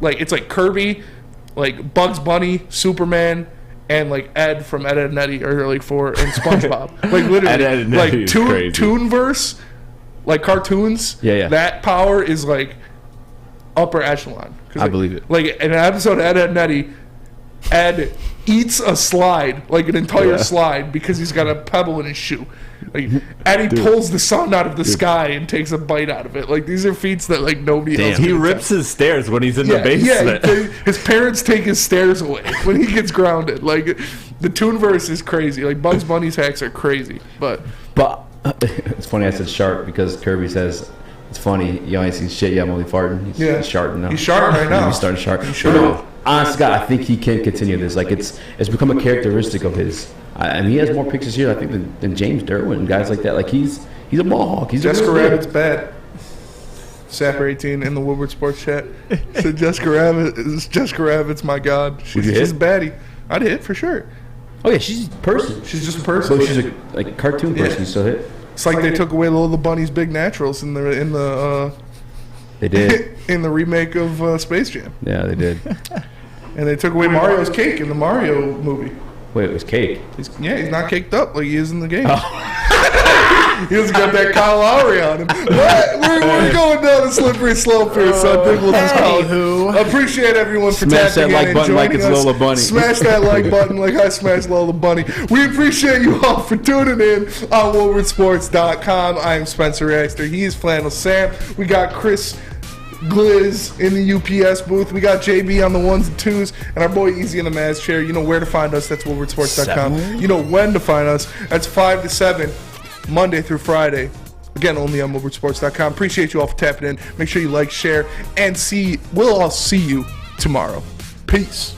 it's like Kerby, like Bugs Bunny, Superman, and like Ed from Ed, Edd n Eddy or like and SpongeBob. Like literally Ed like crazy. Toonverse, like cartoons. Yeah. That power is like upper echelon. I believe it. Like in an episode of Ed, Edd n Eddy, Ed eats a slide, like an entire slide, because he's got a pebble in his shoe. Like Eddie pulls the sun out of the sky and takes a bite out of it. Like these are feats that like nobody else. He rips his stairs when he's in the basement. Yeah, his parents take his stairs away when he gets grounded. Like the Toonverse is crazy. Like Bugs Bunny's hacks are crazy. But it's funny I said sharp because Kerby says it's funny. You ain't seen shit. Yeah, I'm only farting. He's sharting now. He's sharting right now. He's starting sharp. No, honest God, I think he can continue this. Like it's become a characteristic of his. And he has more picks this year, I think, than James Derwin and guys like that. Like he's a ball hawk. He's Jessica Rabbit's bad. Sapper 18 in the Woodward Sports chat said Jessica Rabbit's my god. She's a baddie. I'd hit for sure. Oh yeah, she's a person. She's just a person. So she's a cartoon person. You still hit. It's like they took away Lola Bunny's big naturals in the they did in the remake of Space Jam. Yeah, they did. And they took away Mario's cake in the Mario movie. Wait, it was cake. He's not caked up like he is in the game. Oh. He doesn't got that Kyle Lowry on him. But we're going down the slippery slope here, so I think we'll just call it. Appreciate everyone for tapping in and joining us. Lola Bunny. Smash that like button like I smashed Lola Bunny. We appreciate you all for tuning in on WoodwardSports.com. I am Spencer Axter. He is Flannel Sam. We got Chris Gliz in the UPS booth. We got JB on the ones and twos, and our boy Easy in the Maz chair. You know where to find us. That's WoodwardSports.com. You know when to find us. That's 5 to 7, Monday through Friday. Again, only on WoodwardSports.com. Appreciate you all for tapping in. Make sure you like, share, and we'll all see you tomorrow. Peace.